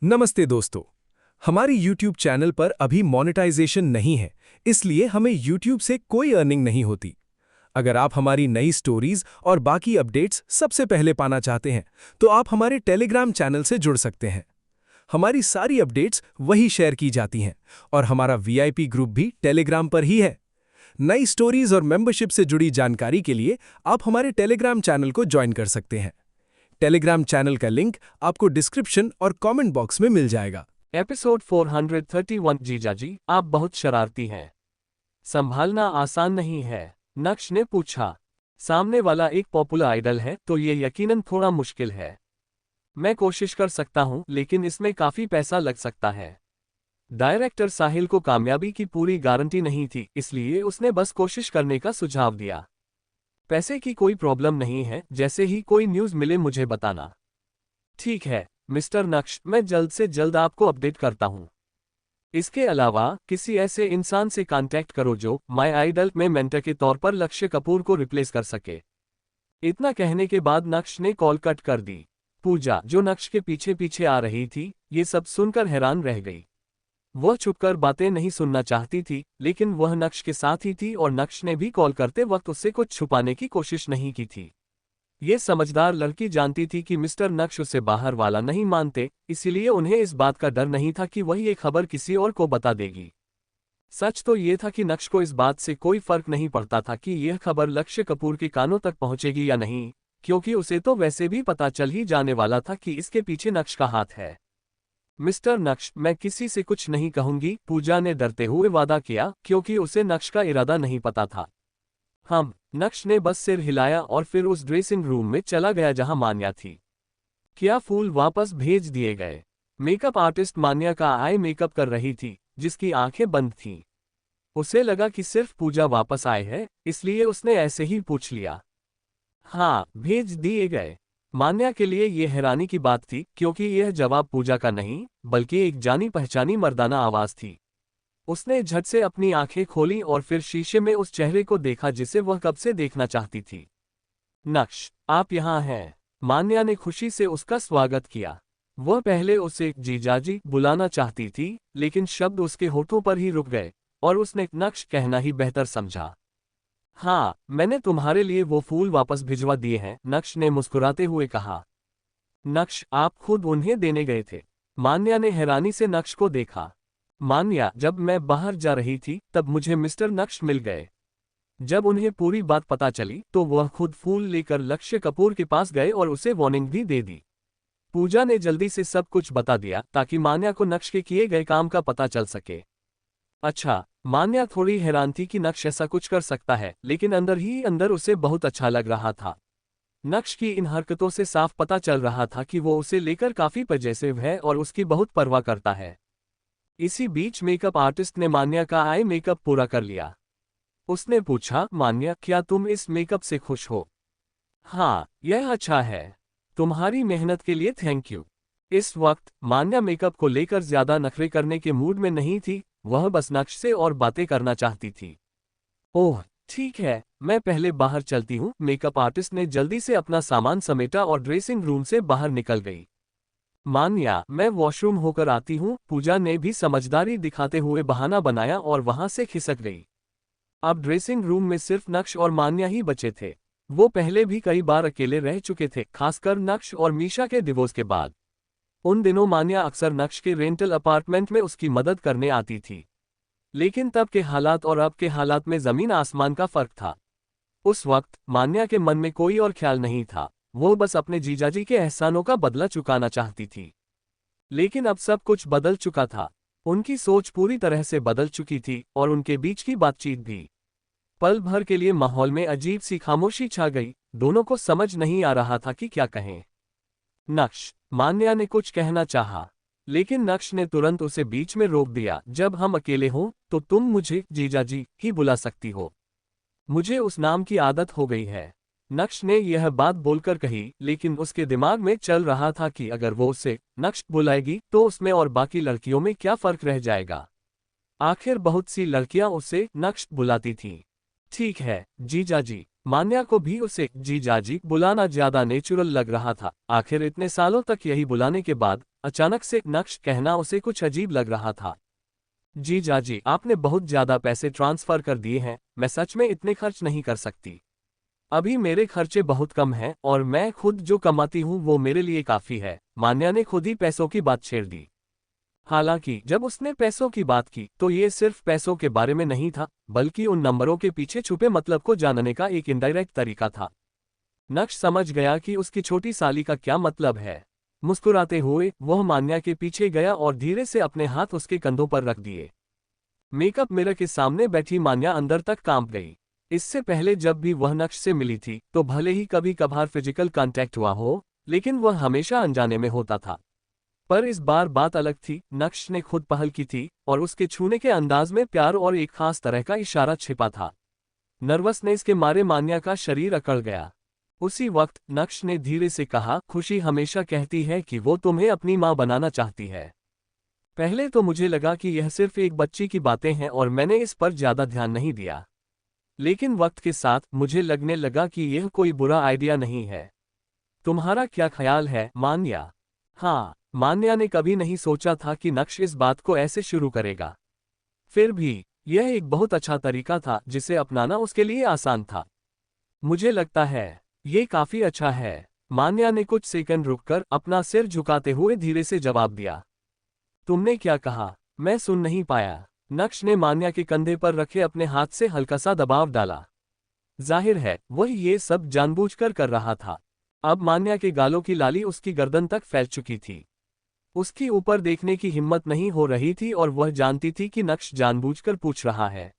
नमस्ते दोस्तों। हमारी YouTube चैनल पर अभी मोनेटाइजेशन नहीं है, इसलिए हमें YouTube से कोई अर्निंग नहीं होती। अगर आप हमारी नई स्टोरीज और बाकी अपडेट्स सबसे पहले पाना चाहते हैं, तो आप हमारे टेलीग्राम चैनल से जुड़ सकते हैं। हमारी सारी अपडेट्स वही शेयर की जाती हैं और हमारा VIP ग्रुप भी टेलीग्राम पर ही है। नई स्टोरीज और मेंबरशिप से जुड़ी जानकारी के लिए आप हमारे टेलीग्राम चैनल को ज्वाइन कर सकते हैं। टेलीग्राम चैनल का लिंक आपको डिस्क्रिप्शन और कमेंट बॉक्स में मिल जाएगा। एपिसोड 431 जीजाजी, आप बहुत शरारती हैं। संभालना आसान नहीं है, नक्श ने पूछा। सामने वाला एक पॉपुलर आइडल है तो ये यकीनन थोड़ा मुश्किल है। मैं कोशिश कर सकता हूं, लेकिन इसमें काफी पैसा लग सकता है। डायरेक्टर साहिल को कामयाबी की पूरी गारंटी नहीं थी, इसलिए उसने बस कोशिश करने का सुझाव दिया। पैसे की कोई प्रॉब्लम नहीं है, जैसे ही कोई न्यूज़ मिले मुझे बताना। ठीक है मिस्टर नक्श, मैं जल्द से जल्द आपको अपडेट करता हूं। इसके अलावा किसी ऐसे इंसान से कांटेक्ट करो जो माय आइडल में मेंटर के तौर पर लक्ष्य कपूर को रिप्लेस कर सके। इतना कहने के बाद नक्श ने कॉल कट कर दी। पूजा, जो नक्श के पीछे पीछे आ रही थी, ये सब सुनकर हैरान रह गई। वह छुपकर बातें नहीं सुनना चाहती थी, लेकिन वह नक्श के साथ ही थी और नक्श ने भी कॉल करते वक्त उससे कुछ छुपाने की कोशिश नहीं की थी। ये समझदार लड़की जानती थी कि मिस्टर नक्श उसे बाहर वाला नहीं मानते, इसीलिए उन्हें इस बात का डर नहीं था कि वही ये खबर किसी और को बता देगी। सच तो ये था कि नक्श को इस बात से कोई फर्क नहीं पड़ता था कि यह खबर लक्ष्य कपूर के कानों तक पहुंचेगी या नहीं, क्योंकि उसे तो वैसे भी पता चल ही जाने वाला था कि इसके पीछे नक्श का हाथ है। मिस्टर नक्श, मैं किसी से कुछ नहीं कहूंगी, पूजा ने डरते हुए वादा किया, क्योंकि उसे नक्श का इरादा नहीं पता था। हम नक्श ने बस सिर हिलाया और फिर उस ड्रेसिंग रूम में चला गया जहां मान्या थी। क्या फूल वापस भेज दिए गए? मेकअप आर्टिस्ट मान्या का आई मेकअप कर रही थी, जिसकी आंखें बंद थीं। उसे लगा कि सिर्फ पूजा वापस आए है, इसलिए उसने ऐसे ही पूछ लिया। हाँ, भेज दिए गए। मान्या के लिए यह हैरानी की बात थी, क्योंकि यह जवाब पूजा का नहीं, बल्कि एक जानी पहचानी मर्दाना आवाज थी। उसने झट से अपनी आंखें खोली और फिर शीशे में उस चेहरे को देखा जिसे वह कब से देखना चाहती थी। नक्श, आप यहाँ हैं। मान्या ने खुशी से उसका स्वागत किया। वह पहले उसे जीजाजी बुलाना चाहती थी, लेकिन शब्द उसके होठों पर ही रुक गए और उसने नक्श कहना ही बेहतर समझा। हाँ, मैंने तुम्हारे लिए वो फूल वापस भिजवा दिए हैं, नक्श ने मुस्कुराते हुए कहा। नक्श, आप खुद उन्हें देने गए थे? मान्या ने हैरानी से नक्श को देखा। मान्या, जब मैं बाहर जा रही थी तब मुझे मिस्टर नक्श मिल गए। जब उन्हें पूरी बात पता चली तो वह खुद फूल लेकर लक्ष्य कपूर के पास गए और उसे वार्निंग भी दे दी। पूजा ने जल्दी से सब कुछ बता दिया ताकि मान्या को नक्श के किए गए काम का पता चल सके। अच्छा, मान्या थोड़ी हैरान थी कि नक्श ऐसा कुछ कर सकता है, लेकिन अंदर ही अंदर उसे बहुत अच्छा लग रहा था। नक्श की इन हरकतों से साफ पता चल रहा था कि वो उसे लेकर काफी पजेसिव है और उसकी बहुत परवाह करता है। इसी बीच मेकअप आर्टिस्ट ने मान्या का आई मेकअप पूरा कर लिया। उसने पूछा, मान्या, क्या तुम इस मेकअप से खुश हो? हाँ, यह अच्छा है। तुम्हारी मेहनत के लिए थैंक यू। इस वक्त मान्या मेकअप को लेकर ज्यादा नखरे करने के मूड में नहीं थी, वह बस नक्श से और बातें करना चाहती थी। ओह ठीक है, मैं पहले बाहर चलती हूँ। मेकअप आर्टिस्ट ने जल्दी से अपना सामान समेटा और ड्रेसिंग रूम से बाहर निकल गई। मान्या, मैं वॉशरूम होकर आती हूँ। पूजा ने भी समझदारी दिखाते हुए बहाना बनाया और वहां से खिसक गई। अब ड्रेसिंग रूम में सिर्फ नक्श और मान्या ही बचे थे। वो पहले भी कई बार अकेले रह चुके थे, खासकर नक्श और मीशा के डिवोर्स के बाद। उन दिनों मान्या अक्सर नक्श के रेंटल अपार्टमेंट में उसकी मदद करने आती थी। लेकिन तब के हालात और अब के हालात में जमीन आसमान का फर्क था। उस वक्त मान्या के मन में कोई और ख्याल नहीं था, वो बस अपने जीजाजी के एहसानों का बदला चुकाना चाहती थी। लेकिन अब सब कुछ बदल चुका था। उनकी सोच पूरी तरह से बदल चुकी थी और उनके बीच की बातचीत भी। पल भर के लिए माहौल में अजीब सी खामोशी छा गई। दोनों को समझ नहीं आ रहा था कि क्या कहें। नक्श, मान्या ने कुछ कहना चाहा, लेकिन नक्श ने तुरंत उसे बीच में रोक दिया। जब हम अकेले हों तो तुम मुझे जीजाजी ही बुला सकती हो। मुझे उस नाम की आदत हो गई है। नक्श ने यह बात बोलकर कही, लेकिन उसके दिमाग में चल रहा था कि अगर वो उसे नक्श बुलाएगी तो उसमें और बाकी लड़कियों में क्या फर्क रह जाएगा। आखिर बहुत सी लड़कियां उसे नक्श बुलाती थीं। ठीक है जीजाजी, मान्या को भी उसे जीजाजी बुलाना ज्यादा नेचुरल लग रहा था। आखिर इतने सालों तक यही बुलाने के बाद अचानक से नक्श कहना उसे कुछ अजीब लग रहा था। जीजाजी, आपने बहुत ज्यादा पैसे ट्रांसफर कर दिए हैं, मैं सच में इतने खर्च नहीं कर सकती। अभी मेरे खर्चे बहुत कम हैं और मैं खुद जो कमाती हूँ वो मेरे लिए काफी है। मान्या ने खुद ही पैसों की बात छेड़ दी। हालांकि जब उसने पैसों की बात की तो ये सिर्फ पैसों के बारे में नहीं था, बल्कि उन नंबरों के पीछे छुपे मतलब को जानने का एक इनडायरेक्ट तरीका था। नक्श समझ गया कि उसकी छोटी साली का क्या मतलब है। मुस्कुराते हुए वह मान्या के पीछे गया और धीरे से अपने हाथ उसके कंधों पर रख दिए। मेकअप मिरर के सामने बैठी मान्या अंदर तक कांप गई। इससे पहले जब भी वह नक्श से मिली थी तो भले ही कभी कभार फिजिकल कांटेक्ट हुआ हो, लेकिन वह हमेशा अनजाने में होता था। पर इस बार बात अलग थी। नक्श ने खुद पहल की थी और उसके छूने के अंदाज में प्यार और एक खास तरह का इशारा छिपा था। नर्वसनेस के मारे मान्या का शरीर अकड़ गया। उसी वक्त नक्श ने धीरे से कहा, खुशी हमेशा कहती है कि वो तुम्हें अपनी मां बनाना चाहती है। पहले तो मुझे लगा कि यह सिर्फ एक बच्ची की बातें हैं और मैंने इस पर ज्यादा ध्यान नहीं दिया, लेकिन वक्त के साथ मुझे लगने लगा कि यह कोई बुरा आइडिया नहीं है। तुम्हारा क्या ख्याल है, मान्या? हाँ, मान्या ने कभी नहीं सोचा था कि नक्श इस बात को ऐसे शुरू करेगा। फिर भी यह एक बहुत अच्छा तरीका था जिसे अपनाना उसके लिए आसान था। मुझे लगता है ये काफी अच्छा है। मान्या ने कुछ सेकंड रुककर अपना सिर झुकाते हुए धीरे से जवाब दिया। तुमने क्या कहा? मैं सुन नहीं पाया। नक्श ने मान्या के कंधे पर रखे अपने हाथ से हल्का सा दबाव डाला। जाहिर है वह ये सब जानबूझकर कर रहा था। अब मान्या के गालों की लाली उसकी गर्दन तक फैल चुकी थी। उसकी ऊपर देखने की हिम्मत नहीं हो रही थी और वह जानती थी कि नक्श जानबूझकर पूछ रहा है।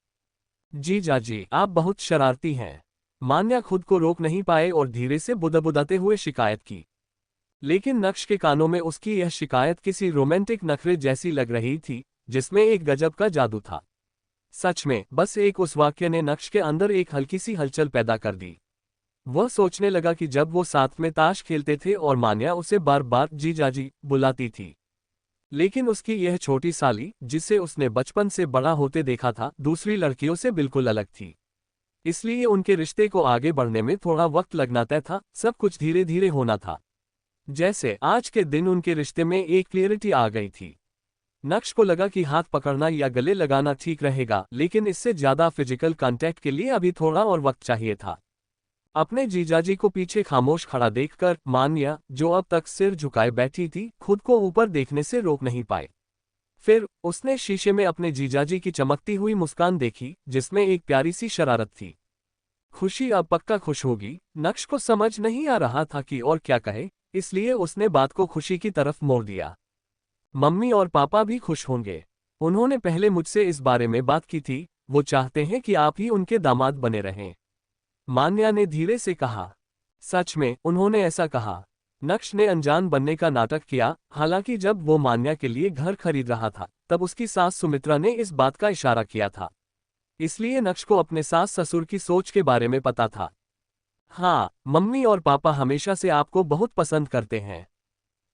जीजाजी, आप बहुत शरारती हैं। मान्या खुद को रोक नहीं पाए और धीरे से बुदबुदाते हुए शिकायत की। लेकिन नक्श के कानों में उसकी यह शिकायत किसी रोमांटिक नखरे जैसी लग रही थी, जिसमें एक गजब का जादू था। सच में बस एक उस वाक्य ने नक्श के अंदर एक हल्की सी हलचल पैदा कर दी। वह सोचने लगा कि जब वो साथ में ताश खेलते थे और मान्या उसे बार बार जीजाजी बुलाती थी, लेकिन उसकी यह छोटी साली, जिसे उसने बचपन से बड़ा होते देखा था, दूसरी लड़कियों से बिल्कुल अलग थी। इसलिए उनके रिश्ते को आगे बढ़ने में थोड़ा वक्त लगना तय था। सब कुछ धीरे धीरे होना था। जैसे आज के दिन उनके रिश्ते में एक क्लियरिटी आ गई थी। नक्श को लगा कि हाथ पकड़ना या गले लगाना ठीक रहेगा, लेकिन इससे ज्यादा फिजिकल कांटेक्ट के लिए अभी थोड़ा और वक्त चाहिए था। अपने जीजाजी को पीछे खामोश खड़ा देखकर मान्या, जो अब तक सिर झुकाए बैठी थी, खुद को ऊपर देखने से रोक नहीं पाई। फिर उसने शीशे में अपने जीजाजी की चमकती हुई मुस्कान देखी, जिसमें एक प्यारी सी शरारत थी। खुशी अब पक्का खुश होगी। नक्श को समझ नहीं आ रहा था कि और क्या कहे, इसलिए उसने बात को खुशी की तरफ मोड़ दिया। मम्मी और पापा भी खुश होंगे। उन्होंने पहले मुझसे इस बारे में बात की थी। वो चाहते हैं कि आप ही उनके दामाद बने रहें। मान्या ने धीरे से कहा। सच में उन्होंने ऐसा कहा? नक्श ने अनजान बनने का नाटक किया। हालांकि जब वो मान्या के लिए घर खरीद रहा था, तब उसकी सास सुमित्रा ने इस बात का इशारा किया था। इसलिए नक्श को अपने सास ससुर की सोच के बारे में पता था। हाँ, मम्मी और पापा हमेशा से आपको बहुत पसंद करते हैं।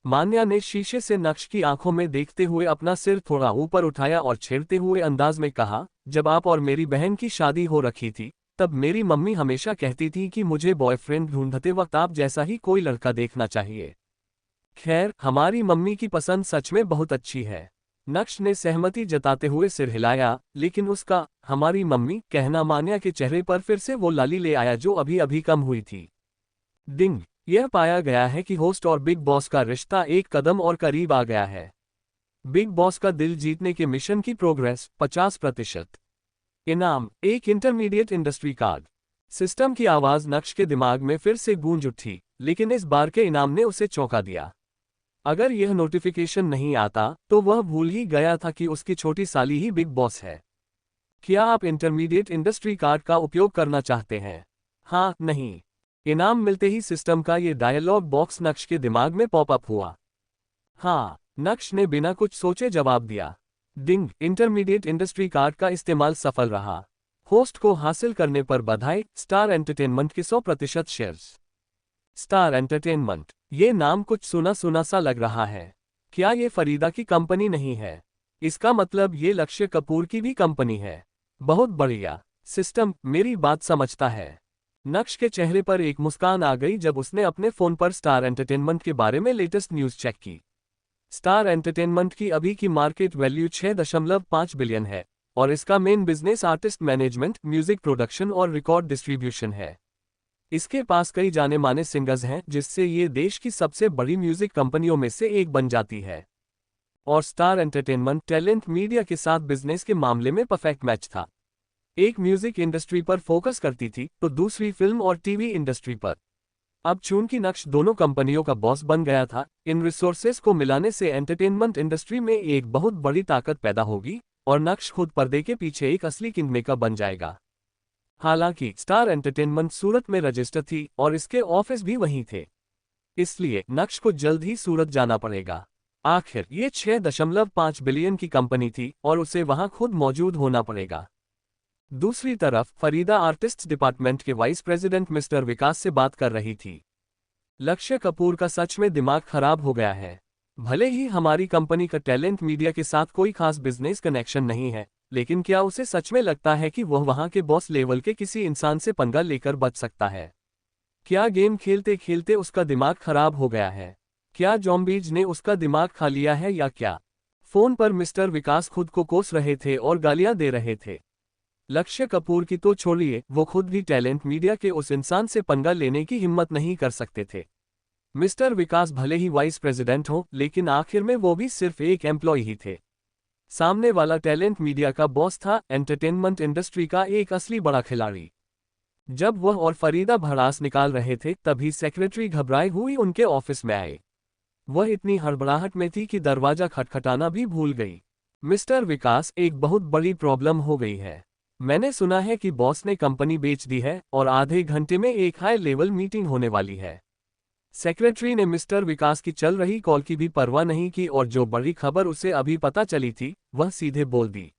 मान्या ने शीशे से नक्श की आंखों में देखते हुए अपना सिर थोड़ा ऊपर उठाया और छेड़ते हुए अंदाज में कहा, जब आप और मेरी बहन की शादी हो रखी थी, तब मेरी मम्मी हमेशा कहती थी कि मुझे बॉयफ्रेंड ढूंढते वक्त आप जैसा ही कोई लड़का देखना चाहिए। खैर, हमारी मम्मी की पसंद सच में बहुत अच्छी है। नक्श ने सहमति जताते हुए सिर हिलाया, लेकिन उसका हमारी मम्मी कहना मान्या के चेहरे पर फिर से वो लाली ले आया जो अभी अभी कम हुई थी। डिंग, यह पाया गया है कि होस्ट और बिग बॉस का रिश्ता एक कदम और करीब आ गया है। बिग बॉस का दिल जीतने के मिशन की प्रोग्रेस 50%। इनाम, एक इंटरमीडिएट इंडस्ट्री कार्ड। सिस्टम की आवाज नक्श के दिमाग में फिर से गूंज उठी, लेकिन इस बार के इनाम ने उसे चौंका दिया। अगर यह नोटिफिकेशन नहीं आता तो वह भूल ही गया था कि उसकी छोटी साली ही बिग बॉस है। क्या आप इंटरमीडिएट इंडस्ट्री कार्ड का उपयोग करना चाहते हैं? हाँ, नहीं। इनाम मिलते ही सिस्टम का ये डायलॉग बॉक्स नक्श के दिमाग में पॉपअप हुआ। हाँ, नक्श ने बिना कुछ सोचे जवाब दिया। डिंग, इंटरमीडिएट इंडस्ट्री कार्ड का इस्तेमाल सफल रहा। होस्ट को हासिल करने पर बधाई। स्टार एंटरटेनमेंट के 100% शेयर्स। स्टार एंटरटेनमेंट, ये नाम कुछ सुना सुना सा लग रहा है। क्या ये फरीदा की कंपनी नहीं है? इसका मतलब ये लक्ष्य कपूर की भी कंपनी है। बहुत बढ़िया। सिस्टम मेरी बात समझता है। नक्श के चेहरे पर एक मुस्कान आ गई जब उसने अपने फोन पर स्टार एंटरटेनमेंट के बारे में लेटेस्ट न्यूज चेक की। स्टार एंटरटेनमेंट की अभी की मार्केट वैल्यू 6.5 बिलियन है और इसका main business artist management, music production और रिकॉर्ड डिस्ट्रीब्यूशन है। इसके पास कई जाने माने सिंगर्स हैं जिससे ये देश की सबसे बड़ी म्यूजिक कंपनियों में से एक बन जाती है। और स्टार एंटरटेनमेंट टैलेंट मीडिया के साथ बिजनेस के मामले में परफेक्ट मैच था। एक म्यूजिक इंडस्ट्री पर फोकस करती थी तो दूसरी फिल्म और टीवी इंडस्ट्री पर। अब चूंकि नक्श दोनों कंपनियों का बॉस बन गया था, इन रिसोर्सेस को मिलाने से एंटरटेनमेंट इंडस्ट्री में एक बहुत बड़ी ताकत पैदा होगी और नक्श खुद पर्दे के पीछे एक असली किंगमेकर बन जाएगा। हालांकि स्टार एंटरटेनमेंट सूरत में रजिस्टर थी और इसके ऑफिस भी वहीं थे, इसलिए नक्श को जल्द ही सूरत जाना पड़ेगा। आखिर ये 6.5 बिलियन की कंपनी थी और उसे वहां खुद मौजूद होना पड़ेगा। दूसरी तरफ फरीदा आर्टिस्ट्स डिपार्टमेंट के वाइस प्रेसिडेंट मिस्टर विकास से बात कर रही थी। लक्ष्य कपूर का सच में दिमाग खराब हो गया है। भले ही हमारी कंपनी का टैलेंट मीडिया के साथ कोई खास बिजनेस कनेक्शन नहीं है, लेकिन क्या उसे सच में लगता है कि वह वहां के बॉस लेवल के किसी इंसान से पंगा लेकर बच सकता है? क्या गेम खेलते खेलते उसका दिमाग खराब हो गया है? क्या जॉम्बीज ने उसका दिमाग खा लिया है या क्या? फोन पर मिस्टर विकास खुद को कोस रहे थे और गालियां दे रहे थे। लक्ष्य कपूर की तो छोड़िए, वो खुद भी टैलेंट मीडिया के उस इंसान से पंगा लेने की हिम्मत नहीं कर सकते थे। मिस्टर विकास भले ही वाइस प्रेसिडेंट हो, लेकिन आखिर में वो भी सिर्फ एक एम्प्लॉय ही थे। सामने वाला टैलेंट मीडिया का बॉस था, एंटरटेनमेंट इंडस्ट्री का एक असली बड़ा खिलाड़ी। जब वह और फरीदा भड़ास निकाल रहे थे तभी सेक्रेटरी घबराई हुई उनके ऑफिस में आए। वह इतनी हड़बड़ाहट में थी कि दरवाजा खटखटाना भी भूल गई। मिस्टर विकास, एक बहुत बड़ी प्रॉब्लम हो गई है। मैंने सुना है कि बॉस ने कंपनी बेच दी है और आधे घंटे में एक हाई लेवल मीटिंग होने वाली है। सेक्रेटरी ने मिस्टर विकास की चल रही कॉल की भी परवाह नहीं की और जो बड़ी खबर उसे अभी पता चली थी वह सीधे बोल दी।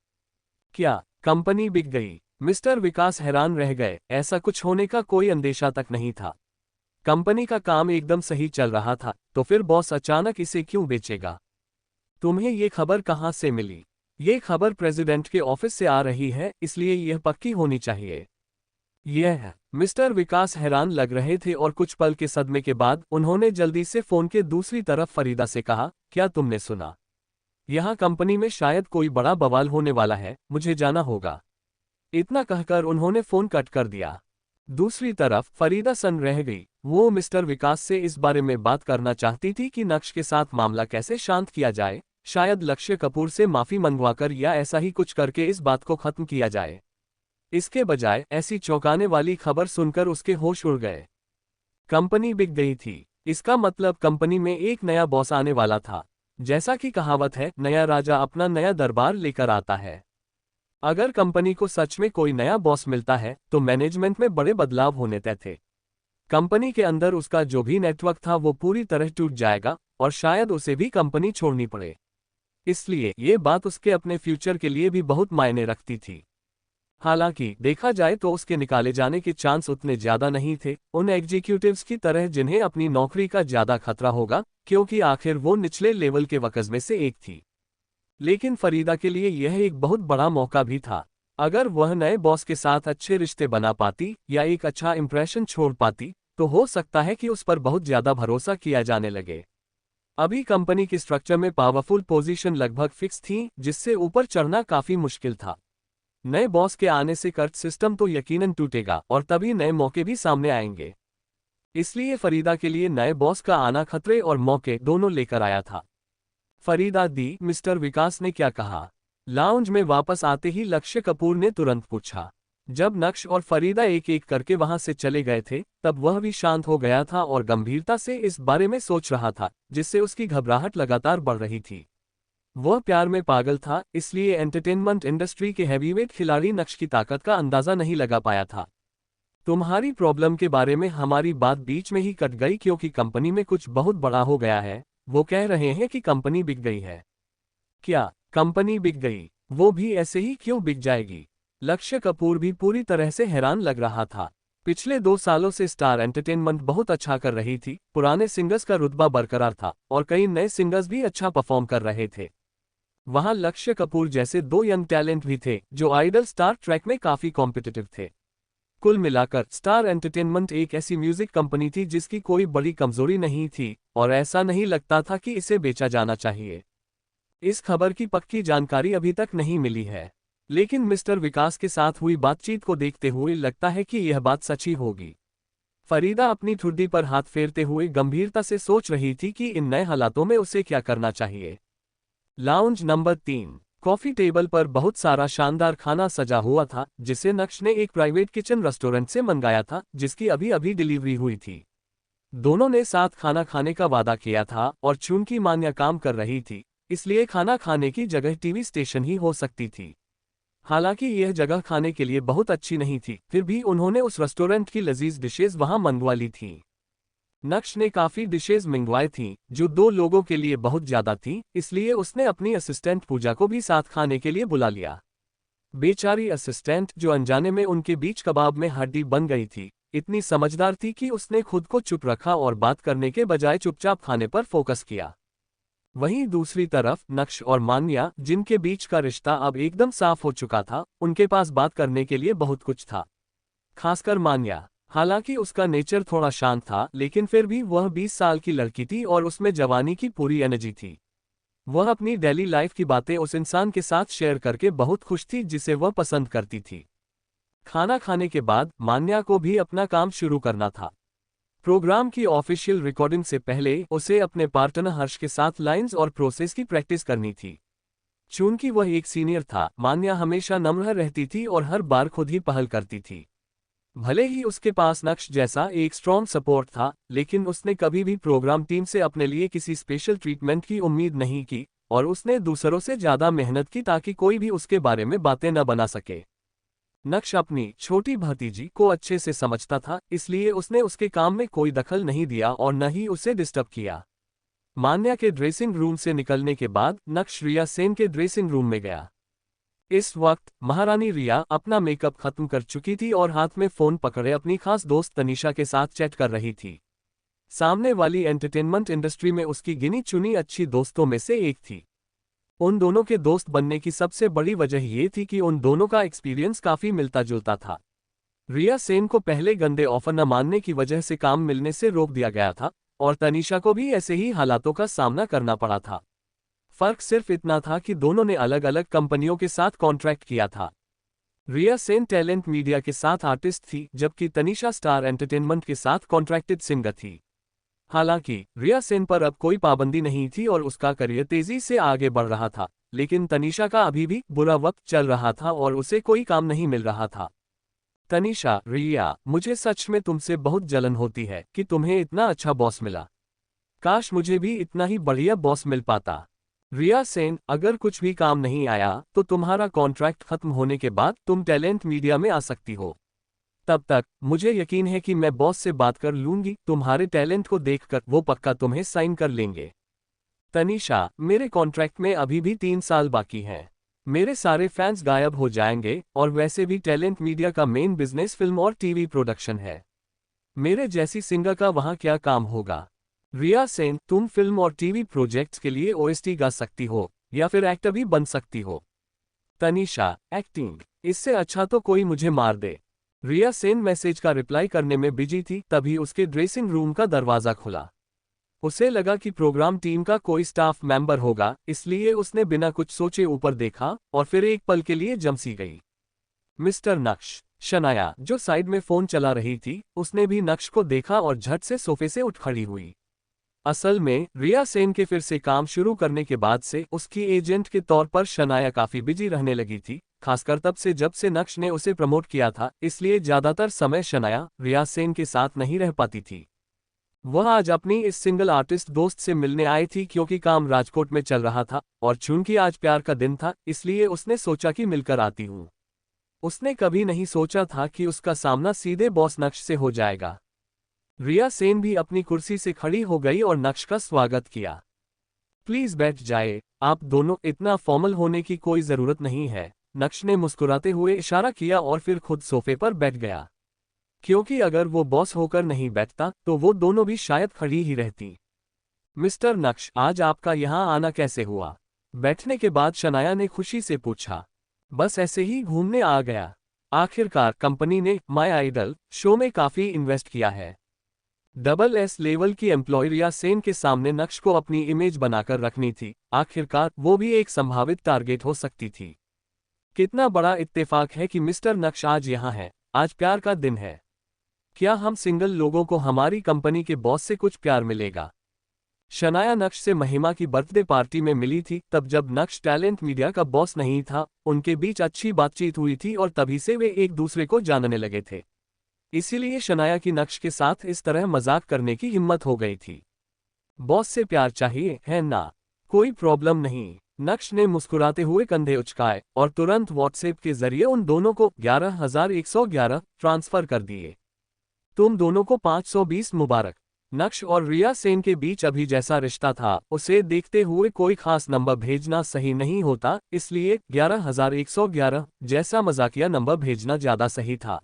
क्या कंपनी बिक गई? मिस्टर विकास हैरान रह गए। ऐसा कुछ होने का कोई अंदेशा तक नहीं था। कंपनी का काम एकदम सही चल रहा था, तो फिर बॉस अचानक इसे क्यों बेचेगा? तुम्हें ये खबर कहाँ से मिली? ये खबर प्रेसिडेंट के ऑफिस से आ रही है, इसलिए यह पक्की होनी चाहिए। यह है। मिस्टर विकास हैरान लग रहे थे और कुछ पल के सदमे के बाद उन्होंने जल्दी से फोन के दूसरी तरफ फरीदा से कहा, क्या तुमने सुना? यहाँ कंपनी में शायद कोई बड़ा बवाल होने वाला है, मुझे जाना होगा। इतना कहकर उन्होंने फोन कट कर दिया। दूसरी तरफ फरीदा सन रह गई। वो मिस्टर विकास से इस बारे में बात करना चाहती थी कि नक्श के साथ मामला कैसे शांत किया जाए। शायद लक्ष्य कपूर से माफी मंगवाकर या ऐसा ही कुछ करके इस बात को खत्म किया जाए। इसके बजाय ऐसी चौंकाने वाली खबर सुनकर उसके होश उड़ गए। कंपनी बिक गई थी, इसका मतलब कंपनी में एक नया बॉस आने वाला था। जैसा कि कहावत है, नया राजा अपना नया दरबार लेकर आता है। अगर कंपनी को सच में कोई नया बॉस मिलता है तो मैनेजमेंट में बड़े बदलाव होने तय थे। कंपनी के अंदर उसका जो भी नेटवर्क था वो पूरी तरह टूट जाएगा और शायद उसे भी कंपनी छोड़नी पड़े। इसलिए ये बात उसके अपने फ्यूचर के लिए भी बहुत मायने रखती थी। हालांकि देखा जाए तो उसके निकाले जाने के चांस उतने ज्यादा नहीं थे, उन एग्जीक्यूटिव्स की तरह जिन्हें अपनी नौकरी का ज्यादा खतरा होगा, क्योंकि आखिर वो निचले लेवल के वर्कर्स में से एक थी। लेकिन फरीदा के लिए यह एक बहुत बड़ा मौका भी था। अगर वह नए बॉस के साथ अच्छे रिश्ते बना पाती या एक अच्छा इंप्रेशन छोड़ पाती तो हो सकता है कि उस पर बहुत ज्यादा भरोसा किया जाने लगे। अभी कंपनी की स्ट्रक्चर में पावरफुल पोजीशन लगभग फिक्स थी, जिससे ऊपर चढ़ना काफी मुश्किल था। नए बॉस के आने से कर्ज सिस्टम तो यकीनन टूटेगा और तभी नए मौके भी सामने आएंगे। इसलिए फरीदा के लिए नए बॉस का आना खतरे और मौके दोनों लेकर आया था। फरीदा दी, मिस्टर विकास ने क्या कहा? लाउंज में वापस आते ही लक्ष्य कपूर ने तुरंत पूछा। जब नक्श और फरीदा एक एक करके वहां से चले गए थे तब वह भी शांत हो गया था और गंभीरता से इस बारे में सोच रहा था, जिससे उसकी घबराहट लगातार बढ़ रही थी। वह प्यार में पागल था, इसलिए एंटरटेनमेंट इंडस्ट्री के हैवीवेट खिलाड़ी नक्श की ताकत का अंदाजा नहीं लगा पाया था। तुम्हारी प्रॉब्लम के बारे में हमारी बात बीच में ही कट गई क्योंकि कंपनी में कुछ बहुत बड़ा हो गया है। वो कह रहे हैं कि कंपनी बिक गई है। क्या कंपनी बिक गई? वो भी ऐसे ही क्यों बिक जाएगी? लक्ष्य कपूर भी पूरी तरह से हैरान लग रहा था। पिछले 2 सालों से स्टार एंटरटेनमेंट बहुत अच्छा कर रही थी, पुराने सिंगर्स का रुतबा बरकरार था और कई नए सिंगर्स भी अच्छा परफॉर्म कर रहे थे। वहां लक्ष्य कपूर जैसे 2 यंग टैलेंट भी थे जो आइडल स्टार ट्रैक में काफी कॉम्पिटिटिव थे। कुल मिलाकर स्टार एंटरटेनमेंट एक ऐसी म्यूजिक कंपनी थी जिसकी कोई बड़ी कमजोरी नहीं थी और ऐसा नहीं लगता था कि इसे बेचा जाना चाहिए। इस खबर की पक्की जानकारी अभी तक नहीं मिली है, लेकिन मिस्टर विकास के साथ हुई बातचीत को देखते हुए लगता है कि यह बात सच्ची होगी। फरीदा अपनी ठुड्डी पर हाथ फेरते हुए गंभीरता से सोच रही थी कि इन नए हालातों में उसे क्या करना चाहिए। Lounge number 3। कॉफी टेबल पर बहुत सारा शानदार खाना सजा हुआ था, जिसे नक्श ने एक प्राइवेट किचन रेस्टोरेंट से मंगाया था, जिसकी अभी अभी डिलीवरी हुई थी। दोनों ने साथ खाना खाने का वादा किया था और चूंकि मान्या काम कर रही थी, इसलिए खाना खाने की जगह टीवी स्टेशन ही हो सकती थी। हालांकि यह जगह खाने के लिए बहुत अच्छी नहीं थी, फिर भी उन्होंने उस रेस्टोरेंट की लजीज डिशेज वहां मंगवा ली थीं। नक्श ने काफी डिशेज मंगवाई थीं, जो 2 लोगों के लिए बहुत ज्यादा थी, इसलिए उसने अपनी असिस्टेंट पूजा को भी साथ खाने के लिए बुला लिया। बेचारी असिस्टेंट, जो अनजाने में उनके बीच कबाब में हड्डी बन गई थी, इतनी समझदार थी कि उसने खुद को चुप रखा और बात करने के बजाय चुपचाप खाने पर फोकस किया। वहीं दूसरी तरफ नक्श और मान्या, जिनके बीच का रिश्ता अब एकदम साफ हो चुका था, उनके पास बात करने के लिए बहुत कुछ था। खासकर मान्या, हालांकि उसका नेचर थोड़ा शांत था, लेकिन फिर भी वह 20 साल की लड़की थी और उसमें जवानी की पूरी एनर्जी थी। वह अपनी डेली लाइफ की बातें उस इंसान के साथ शेयर करके बहुत खुश थी जिसे वह पसंद करती थी। खाना खाने के बाद मान्या को भी अपना काम शुरू करना था। प्रोग्राम की ऑफिशियल रिकॉर्डिंग से पहले उसे अपने पार्टनर हर्ष के साथ लाइंस और प्रोसेस की प्रैक्टिस करनी थी। चूंकि वह एक सीनियर था, मान्या हमेशा नम्र रहती थी और हर बार खुद ही पहल करती थी। भले ही उसके पास नक्श जैसा एक स्ट्रॉन्ग सपोर्ट था, लेकिन उसने कभी भी प्रोग्राम टीम से अपने लिए किसी स्पेशल ट्रीटमेंट की उम्मीद नहीं की और उसने दूसरों से ज्यादा मेहनत की ताकि कोई भी उसके बारे में बातें न बना सके। नक्श अपनी छोटी भतीजी को अच्छे से समझता था, इसलिए उसने उसके काम में कोई दखल नहीं दिया और न ही उसे डिस्टर्ब किया। मान्या के ड्रेसिंग रूम से निकलने के बाद नक्श रिया सेन के ड्रेसिंग रूम में गया। इस वक्त महारानी रिया अपना मेकअप खत्म कर चुकी थी और हाथ में फोन पकड़े अपनी खास दोस्त तनीषा के साथ चैट कर रही थी। सामने वाली एंटरटेनमेंट इंडस्ट्री में उसकी गिनी चुनी अच्छी दोस्तों में से एक थी। उन दोनों के दोस्त बनने की सबसे बड़ी वजह ये थी कि उन दोनों का एक्सपीरियंस काफी मिलता जुलता था। रिया सेन को पहले गंदे ऑफर न मानने की वजह से काम मिलने से रोक दिया गया था और तनीषा को भी ऐसे ही हालातों का सामना करना पड़ा था। फर्क सिर्फ इतना था कि दोनों ने अलग अलग कंपनियों के साथ कॉन्ट्रैक्ट किया था। रिया सेन टैलेंट मीडिया के साथ आर्टिस्ट थी, जबकि तनीषा स्टार एंटरटेनमेंट के साथ कॉन्ट्रैक्टेड सिंगर थी। हालांकि रिया सेन पर अब कोई पाबंदी नहीं थी और उसका करियर तेजी से आगे बढ़ रहा था, लेकिन तनीषा का अभी भी बुरा वक्त चल रहा था और उसे कोई काम नहीं मिल रहा था। तनीषा, रिया, मुझे सच में तुमसे बहुत जलन होती है कि तुम्हें इतना अच्छा बॉस मिला। काश मुझे भी इतना ही बढ़िया बॉस मिल पाता। रिया सेन, अगर कुछ भी काम नहीं आया तो तुम्हारा कॉन्ट्रैक्ट खत्म होने के बाद तुम टैलेंट मीडिया में आ सकती हो। तब तक मुझे यकीन है कि मैं बॉस से बात कर लूंगी, तुम्हारे टैलेंट को देखकर वो पक्का तुम्हें साइन कर लेंगे। तनीषा, मेरे कॉन्ट्रैक्ट में अभी भी 3 साल बाकी हैं। मेरे सारे फैंस गायब हो जाएंगे और वैसे भी टैलेंट मीडिया का मेन बिजनेस फिल्म और टीवी प्रोडक्शन है। मेरे जैसी सिंगर का वहां क्या काम होगा। रिया सेन, तुम फिल्म और टीवी प्रोजेक्ट्स के लिए ओएसटी गा सकती हो या फिर एक्टर भी बन सकती हो। तनीषा, एक्टिंग, इससे अच्छा तो कोई मुझे मार दे। रिया सेन मैसेज का रिप्लाई करने में बिजी थी, तभी उसके ड्रेसिंग रूम का दरवाजा खुला। उसे लगा कि प्रोग्राम टीम का कोई स्टाफ मेंबर होगा, इसलिए उसने बिना कुछ सोचे ऊपर देखा और फिर एक पल के लिए जमसी गई। मिस्टर नक्श। शनाया, जो साइड में फोन चला रही थी, उसने भी नक्श को देखा और झट से सोफे से उठ खड़ी हुई। असल में रिया सेन के फिर से काम शुरू करने के बाद से उसकी एजेंट के तौर पर शनाया काफी बिजी रहने लगी थी, खासकर तब से जब से नक्श ने उसे प्रमोट किया था, इसलिए ज्यादातर समय शनाया रिया सेन के साथ नहीं रह पाती थी। वह आज अपनी इस सिंगल आर्टिस्ट दोस्त से मिलने आई थी क्योंकि काम राजकोट में चल रहा था और चूंकि आज प्यार का दिन था, इसलिए उसने सोचा कि मिलकर आती हूँ। उसने कभी नहीं सोचा था कि उसका सामना सीधे बॉस नक्श से हो जाएगा। रिया सेन भी अपनी कुर्सी से खड़ी हो गई और नक्श का स्वागत किया। प्लीज बैठ जाए, आप दोनों, इतना फॉर्मल होने की कोई जरूरत नहीं है। नक्श ने मुस्कुराते हुए इशारा किया और फिर खुद सोफे पर बैठ गया, क्योंकि अगर वो बॉस होकर नहीं बैठता तो वो दोनों भी शायद खड़ी ही रहती। मिस्टर नक्श, आज आपका यहाँ आना कैसे हुआ? बैठने के बाद शनाया ने खुशी से पूछा। बस ऐसे ही घूमने आ गया। आखिरकार कंपनी ने माय आइडल शो में काफी इन्वेस्ट किया है। डबल एस लेवल की एम्प्लॉय रिया सेन के सामने नक्श को अपनी इमेज बनाकर रखनी थी। आखिरकार वो भी एक संभावित टारगेट हो सकती थी। कितना बड़ा इत्तेफाक है कि मिस्टर नक्श आज यहाँ है। आज प्यार का दिन है। क्या हम सिंगल लोगों को हमारी कंपनी के बॉस से कुछ प्यार मिलेगा? शनाया नक्श से महिमा की बर्थडे पार्टी में मिली थी। तब जब नक्श टैलेंट मीडिया का बॉस नहीं था, उनके बीच अच्छी बातचीत हुई थी और तभी से वे एक दूसरे को जानने लगे थे। इसीलिए शनाया की नक्श के साथ इस तरह मजाक करने की हिम्मत हो गई थी। बॉस से प्यार चाहिए है ना? कोई प्रॉब्लम नहीं। नक्श ने मुस्कुराते हुए कंधे उचकाए और तुरंत व्हाट्सएप के जरिए उन दोनों को 11,111 ट्रांसफर कर दिए। तुम दोनों को 520 मुबारक। नक्श और रिया सेन के बीच अभी जैसा रिश्ता था, उसे देखते हुए कोई खास नंबर भेजना सही नहीं होता, इसलिए 11,111 जैसा मजाकिया नंबर भेजना ज्यादा सही था।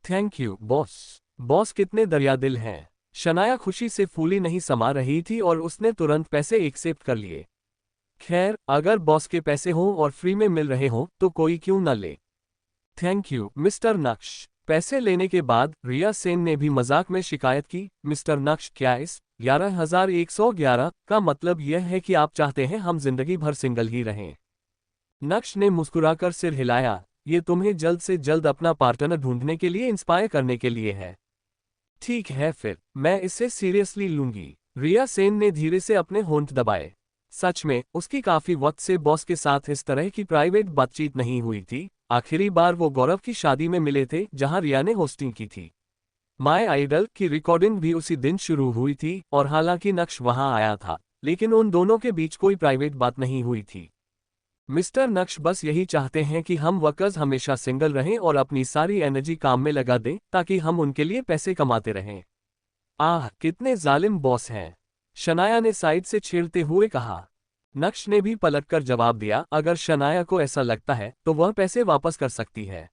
Thank you boss. बॉस कितने दरियादिल हैं। शनाया खुशी से फूली नहीं समा रही थी और उसने तुरंत पैसे एक्सेप्ट कर लिए। खैर, अगर बॉस के पैसे हों और फ्री में मिल रहे हों तो कोई क्यों न ले। थैंक यू मिस्टर नक्श। पैसे लेने के बाद रिया सेन ने भी मजाक में शिकायत की, मिस्टर नक्श, क्या इस 11,111 का मतलब यह है कि आप चाहते हैं हम जिंदगी भर सिंगल ही रहें? नक्श ने मुस्कुराकर सिर हिलाया, ये तुम्हें जल्द से जल्द अपना पार्टनर ढूंढने के लिए इंस्पायर करने के लिए है। ठीक है फिर, मैं इसे सीरियसली लूंगी। रिया सेन ने धीरे से अपने होंठ दबाए। सच में, उसकी काफी वक्त से बॉस के साथ इस तरह की प्राइवेट बातचीत नहीं हुई थी। आखिरी बार वो गौरव की शादी में मिले थे जहां रिया ने होस्टिंग की थी। माय आइडल की रिकॉर्डिंग भी उसी दिन शुरू हुई थी और हालांकि नक्श वहां आया था, लेकिन उन दोनों के बीच कोई प्राइवेट बात नहीं हुई थी। मिस्टर नक्श बस यही चाहते हैं कि हम वर्कर्स हमेशा सिंगल रहें और अपनी सारी एनर्जी काम में लगा दें ताकि हम उनके लिए पैसे कमाते रहें। आह, कितने जालिम बॉस हैं, शनाया ने साइड से छेड़ते हुए कहा। नक्श ने भी पलटकर जवाब दिया, अगर शनाया को ऐसा लगता है तो वह पैसे वापस कर सकती है।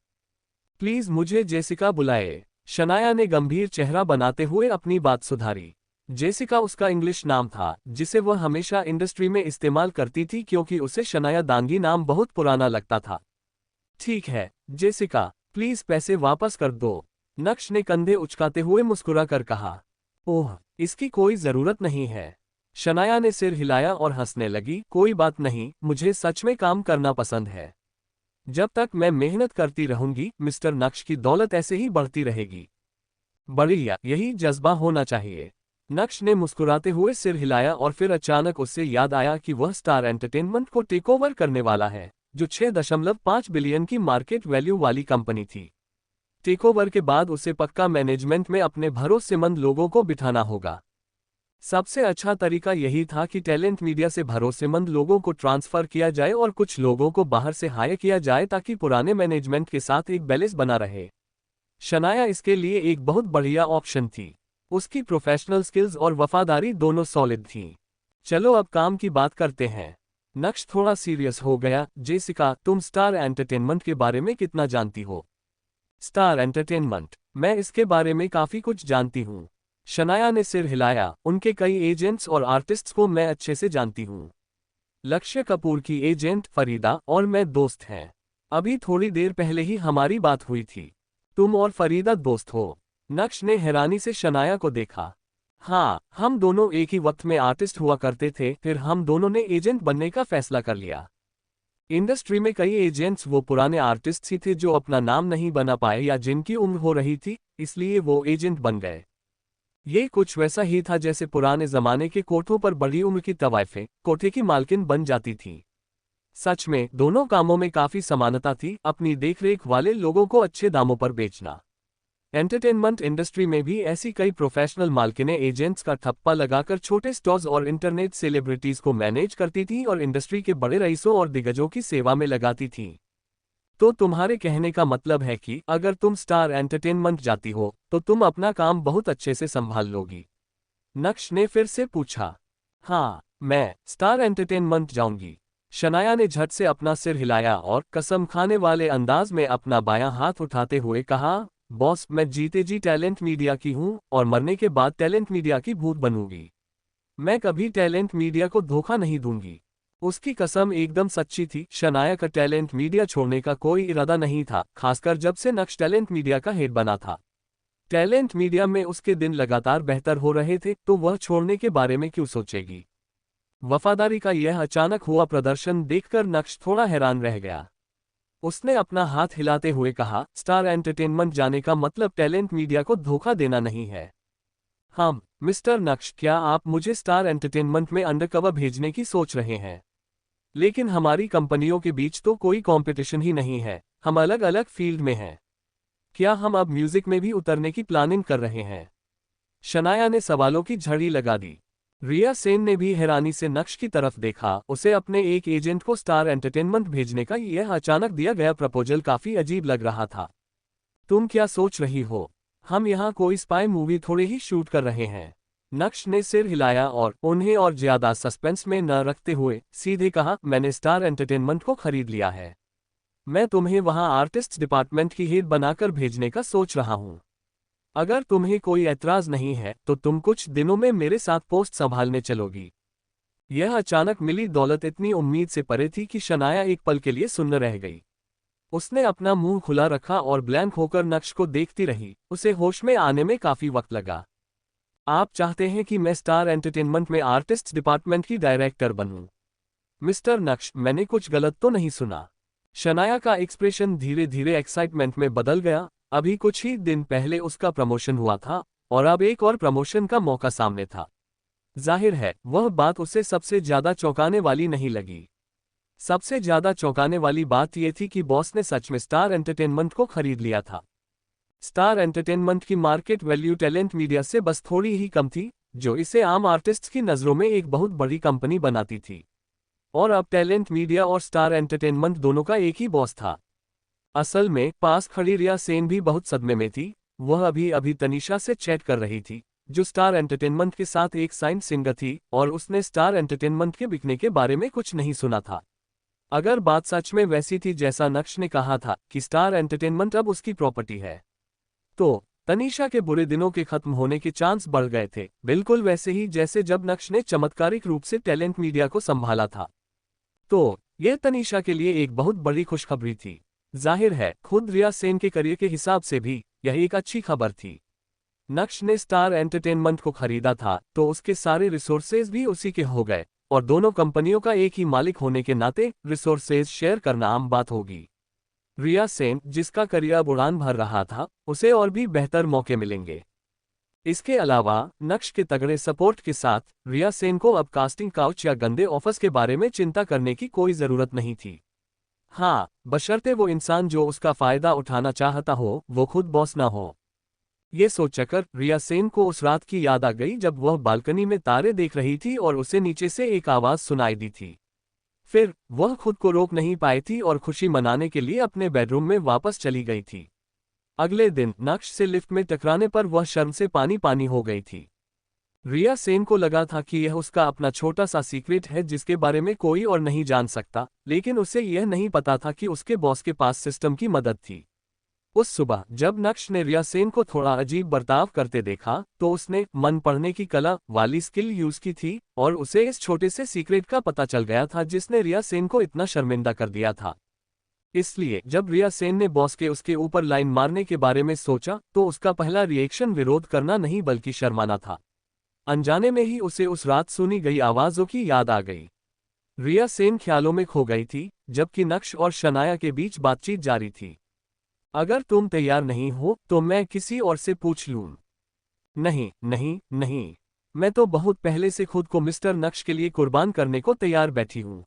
प्लीज मुझे जेसिका बुलाए। शनाया ने गंभीर चेहरा बनाते हुए अपनी बात सुधारी। जेसिका उसका इंग्लिश नाम था जिसे वह हमेशा इंडस्ट्री में इस्तेमाल करती थी क्योंकि उसे शनाया दांगी नाम बहुत पुराना लगता था। ठीक है जेसिका, प्लीज पैसे वापस कर दो। नक्श ने कंधे उचकाते हुए मुस्कुरा कर कहा। ओह, इसकी कोई जरूरत नहीं है। शनाया ने सिर हिलाया और हंसने लगी, कोई बात नहीं, मुझे सच में काम करना पसंद है। जब तक मैं मेहनत करती रहूंगी, मिस्टर नक्श की दौलत ऐसे ही बढ़ती रहेगी। बढ़िया, यही जज्बा होना चाहिए। नक्श ने मुस्कुराते हुए सिर हिलाया और फिर अचानक उससे याद आया कि वह स्टार एंटरटेनमेंट को टेकओवर करने वाला है, जो 6.5 बिलियन की मार्केट वैल्यू वाली कंपनी थी। टेकओवर के बाद उसे पक्का मैनेजमेंट में अपने भरोसेमंद लोगों को बिठाना होगा। सबसे अच्छा तरीका यही था कि टैलेंट मीडिया से भरोसेमंद लोगों को ट्रांसफर किया जाए और कुछ लोगों को बाहर से हायर किया जाए ताकि पुराने मैनेजमेंट के साथ एक बैलेंस बना रहे। शनाया इसके लिए एक बहुत बढ़िया ऑप्शन थी। उसकी प्रोफेशनल स्किल्स और वफादारी दोनों सॉलिड थीं। चलो अब काम की बात करते हैं। नक्श थोड़ा सीरियस हो गया। जेसिका, तुम स्टार एंटरटेनमेंट के बारे में कितना जानती हो? स्टार एंटरटेनमेंट, मैं इसके बारे में काफी कुछ जानती हूँ। शनाया ने सिर हिलाया, उनके कई एजेंट्स और आर्टिस्ट्स को मैं अच्छे से जानती हूँ। लक्ष्य कपूर की एजेंट फरीदा और मैं दोस्त हैं। अभी थोड़ी देर पहले ही हमारी बात हुई थी। तुम और फरीदा दोस्त हो? नक्श ने हैरानी से शनाया को देखा। हाँ, हम दोनों एक ही वक्त में आर्टिस्ट हुआ करते थे, फिर हम दोनों ने एजेंट बनने का फैसला कर लिया। इंडस्ट्री में कई एजेंट्स वो पुराने आर्टिस्ट ही थे जो अपना नाम नहीं बना पाए या जिनकी उम्र हो रही थी, इसलिए वो एजेंट बन गए। ये कुछ वैसा ही था जैसे पुराने जमाने के कोठों पर बड़ी उम्र की तवाइफें कोठे की मालकिन बन जाती थीं। सच में दोनों कामों में काफी समानता थी, अपनी देखरेख वाले लोगों को अच्छे दामों पर बेचना। एंटरटेनमेंट इंडस्ट्री में भी ऐसी कई प्रोफेशनल मालकिनें एजेंट्स का ठप्पा लगाकर छोटे स्टोर्स और इंटरनेट सेलिब्रिटीज को मैनेज करती थीं और इंडस्ट्री के बड़े रईसों और दिग्गजों की सेवा में लगाती थीं। तो तुम्हारे कहने का मतलब है कि अगर तुम स्टार एंटरटेनमेंट जाती हो तो तुम अपना काम बहुत अच्छे से संभाल लोगी? नक्श ने फिर से पूछा। हाँ, मैं स्टार एंटरटेनमेंट जाऊंगी। शनाया ने झट से अपना सिर हिलाया और कसम खाने वाले अंदाज में अपना बायां हाथ उठाते हुए कहा, बॉस, मैं जीते जी टैलेंट मीडिया की हूं और मरने के बाद टैलेंट मीडिया की भूत बनूंगी। मैं कभी टैलेंट मीडिया को धोखा नहीं दूंगी। उसकी कसम एकदम सच्ची थी। शनाया का टैलेंट मीडिया छोड़ने का कोई इरादा नहीं था, खासकर जब से नक्श टैलेंट मीडिया का हेड बना था। टैलेंट मीडिया में उसके दिन लगातार बेहतर हो रहे थे, तो वह छोड़ने के बारे में क्यों सोचेगी। वफादारी का यह अचानक हुआ प्रदर्शन देखकर नक्श थोड़ा हैरान रह गया। उसने अपना हाथ हिलाते हुए कहा, स्टार एंटरटेनमेंट जाने का मतलब टैलेंट मीडिया को धोखा देना नहीं है। हाँ मिस्टर नक्श, क्या आप मुझे स्टार एंटरटेनमेंट में अंडरकवर भेजने की सोच रहे हैं? लेकिन हमारी कंपनियों के बीच तो कोई कंपटीशन ही नहीं है, हम अलग अलग फील्ड में हैं। क्या हम अब म्यूजिक में भी उतरने की प्लानिंग कर रहे हैं? शनाया ने सवालों की झड़ी लगा दी। रिया सेन ने भी हैरानी से नक्श की तरफ देखा। उसे अपने एक एजेंट को स्टार एंटरटेनमेंट भेजने का यह अचानक दिया गया प्रपोजल काफी अजीब लग रहा था। तुम क्या सोच रही हो? हम यहाँ कोई स्पाई मूवी थोड़े ही शूट कर रहे हैं। नक्श ने सिर हिलाया और उन्हें और ज्यादा सस्पेंस में न रखते हुए सीधे कहा, मैंने स्टार एंटरटेनमेंट को खरीद लिया है। मैं तुम्हें वहां आर्टिस्ट डिपार्टमेंट की हेड बनाकर भेजने का सोच रहा हूं। अगर तुम्हें कोई ऐतराज नहीं है तो तुम कुछ दिनों में मेरे साथ पोस्ट संभालने चलोगी। यह अचानक मिली दौलत इतनी उम्मीद से परे थी कि शनाया एक पल के लिए सुन्न रह गई। उसने अपना मुंह खुला रखा और ब्लैंक होकर नक्श को देखती रही। उसे होश में आने में काफी वक्त लगा। आप चाहते हैं कि मैं स्टार एंटरटेनमेंट में आर्टिस्ट डिपार्टमेंट की डायरेक्टर बनूं? मिस्टर नक्श, मैंने कुछ गलत तो नहीं सुना? शनाया का एक्सप्रेशन धीरे धीरे एक्साइटमेंट में बदल गया। अभी कुछ ही दिन पहले उसका प्रमोशन हुआ था और अब एक और प्रमोशन का मौका सामने था। जाहिर है वह बात उसे सबसे ज्यादा चौंकाने वाली नहीं लगी। सबसे ज्यादा चौंकाने वाली बात यह थी कि बॉस ने सच में स्टार एंटरटेनमेंट को खरीद लिया था। स्टार एंटरटेनमेंट की मार्केट वैल्यू टैलेंट मीडिया से बस थोड़ी ही कम थी, जो इसे आम आर्टिस्ट की नजरों में एक बहुत बड़ी कंपनी बनाती थी। और अब टैलेंट मीडिया और स्टार एंटरटेनमेंट दोनों का एक ही बॉस था। असल में पास खड़ी रिया सेन भी बहुत सदमे में थी। वह अभी तनीषा से चैट कर रही थी, जो स्टार एंटरटेनमेंट के साथ एक साइन सिंगर थी, और उसने स्टार एंटरटेनमेंट के बिकने के बारे में कुछ नहीं सुना था। अगर बात सच में वैसी थी जैसा नक्श ने कहा था कि स्टार एंटरटेनमेंट अब उसकी प्रॉपर्टी है, तो तनीषा के बुरे दिनों के खत्म होने के चांस बढ़ गए थे, बिल्कुल वैसे ही जैसे जब नक्श ने चमत्कारिक रूप से टैलेंट मीडिया को संभाला था। तो यह तनीषा के लिए एक बहुत बड़ी खुशखबरी थी। जाहिर है खुद रिया सेन के करियर के हिसाब से भी यह एक अच्छी खबर थी। नक्श ने स्टार एंटरटेनमेंट को खरीदा था तो उसके सारे रिसोर्सेज भी उसी के हो गए, और दोनों कंपनियों का एक ही मालिक होने के नाते रिसोर्सेज शेयर करना आम बात होगी। रिया सेन, जिसका करियर उड़ान भर रहा था, उसे और भी बेहतर मौके मिलेंगे। इसके अलावा नक्श के तगड़े सपोर्ट के साथ रिया सेन को अब कास्टिंग काउच या गंदे ऑफर्स के बारे में चिंता करने की कोई जरूरत नहीं थी। हाँ, बशर्ते वो इंसान जो उसका फायदा उठाना चाहता हो वो खुद बॉस ना हो। ये सोचकर रिया सेन को उस रात की याद आ गई जब वह बालकनी में तारे देख रही थी और उसे नीचे से एक आवाज सुनाई दी थी। फिर वह खुद को रोक नहीं पाई थी और खुशी मनाने के लिए अपने बेडरूम में वापस चली गई थी। अगले दिन नक्श से लिफ्ट में टकराने पर वह शर्म से पानी पानी हो गई थी। रिया सेन को लगा था कि यह उसका अपना छोटा सा सीक्रेट है जिसके बारे में कोई और नहीं जान सकता, लेकिन उसे यह नहीं पता था कि उसके बॉस के पास सिस्टम की मदद थी। उस सुबह जब नक्श ने रिया सेन को थोड़ा अजीब बर्ताव करते देखा तो उसने मन पढ़ने की कला वाली स्किल यूज की थी और उसे इस छोटे से सीक्रेट का पता चल गया था जिसने रिया सेन को इतना शर्मिंदा कर दिया था। इसलिए जब रिया सेन ने बॉस के उसके ऊपर लाइन मारने के बारे में सोचा तो उसका पहला रिएक्शन विरोध करना नहीं बल्कि शर्माना था। अनजाने में ही उसे उस रात सुनी गई आवाजों की याद आ गई। रिया सेन ख्यालों में खो गई थी जबकि नक्श और शनाया के बीच बातचीत जारी थी। अगर तुम तैयार नहीं हो तो मैं किसी और से पूछ लूं। नहीं नहीं नहीं, मैं तो बहुत पहले से खुद को मिस्टर नक्श के लिए कुर्बान करने को तैयार बैठी हूं।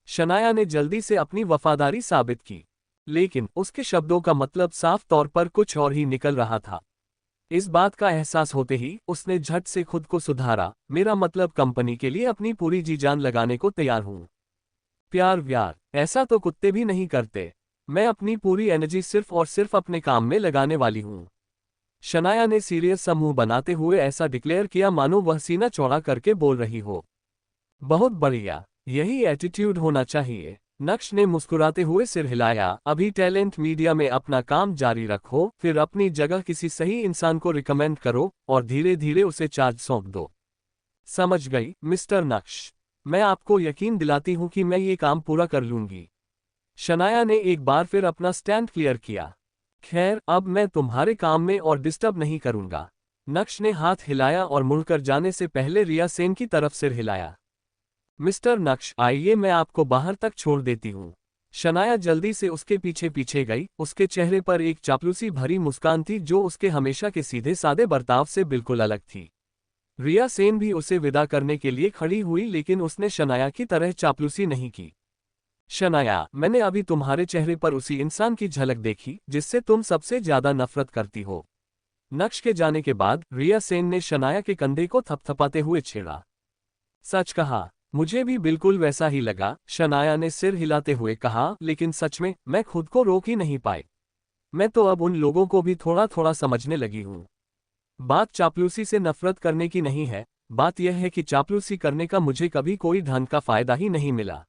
शनाया ने जल्दी से अपनी वफादारी साबित की, लेकिन उसके शब्दों का मतलब साफ तौर पर कुछ और ही निकल रहा था। इस बात का एहसास होते ही उसने झट से खुद को सुधारा। मेरा मतलब कंपनी के लिए अपनी पूरी जी जान लगाने को तैयार हूं। प्यार व्यार ऐसा तो कुत्ते भी नहीं करते। मैं अपनी पूरी एनर्जी सिर्फ और सिर्फ अपने काम में लगाने वाली हूं। शनाया ने सीरियस सा मुंह बनाते हुए ऐसा डिक्लेयर किया मानो वह सीना चौड़ा करके बोल रही हो। बहुत बढ़िया, यही एटीट्यूड होना चाहिए। नक्श ने मुस्कुराते हुए सिर हिलाया। अभी टैलेंट मीडिया में अपना काम जारी रखो, फिर अपनी जगह किसी सही इंसान को रिकमेंड करो और धीरे धीरे उसे चार्ज सौंप दो। समझ गई मिस्टर नक्श। मैं आपको यकीन दिलाती हूं कि मैं ये काम पूरा कर लूंगी। शनाया ने एक बार फिर अपना स्टैंड क्लियर किया। खैर, अब मैं तुम्हारे काम में और डिस्टर्ब नहीं करूंगा। नक्श ने हाथ हिलाया और मुड़कर जाने से पहले रिया सेन की तरफ सिर हिलाया। मिस्टर नक्श, आइए मैं आपको बाहर तक छोड़ देती हूँ। शनाया जल्दी से उसके पीछे पीछे गई। उसके चेहरे पर एक चापलूसी भरी मुस्कान थी जो उसके हमेशा के सीधे सादे बर्ताव से बिल्कुल अलग थी। रिया सेन भी उसे विदा करने के लिए खड़ी हुई, लेकिन उसने शनाया की तरह चापलूसी नहीं की। शनाया, मैंने अभी तुम्हारे चेहरे पर उसी इंसान की झलक देखी जिससे तुम सबसे ज्यादा नफरत करती हो। नक्श के जाने के बाद रिया सेन ने शनाया के कंधे को थपथपाते हुए छेड़ा। सच कहा, मुझे भी बिल्कुल वैसा ही लगा, शनाया ने सिर हिलाते हुए कहा, लेकिन सच में मैं खुद को रोक ही नहीं पाई। मैं तो अब उन लोगों को भी थोड़ा थोड़ा समझने लगी हूँ। बात चापलूसी से नफरत करने की नहीं है, बात यह है कि चापलूसी करने का मुझे कभी कोई ढंग का फायदा ही नहीं मिला।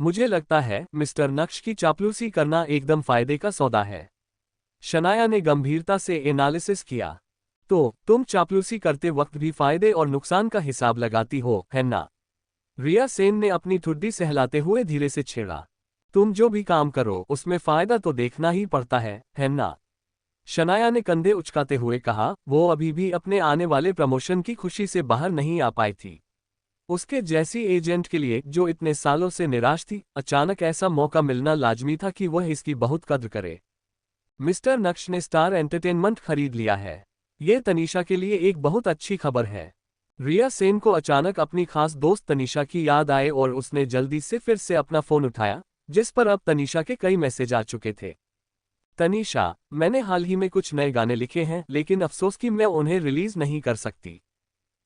मुझे लगता है मिस्टर नक्श की चापलूसी करना एकदम फायदे का सौदा है। शनाया ने गंभीरता से एनालिसिस किया। तो तुम चापलूसी करते वक्त भी फायदे और नुकसान का हिसाब लगाती हो, है ना? रिया सेन ने अपनी ठुड्डी सहलाते हुए धीरे से छेड़ा। तुम जो भी काम करो उसमें फायदा तो देखना ही पड़ता है ना? शनाया ने कंधे उचकाते हुए कहा। वो अभी भी अपने आने वाले प्रमोशन की खुशी से बाहर नहीं आ पाई थी। उसके जैसी एजेंट के लिए जो इतने सालों से निराश थी, अचानक ऐसा मौका मिलना लाजमी था कि वह इसकी बहुत कद्र करे। मिस्टर नक्श ने स्टार एंटरटेनमेंट खरीद लिया है। ये तनीषा के लिए एक बहुत अच्छी खबर है। रिया सेन को अचानक अपनी खास दोस्त तनीषा की याद आए और उसने जल्दी से फिर से अपना फोन उठाया, जिस पर अब तनीषा के कई मैसेज आ चुके थे। तनीषा, मैंने हाल ही में कुछ नए गाने लिखे हैं, लेकिन अफसोस कि मैं उन्हें रिलीज नहीं कर सकती।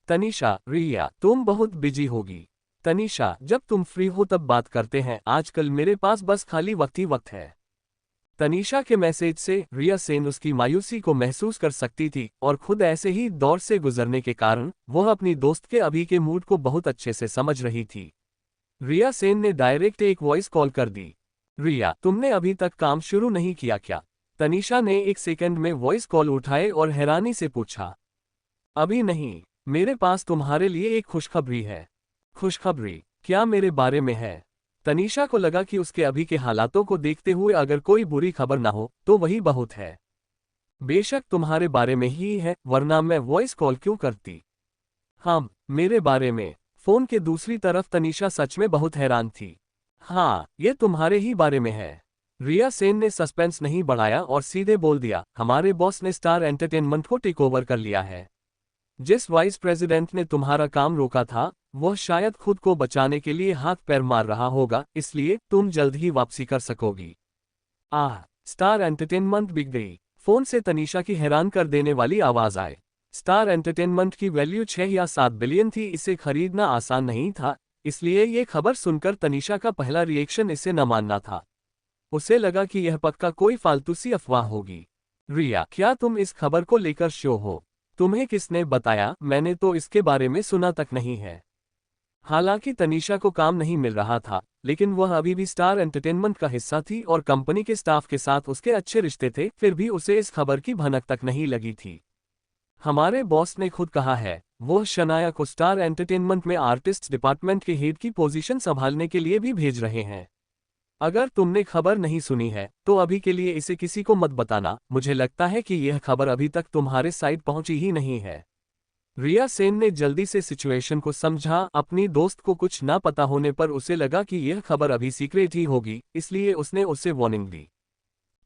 तनीषा, रिया, तुम बहुत बिजी होगी। तनीषा, जब तुम फ्री हो तब बात करते हैं, आजकल मेरे पास बस खाली वक्त ही वक्त है। तनीषा के मैसेज से रिया सेन उसकी मायूसी को महसूस कर सकती थी और खुद ऐसे ही दौर से गुजरने के कारण वह अपनी दोस्त के अभी के मूड को बहुत अच्छे से समझ रही थी। रिया सेन ने डायरेक्ट एक वॉइस कॉल कर दी। रिया, तुमने अभी तक काम शुरू नहीं किया क्या? तनीषा ने एक सेकंड में वॉइस कॉल उठाए और हैरानी से पूछा। अभी नहीं, मेरे पास तुम्हारे लिए एक खुशखबरी है। खुशखबरी? क्या मेरे बारे में है? तनीषा को लगा कि उसके अभी के हालातों को देखते हुए अगर कोई बुरी खबर ना हो तो वही बहुत है। बेशक तुम्हारे बारे में ही है, वरना मैं वॉइस कॉल क्यों करती? हाँ, मेरे बारे में। फोन के दूसरी तरफ तनीषा सच में बहुत हैरान थी। हाँ, ये तुम्हारे ही बारे में है। रिया सेन ने सस्पेंस नहीं बढ़ाया और सीधे बोल दिया, हमारे बॉस ने स्टार एंटरटेनमेंट को टेक ओवर कर लिया है। जिस वाइस प्रेसिडेंट ने तुम्हारा काम रोका था, वह शायद खुद को बचाने के लिए हाथ पैर मार रहा होगा, इसलिए तुम जल्द ही वापसी कर सकोगी। स्टार एंटरटेनमेंट बिक गई। फोन से तनीषा की हैरान कर देने वाली आवाज आए। स्टार एंटरटेनमेंट की वैल्यू 6 या 7 बिलियन थी, इसे खरीदना आसान नहीं था, इसलिए ये खबर सुनकर तनीषा का पहला रिएक्शन इसे न मानना था। उसे लगा कि यह पक्का कोई फालतू सी अफवाह होगी। रिया, क्या तुम इस खबर को लेकर श्योर हो? तुम्हें किसने बताया? मैंने तो इसके बारे में सुना तक नहीं है। हालांकि तनीषा को काम नहीं मिल रहा था, लेकिन वह अभी भी स्टार एंटरटेनमेंट का हिस्सा थी और कंपनी के स्टाफ के साथ उसके अच्छे रिश्ते थे, फिर भी उसे इस खबर की भनक तक नहीं लगी थी। हमारे बॉस ने खुद कहा है, वह शनाया को स्टार एंटरटेनमेंट में आर्टिस्ट डिपार्टमेंट के हेड की पोजीशन संभालने के लिए भी भेज रहे हैं। अगर तुमने खबर नहीं सुनी है तो अभी के लिए इसे किसी को मत बताना, मुझे लगता है कि यह खबर अभी तक तुम्हारे साइड पहुंची ही नहीं है। रिया सेन ने जल्दी से सिचुएशन को समझा। अपनी दोस्त को कुछ ना पता होने पर उसे लगा कि यह खबर अभी सीक्रेट ही होगी, इसलिए उसने उसे वार्निंग दी।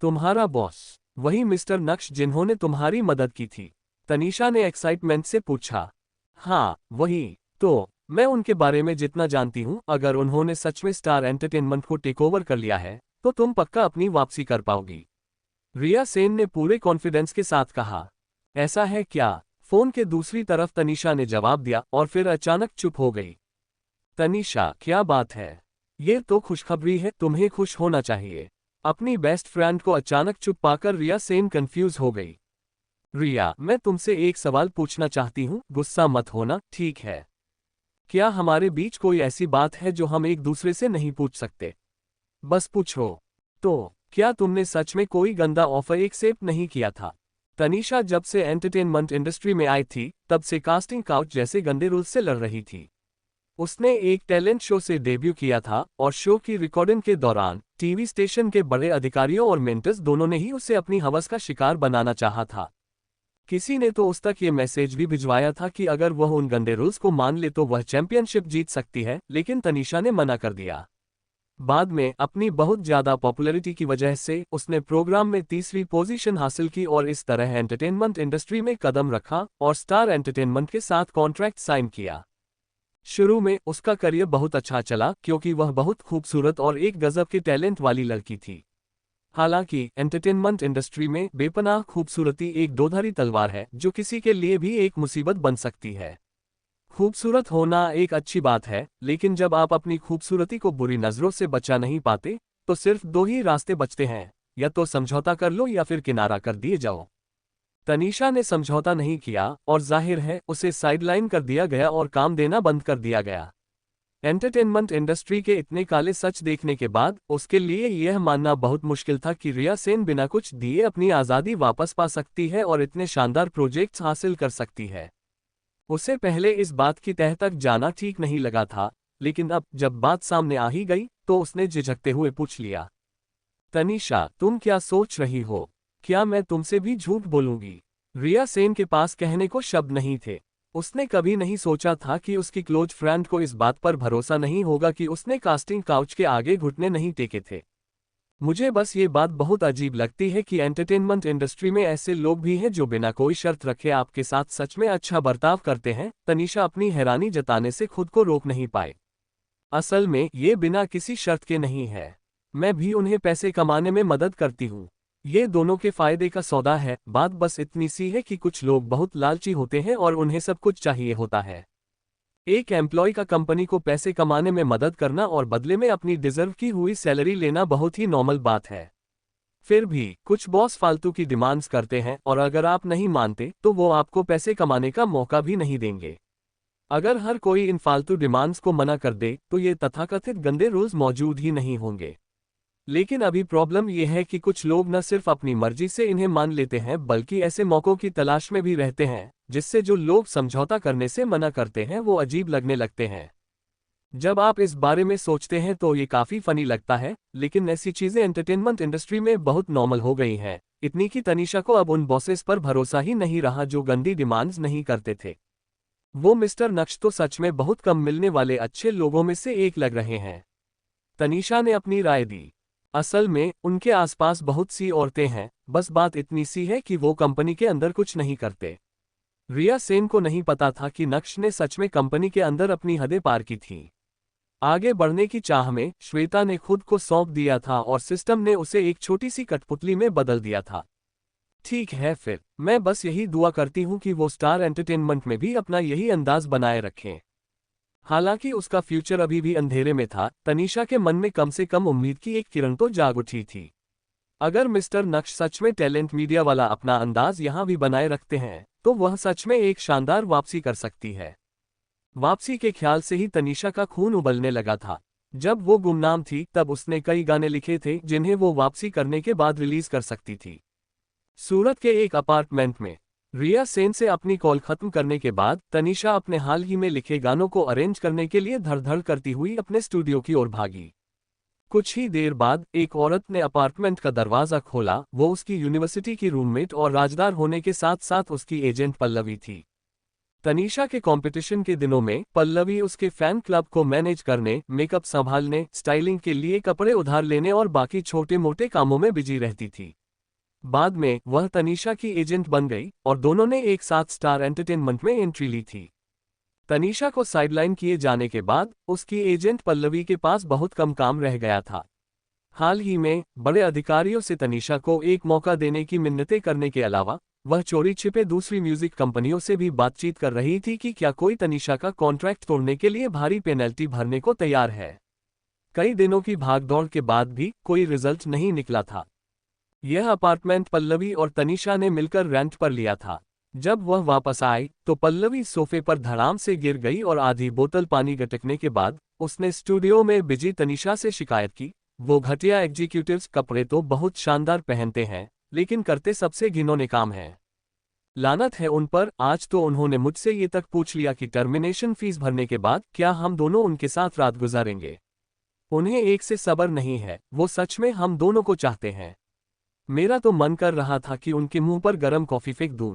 तुम्हारा बॉस वही मिस्टर नक्श जिन्होंने तुम्हारी मदद की थी? तनीषा ने एक्साइटमेंट से पूछा। हाँ, वही। तो मैं उनके बारे में जितना जानती हूँ, अगर उन्होंने सच में स्टार एंटरटेनमेंट को टेक ओवर कर लिया है तो तुम पक्का अपनी वापसी कर पाओगी। रिया सेन ने पूरे कॉन्फिडेंस के साथ कहा। ऐसा है क्या? फोन के दूसरी तरफ तनीषा ने जवाब दिया और फिर अचानक चुप हो गई। तनीषा, क्या बात है? ये तो खुशखबरी है, तुम्हें खुश होना चाहिए। अपनी बेस्ट फ्रेंड को अचानक चुप पाकर रिया सेन कंफ्यूज हो गई। रिया, मैं तुमसे एक सवाल पूछना चाहती हूँ, गुस्सा मत होना, ठीक है? क्या हमारे बीच कोई ऐसी बात है जो हम एक दूसरे से नहीं पूछ सकते? बस पूछो। तो क्या तुमने सच में कोई गंदा ऑफर एक्सेप्ट नहीं किया था? तनीषा जब से एंटरटेनमेंट इंडस्ट्री में आई थी तब से कास्टिंग काउच जैसे गंदे रूल्स से लड़ रही थी। उसने एक टैलेंट शो से डेब्यू किया था और शो की रिकॉर्डिंग के दौरान टीवी स्टेशन के बड़े अधिकारियों और मेंटर्स दोनों ने ही उसे अपनी हवस का शिकार बनाना चाहा था। किसी ने तो उस तक ये मैसेज भी भिजवाया था कि अगर वह उन गंदे रूल्स को मान ले तो वह चैंपियनशिप जीत सकती है, लेकिन तनीषा ने मना कर दिया। बाद में अपनी बहुत ज्यादा पॉपुलैरिटी की वजह से उसने प्रोग्राम में तीसरी पोजीशन हासिल की और इस तरह एंटरटेनमेंट इंडस्ट्री में कदम रखा और स्टार एंटरटेनमेंट के साथ कॉन्ट्रैक्ट साइन किया। शुरू में उसका करियर बहुत अच्छा चला क्योंकि वह बहुत खूबसूरत और एक गजब के टैलेंट वाली लड़की थी। हालांकि एंटरटेनमेंट इंडस्ट्री में बेपनाह खूबसूरती एक दोधारी तलवार है जो किसी के लिए भी एक मुसीबत बन सकती है। खूबसूरत होना एक अच्छी बात है, लेकिन जब आप अपनी खूबसूरती को बुरी नजरों से बचा नहीं पाते तो सिर्फ दो ही रास्ते बचते हैं, या तो समझौता कर लो या फिर किनारा कर दिए जाओ। तनीषा ने समझौता नहीं किया और जाहिर है उसे साइडलाइन कर दिया गया और काम देना बंद कर दिया गया। एंटरटेनमेंट इंडस्ट्री के इतने काले सच देखने के बाद उसके लिए यह मानना बहुत मुश्किल था कि रिया सेन बिना कुछ दिए अपनी आज़ादी वापस पा सकती है और इतने शानदार प्रोजेक्ट्स हासिल कर सकती है। उसे पहले इस बात की तह तक जाना ठीक नहीं लगा था, लेकिन अब जब बात सामने आ ही गई तो उसने झिझकते हुए पूछ लिया, तनीषा तुम क्या सोच रही हो? क्या मैं तुमसे भी झूठ बोलूंगी? रिया सेन के पास कहने को शब्द नहीं थे। उसने कभी नहीं सोचा था कि उसकी क्लोज फ्रेंड को इस बात पर भरोसा नहीं होगा कि उसने कास्टिंग काउच के आगे घुटने नहीं टेके थे। मुझे बस ये बात बहुत अजीब लगती है कि एंटरटेनमेंट इंडस्ट्री में ऐसे लोग भी हैं जो बिना कोई शर्त रखे आपके साथ सच में अच्छा बर्ताव करते हैं। तनीषा अपनी हैरानी जताने से खुद को रोक नहीं पाए। असल में ये बिना किसी शर्त के नहीं है। मैं भी उन्हें पैसे कमाने में मदद करती हूँ। ये दोनों के फायदे का सौदा है। बात बस इतनी सी है कि कुछ लोग बहुत लालची होते हैं और उन्हें सब कुछ चाहिए होता है। एक एम्प्लॉय का कंपनी को पैसे कमाने में मदद करना और बदले में अपनी डिजर्व की हुई सैलरी लेना बहुत ही नॉर्मल बात है। फिर भी कुछ बॉस फालतू की डिमांड्स करते हैं और अगर आप नहीं मानते तो वो आपको पैसे कमाने का मौका भी नहीं देंगे। अगर हर कोई इन फालतू डिमांड्स को मना कर दे तो ये तथाकथित गंदे रूल्स मौजूद ही नहीं होंगे। लेकिन अभी प्रॉब्लम यह है कि कुछ लोग न सिर्फ अपनी मर्जी से इन्हें मान लेते हैं बल्कि ऐसे मौकों की तलाश में भी रहते हैं जिससे जो लोग समझौता करने से मना करते हैं वो अजीब लगने लगते हैं। जब आप इस बारे में सोचते हैं तो ये काफी फनी लगता है, लेकिन ऐसी चीजें एंटरटेनमेंट इंडस्ट्री में बहुत नॉर्मल हो गई हैं। इतनी कि तनीषा को अब उन बॉसेस पर भरोसा ही नहीं रहा जो गंदी डिमांड्स नहीं करते थे। वो मिस्टर नक्श तो सच में बहुत कम मिलने वाले अच्छे लोगों में से एक लग रहे हैं। तनीषा ने अपनी राय दी। असल में उनके आसपास बहुत सी औरतें हैं, बस बात इतनी सी है कि वो कंपनी के अंदर कुछ नहीं करते। रिया सेन को नहीं पता था कि नक्श ने सच में कंपनी के अंदर अपनी हदें पार की थीं। आगे बढ़ने की चाह में श्वेता ने खुद को सौंप दिया था और सिस्टम ने उसे एक छोटी सी कठपुतली में बदल दिया था। ठीक है, फिर मैं बस यही दुआ करती हूँ कि वो स्टार एंटरटेनमेंट में भी अपना यही अंदाज बनाए रखें। हालांकि उसका फ्यूचर अभी भी अंधेरे में था, तनीषा के मन में कम से कम उम्मीद की एक किरण तो जाग उठी थी। अगर मिस्टर नक्श सच में टैलेंट मीडिया वाला अपना अंदाज यहाँ भी बनाए रखते हैं तो वह सच में एक शानदार वापसी कर सकती है। वापसी के ख्याल से ही तनीषा का खून उबलने लगा था। जब वो गुमनाम थी तब उसने कई गाने लिखे थे जिन्हें वो वापसी करने के बाद रिलीज कर सकती थी। सूरत के एक अपार्टमेंट में रिया सेन से अपनी कॉल खत्म करने के बाद तनीषा अपने हाल ही में लिखे गानों को अरेंज करने के लिए धड़-धड़ करती हुई अपने स्टूडियो की ओर भागी। कुछ ही देर बाद एक औरत ने अपार्टमेंट का दरवाजा खोला। वो उसकी यूनिवर्सिटी की रूममेट और राजदार होने के साथ साथ उसकी एजेंट पल्लवी थी। तनीषा के कंपटीशन के दिनों में पल्लवी उसके फैन क्लब को मैनेज करने, मेकअप संभालने, स्टाइलिंग के लिए कपड़े उधार लेने और बाकी छोटे मोटे कामों में बिजी रहती थी। बाद में वह तनीषा की एजेंट बन गई और दोनों ने एक साथ स्टार एंटरटेनमेंट में एंट्री ली थी। तनीषा को साइडलाइन किए जाने के बाद उसकी एजेंट पल्लवी के पास बहुत कम काम रह गया था। हाल ही में बड़े अधिकारियों से तनीषा को एक मौका देने की मिन्नतें करने के अलावा वह चोरी छिपे दूसरी म्यूजिक कंपनियों से भी बातचीत कर रही थी कि क्या कोई तनीषा का कॉन्ट्रैक्ट तोड़ने के लिए भारी पेनल्टी भरने को तैयार है। कई दिनों की भागदौड़ के बाद भी कोई रिजल्ट नहीं निकला था। यह अपार्टमेंट पल्लवी और तनीषा ने मिलकर रेंट पर लिया था। जब वह वापस आई तो पल्लवी सोफे पर धड़ाम से गिर गई और आधी बोतल पानी गटकने के बाद उसने स्टूडियो में बिजी तनीषा से शिकायत की, वो घटिया एग्जीक्यूटिव्स कपड़े तो बहुत शानदार पहनते हैं लेकिन करते सबसे घिनौने काम हैं। लानत है उन पर, आज तो उन्होंने मुझसे ये तक पूछ लिया कि टर्मिनेशन फीस भरने के बाद क्या हम दोनों उनके साथ रात गुजारेंगे। उन्हें एक से सब्र नहीं है, वो सच में हम दोनों को चाहते हैं। मेरा तो मन कर रहा था कि उनके मुंह पर गरम कॉफी फेंक दूं।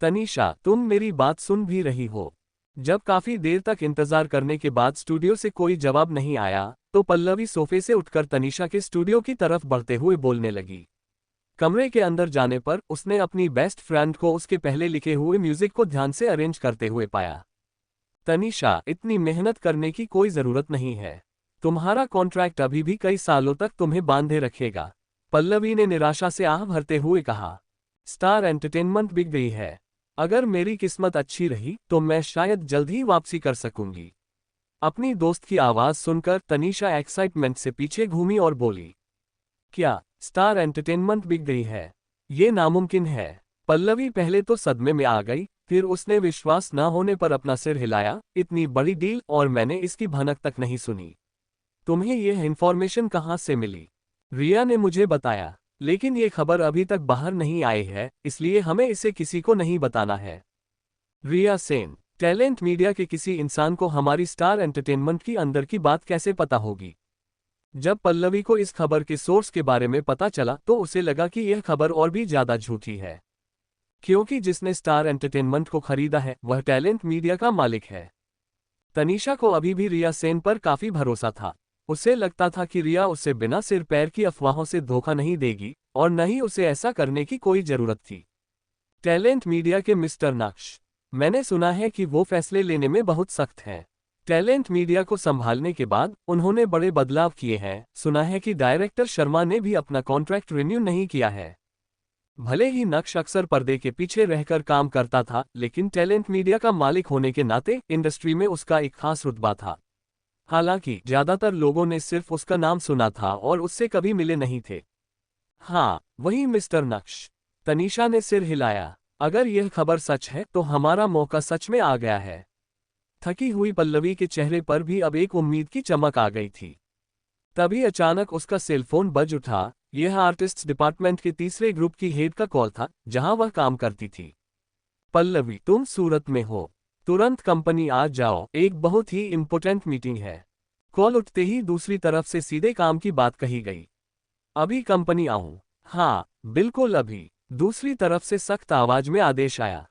तनीषा, तुम मेरी बात सुन भी रही हो? जब काफी देर तक इंतजार करने के बाद स्टूडियो से कोई जवाब नहीं आया, तो पल्लवी सोफे से उठकर तनीषा के स्टूडियो की तरफ बढ़ते हुए बोलने लगी। कमरे के अंदर जाने पर उसने अपनी बेस्ट फ्रेंड को उसके पहले लिखे हुए म्यूजिक को ध्यान से अरेंज करते हुए पाया। तनीषा, इतनी मेहनत करने की कोई जरूरत नहीं है। तुम्हारा कॉन्ट्रैक्ट अभी भी कई सालों तक तुम्हें बांधे रखेगा। पल्लवी ने निराशा से आह भरते हुए कहा। स्टार एंटरटेनमेंट बिक गई है। अगर मेरी किस्मत अच्छी रही तो मैं शायद जल्द ही वापसी कर सकूंगी। अपनी दोस्त की आवाज सुनकर तनीषा एक्साइटमेंट से पीछे घूमी और बोली, क्या स्टार एंटरटेनमेंट बिक गई है? ये नामुमकिन है। पल्लवी पहले तो सदमे में आ गई, फिर उसने विश्वास न होने पर अपना सिर हिलाया। इतनी बड़ी डील और मैंने इसकी भनक तक नहीं सुनी। तुम्हें यह इन्फॉर्मेशन कहाँ से मिली? रिया ने मुझे बताया, लेकिन ये खबर अभी तक बाहर नहीं आई है, इसलिए हमें इसे किसी को नहीं बताना है। रिया सेन, टैलेंट मीडिया के किसी इंसान को हमारी स्टार एंटरटेनमेंट की अंदर की बात कैसे पता होगी? जब पल्लवी को इस खबर के सोर्स के बारे में पता चला तो उसे लगा कि यह खबर और भी ज्यादा झूठी है, क्योंकि जिसने स्टार एंटरटेनमेंट को खरीदा है वह टैलेंट मीडिया का मालिक है। तनीषा को अभी भी रिया सेन पर काफी भरोसा था। उसे लगता था कि रिया उसे बिना सिर पैर की अफवाहों से धोखा नहीं देगी, और न ही उसे ऐसा करने की कोई जरूरत थी। टैलेंट मीडिया के मिस्टर नक्श, मैंने सुना है कि वो फैसले लेने में बहुत सख्त हैं। टैलेंट मीडिया को संभालने के बाद उन्होंने बड़े बदलाव किए हैं। सुना है कि डायरेक्टर शर्मा ने भी अपना कॉन्ट्रैक्ट रिन्यू नहीं किया है। भले ही नक्श अक्सर पर्दे के पीछे रहकर काम करता था, लेकिन टैलेंट मीडिया का मालिक होने के नाते इंडस्ट्री में उसका एक खास रुतबा था। हालांकि ज्यादातर लोगों ने सिर्फ उसका नाम सुना था और उससे कभी मिले नहीं थे। हाँ, वही मिस्टर नक्श। तनीषा ने सिर हिलाया। अगर यह खबर सच है तो हमारा मौका सच में आ गया है। थकी हुई पल्लवी के चेहरे पर भी अब एक उम्मीद की चमक आ गई थी। तभी अचानक उसका सेलफोन बज उठा। यह आर्टिस्ट्स डिपार्टमेंट के तीसरे ग्रुप की हेड का कॉल था, जहां वह काम करती थी। पल्लवी, तुम सूरत में हो? तुरंत कंपनी आ जाओ, एक बहुत ही इंपॉर्टेंट मीटिंग है। कॉल उठते ही दूसरी तरफ से सीधे काम की बात कही गई। अभी कंपनी आऊं? हाँ, बिल्कुल अभी, दूसरी तरफ से सख्त आवाज में आदेश आया।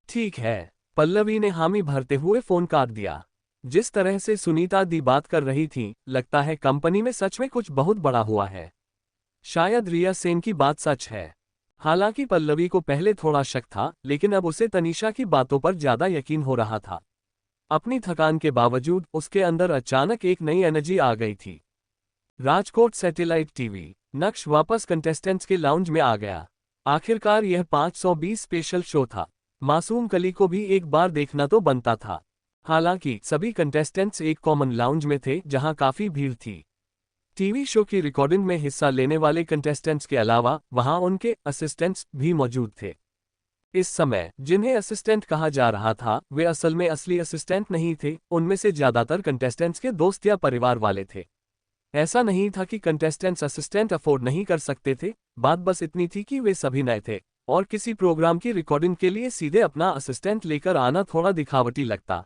ठीक है, पल्लवी ने हामी भरते हुए फोन काट दिया। जिस तरह से सुनीता दी बात कर रही थी, लगता है कंपनी में सच में कुछ बहुत बड़ा हुआ है। शायद रिया सेन की बात सच है। हालांकि पल्लवी को पहले थोड़ा शक था, लेकिन अब उसे तनीषा की बातों पर ज्यादा यकीन हो रहा था। अपनी थकान के बावजूद उसके अंदर अचानक एक नई एनर्जी आ गई थी। राजकोट सैटेलाइट टीवी, नक्श वापस कंटेस्टेंट्स के लाउंज में आ गया। आखिरकार यह 520 स्पेशल शो था। मासूम कली को भी एक बार देखना तो बनता था। हालांकि सभी कंटेस्टेंट्स एक कॉमन लाउंज में थे, जहां काफी भीड़ थी। टीवी शो की रिकॉर्डिंग में हिस्सा लेने वाले कंटेस्टेंट्स के अलावा वहां उनके असिस्टेंट्स भी मौजूद थे। इस समय जिन्हें असिस्टेंट कहा जा रहा था, वे असल में असली असिस्टेंट नहीं थे। उनमें से ज्यादातर कंटेस्टेंट्स के दोस्त या परिवार वाले थे। ऐसा नहीं था कि कंटेस्टेंट्स असिस्टेंट अफोर्ड नहीं कर सकते थे, बात बस इतनी थी कि वे सभी नए थे, और किसी प्रोग्राम की रिकॉर्डिंग के लिए सीधे अपना असिस्टेंट लेकर आना थोड़ा दिखावटी लगता।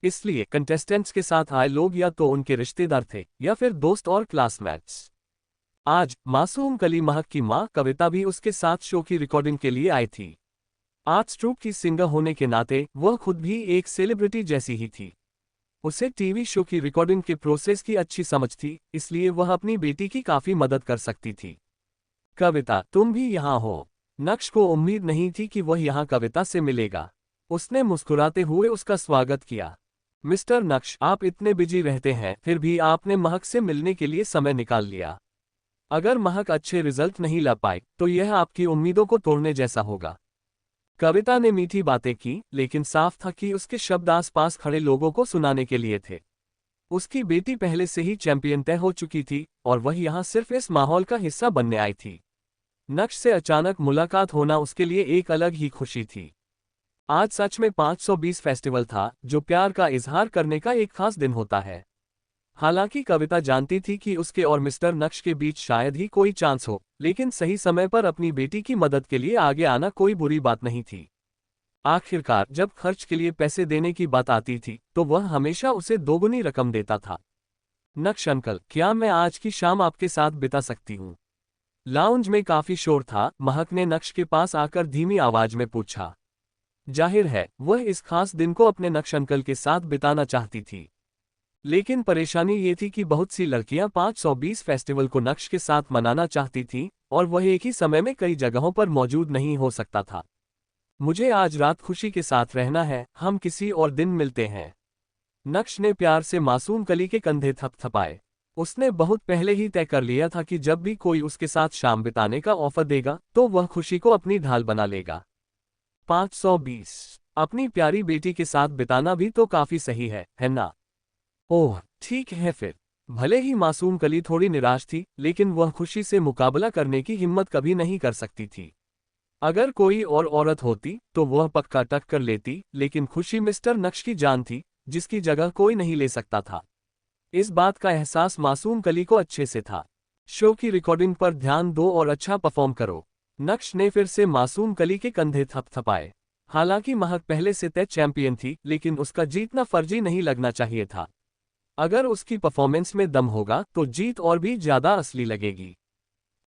इसलिए कंटेस्टेंट्स के साथ आए लोग या तो उनके रिश्तेदार थे या फिर दोस्त और क्लासमेट्स। आज मासूम कली महक की मां कविता भी उसके साथ शो की रिकॉर्डिंग के लिए आई थी। आर्ट्स ट्रूप की सिंगर होने के नाते वह खुद भी एक सेलिब्रिटी जैसी ही थी। उसे टीवी शो की रिकॉर्डिंग के प्रोसेस की अच्छी समझ थी, इसलिए वह अपनी बेटी की काफी मदद कर सकती थी। कविता, तुम भी यहाँ हो? नक्श को उम्मीद नहीं थी कि वह यहाँ कविता से मिलेगा। उसने मुस्कुराते हुए उसका स्वागत किया। मिस्टर नक्श, आप इतने बिजी रहते हैं, फिर भी आपने महक से मिलने के लिए समय निकाल लिया। अगर महक अच्छे रिजल्ट नहीं ला पाई तो यह आपकी उम्मीदों को तोड़ने जैसा होगा। कविता ने मीठी बातें की, लेकिन साफ था कि उसके शब्द आसपास खड़े लोगों को सुनाने के लिए थे। उसकी बेटी पहले से ही चैंपियन तय हो चुकी थी और वह यहाँ सिर्फ इस माहौल का हिस्सा बनने आई थी। नक्श से अचानक मुलाकात होना उसके लिए एक अलग ही खुशी थी। आज सच में 520 फेस्टिवल था, जो प्यार का इजहार करने का एक खास दिन होता है। हालांकि कविता जानती थी कि उसके और मिस्टर नक्श के बीच शायद ही कोई चांस हो, लेकिन सही समय पर अपनी बेटी की मदद के लिए आगे आना कोई बुरी बात नहीं थी। आखिरकार जब खर्च के लिए पैसे देने की बात आती थी तो वह हमेशा उसे दोगुनी रकम देता था। नक्श अंकल, क्या मैं आज की शाम आपके साथ बिता सकती हूँ? लाउंज में काफी शोर था। महक ने नक्श के पास आकर धीमी आवाज में पूछा। जाहिर है वह इस खास दिन को अपने नक्श अंकल के साथ बिताना चाहती थी, लेकिन परेशानी ये थी कि बहुत सी लड़कियां 520 फेस्टिवल को नक्श के साथ मनाना चाहती थीं और वह एक ही समय में कई जगहों पर मौजूद नहीं हो सकता था। मुझे आज रात खुशी के साथ रहना है, हम किसी और दिन मिलते हैं। नक्श ने प्यार से मासूम कली के कंधे थपथपाए। उसने बहुत पहले ही तय कर लिया था कि जब भी कोई उसके साथ शाम बिताने का ऑफर देगा तो वह खुशी को अपनी ढाल बना लेगा। 520 अपनी प्यारी बेटी के साथ बिताना भी तो काफी सही है ना? ओह ठीक है फिर। भले ही मासूम कली थोड़ी निराश थी, लेकिन वह खुशी से मुकाबला करने की हिम्मत कभी नहीं कर सकती थी। अगर कोई और औरत होती तो वह पक्का टक्कर लेती, लेकिन खुशी मिस्टर नक्श की जान थी, जिसकी जगह कोई नहीं ले सकता था। इस बात का एहसास मासूम कली को अच्छे से था। शो की रिकॉर्डिंग पर ध्यान दो और अच्छा परफॉर्म करो। नक्श ने फिर से मासूम कली के कंधे थपथपाए। हालांकि महक पहले से तय चैंपियन थी, लेकिन उसका जीतना फर्जी नहीं लगना चाहिए था। अगर उसकी परफॉर्मेंस में दम होगा तो जीत और भी ज्यादा असली लगेगी।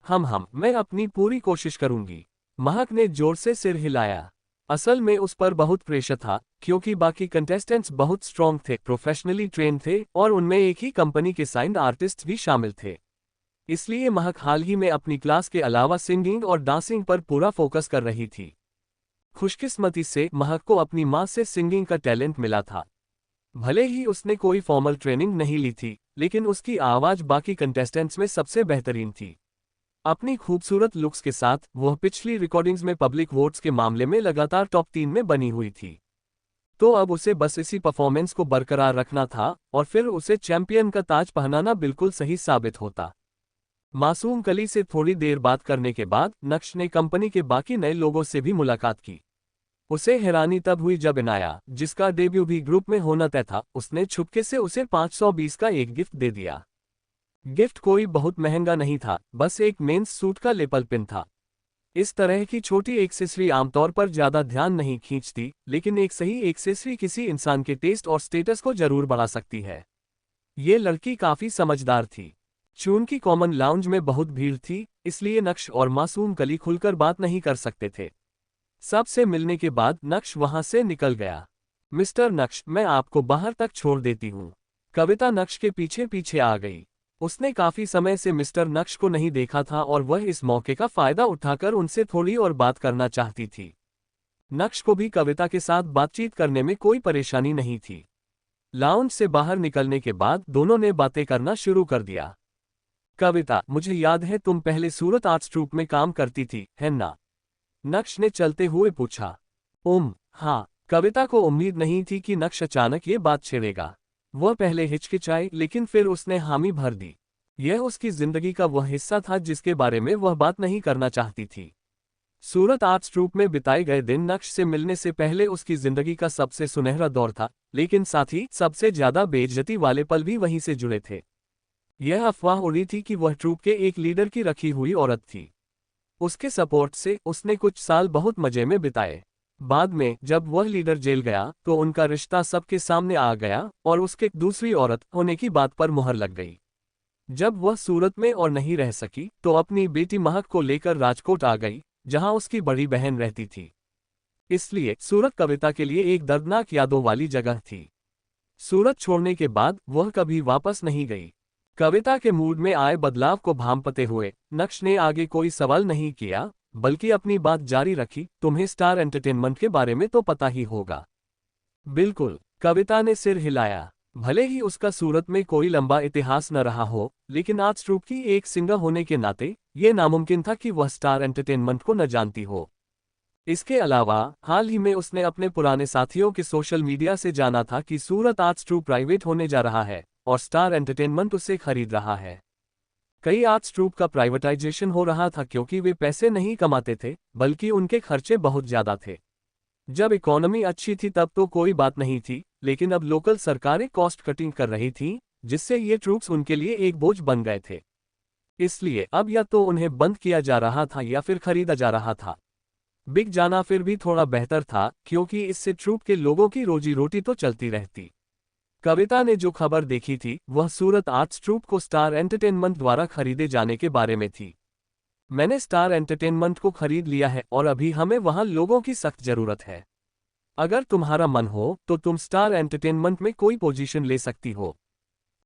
मैं अपनी पूरी कोशिश करूंगी। महक ने जोर से सिर हिलाया। असल में उस पर बहुत प्रेशर था, क्योंकि बाकी कंटेस्टेंट्स बहुत स्ट्रॉन्ग थे, प्रोफेशनली ट्रेन थे और उनमें एक ही कंपनी के साइंड आर्टिस्ट भी शामिल थे। इसलिए महक हाल ही में अपनी क्लास के अलावा सिंगिंग और डांसिंग पर पूरा फोकस कर रही थी। खुशकिस्मती से महक को अपनी मां से सिंगिंग का टैलेंट मिला था। भले ही उसने कोई फॉर्मल ट्रेनिंग नहीं ली थी, लेकिन उसकी आवाज बाकी कंटेस्टेंट्स में सबसे बेहतरीन थी। अपनी खूबसूरत लुक्स के साथ वह पिछली रिकॉर्डिंग्स में पब्लिक वोट्स के मामले में लगातार टॉप 3 में बनी हुई थी। तो अब उसे बस इसी परफॉर्मेंस को बरकरार रखना था और फिर उसे चैंपियन का ताज पहनाना बिल्कुल सही साबित होता। मासूम कली से थोड़ी देर बात करने के बाद नक्श ने कंपनी के बाकी नए लोगों से भी मुलाकात की। उसे हैरानी तब हुई जब इनाया, जिसका डेब्यू भी ग्रुप में होना तय था, उसने छुपके से उसे 520 का एक गिफ्ट दे दिया। गिफ्ट कोई बहुत महंगा नहीं था, बस एक मेंस सूट का लेपल पिन था। इस तरह की छोटी एक्सेसरी आमतौर पर ज्यादा ध्यान नहीं खींचती, लेकिन एक सही एक्सेसरी किसी इंसान के टेस्ट और स्टेटस को जरूर बढ़ा सकती है। ये लड़की काफी समझदार थी। चूंकि कॉमन लाउंज में बहुत भीड़ थी, इसलिए नक्श और मासूम कली खुलकर बात नहीं कर सकते थे। सबसे मिलने के बाद नक्श वहां से निकल गया। मिस्टर नक्श, मैं आपको बाहर तक छोड़ देती हूँ। कविता नक्श के पीछे पीछे आ गई। उसने काफी समय से मिस्टर नक्श को नहीं देखा था और वह इस मौके का फायदा उठाकर उनसे थोड़ी और बात करना चाहती थी। नक्श को भी कविता के साथ बातचीत करने में कोई परेशानी नहीं थी। लाउंज से बाहर निकलने के बाद दोनों ने बातें करना शुरू कर दिया। कविता, मुझे याद है तुम पहले सूरत आर्ट्स ट्रूप में काम करती थी, है ना? नक्श ने चलते हुए पूछा। हाँ। कविता को उम्मीद नहीं थी कि नक्श अचानक ये बात छेड़ेगा। वह पहले हिचकिचाई, लेकिन फिर उसने हामी भर दी। यह उसकी जिंदगी का वह हिस्सा था जिसके बारे में वह बात नहीं करना चाहती थी। सूरत आर्ट्स ट्रूप में बिताए गए दिन नक्श से मिलने से पहले उसकी जिंदगी का सबसे सुनहरा दौर था, लेकिन साथ ही सबसे ज्यादा बेइज्जती वाले पल भी वहीं से जुड़े थे। यह अफवाह उड़ी थी कि वह ट्रूप के एक लीडर की रखी हुई औरत थी। उसके सपोर्ट से उसने कुछ साल बहुत मजे में बिताए। बाद में जब वह लीडर जेल गया तो उनका रिश्ता सबके सामने आ गया और उसके दूसरी औरत होने की बात पर मुहर लग गई। जब वह सूरत में और नहीं रह सकी तो अपनी बेटी महक को लेकर राजकोट आ गई, जहां उसकी बड़ी बहन रहती थी। इसलिए सूरत कविता के लिए एक दर्दनाक यादों वाली जगह थी। सूरत छोड़ने के बाद वह कभी वापस नहीं गई। कविता के मूड में आए बदलाव को भांपते हुए नक्श ने आगे कोई सवाल नहीं किया, बल्कि अपनी बात जारी रखी। तुम्हें स्टार एंटरटेनमेंट के बारे में तो पता ही होगा। बिल्कुल, कविता ने सिर हिलाया। भले ही उसका सूरत में कोई लंबा इतिहास न रहा हो, लेकिन आर्ट्स ट्रूप की एक सिंगर होने के नाते ये नामुमकिन था कि वह स्टार एंटरटेनमेंट को न जानती हो। इसके अलावा हाल ही में उसने अपने पुराने साथियों के सोशल मीडिया से जाना था कि सूरत आर्ट्स ट्रूप प्राइवेट होने जा रहा है और स्टार एंटरटेनमेंट उसे खरीद रहा है। कई आर्ट्स ट्रूप का प्राइवेटाइजेशन हो रहा था क्योंकि वे पैसे नहीं कमाते थे, बल्कि उनके खर्चे बहुत ज्यादा थे। जब इकोनॉमी अच्छी थी तब तो कोई बात नहीं थी, लेकिन अब लोकल सरकारें कॉस्ट कटिंग कर रही थीं, जिससे ये ट्रूप्स उनके लिए एक बोझ बन गए थे। इसलिए अब या तो उन्हें बंद किया जा रहा था या फिर खरीदा जा रहा था। बिक जाना फिर भी थोड़ा बेहतर था, क्योंकि इससे ट्रूप के लोगों की रोजी रोटी तो चलती रहती। कविता ने जो खबर देखी थी वह सूरत आर्ट्स ट्रूप को स्टार एंटरटेनमेंट द्वारा खरीदे जाने के बारे में थी। मैंने स्टार एंटरटेनमेंट को खरीद लिया है और अभी हमें वहां लोगों की सख्त जरूरत है। अगर तुम्हारा मन हो तो तुम स्टार एंटरटेनमेंट में कोई पोजीशन ले सकती हो।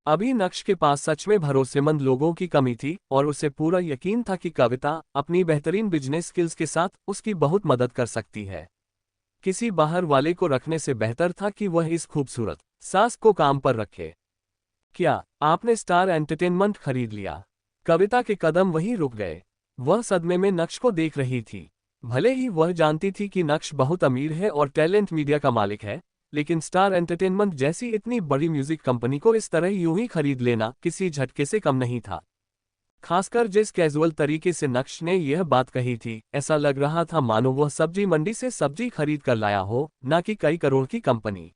अभी नक्श के पास सच में भरोसेमंद लोगों की कमी थी और उसे पूरा यकीन था कि कविता अपनी बेहतरीन बिजनेस स्किल्स के साथ उसकी बहुत मदद कर सकती है। किसी बाहर वाले को रखने से बेहतर था कि वह इस खूबसूरत सास को काम पर रखे। क्या आपने स्टार एंटरटेनमेंट खरीद लिया? कविता के कदम वहीं रुक गए। वह सदमे में नक्श को देख रही थी। भले ही वह जानती थी कि नक्श बहुत अमीर है और टैलेंट मीडिया का मालिक है, लेकिन स्टार एंटरटेनमेंट जैसी इतनी बड़ी म्यूजिक कंपनी को इस तरह यूं ही खरीद लेना किसी झटके से कम नहीं था। खासकर जिस कैजुअल तरीके से नक्श ने यह बात कही थी, ऐसा लग रहा था मानो वह सब्जी मंडी से सब्जी खरीद कर लाया हो, न कि कई करोड़ की कंपनी।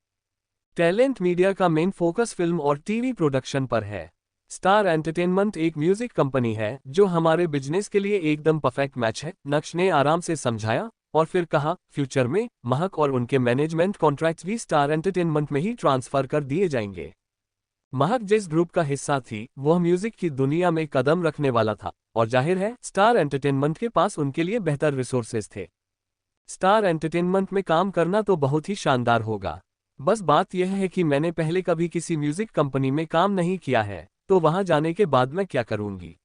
टैलेंट मीडिया का मेन फोकस फिल्म और टीवी प्रोडक्शन पर है। स्टार एंटरटेनमेंट एक म्यूजिक कंपनी है जो हमारे बिजनेस के लिए एकदम परफेक्ट मैच है, नक्श ने आराम से समझाया और फिर कहा, फ्यूचर में महक और उनके मैनेजमेंट कॉन्ट्रैक्ट्स भी स्टार एंटरटेनमेंट में ही ट्रांसफर कर दिए जाएंगे। महक जिस ग्रुप का हिस्सा थी वह म्यूजिक की दुनिया में कदम रखने वाला था और जाहिर है स्टार एंटरटेनमेंट के पास उनके लिए बेहतर रिसोर्सेज थे। स्टार एंटरटेनमेंट में काम करना तो बहुत ही शानदार होगा। बस बात यह है कि मैंने पहले कभी किसी म्यूजिक कंपनी में काम नहीं किया है, तो वहां जाने के बाद मैं क्या करूंगी।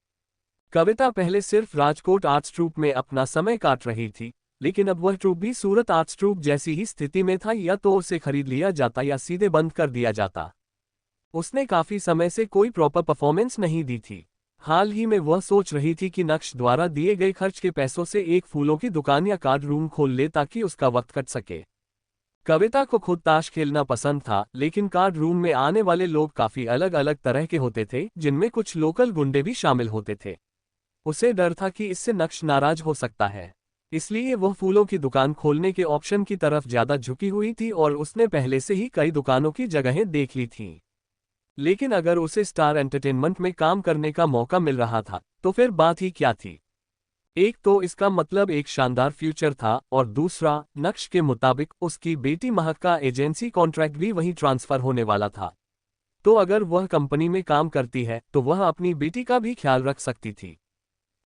कविता पहले सिर्फ राजकोट आर्ट्स ट्रूप में अपना समय काट रही थी, लेकिन अब वह ट्रूप भी सूरत आर्ट्स ट्रूप जैसी ही स्थिति में था, या तो उसे खरीद लिया जाता या सीधे बंद कर दिया जाता। उसने काफी समय से कोई प्रॉपर परफॉर्मेंस नहीं दी थी। हाल ही में वह सोच रही थी कि नक्श द्वारा दिए गए खर्च के पैसों से एक फूलों की दुकान या कार्ड रूम खोल ले ताकि उसका वक्त कट सके। कविता को खुद ताश खेलना पसंद था, लेकिन कार्ड रूम में आने वाले लोग काफी अलग अलग तरह के होते थे, जिनमें कुछ लोकल गुंडे भी शामिल होते थे। उसे डर था कि इससे नक्श नाराज हो सकता है, इसलिए वह फूलों की दुकान खोलने के ऑप्शन की तरफ ज्यादा झुकी हुई थी और उसने पहले से ही कई दुकानों की जगहें देख ली थीं। लेकिन अगर उसे स्टार एंटरटेनमेंट में काम करने का मौका मिल रहा था तो फिर बात ही क्या थी। एक तो इसका मतलब एक शानदार फ्यूचर था और दूसरा, नक्श के मुताबिक उसकी बेटी महक का एजेंसी कॉन्ट्रैक्ट भी वहीं ट्रांसफर होने वाला था। तो अगर वह कंपनी में काम करती है तो वह अपनी बेटी का भी ख्याल रख सकती थी।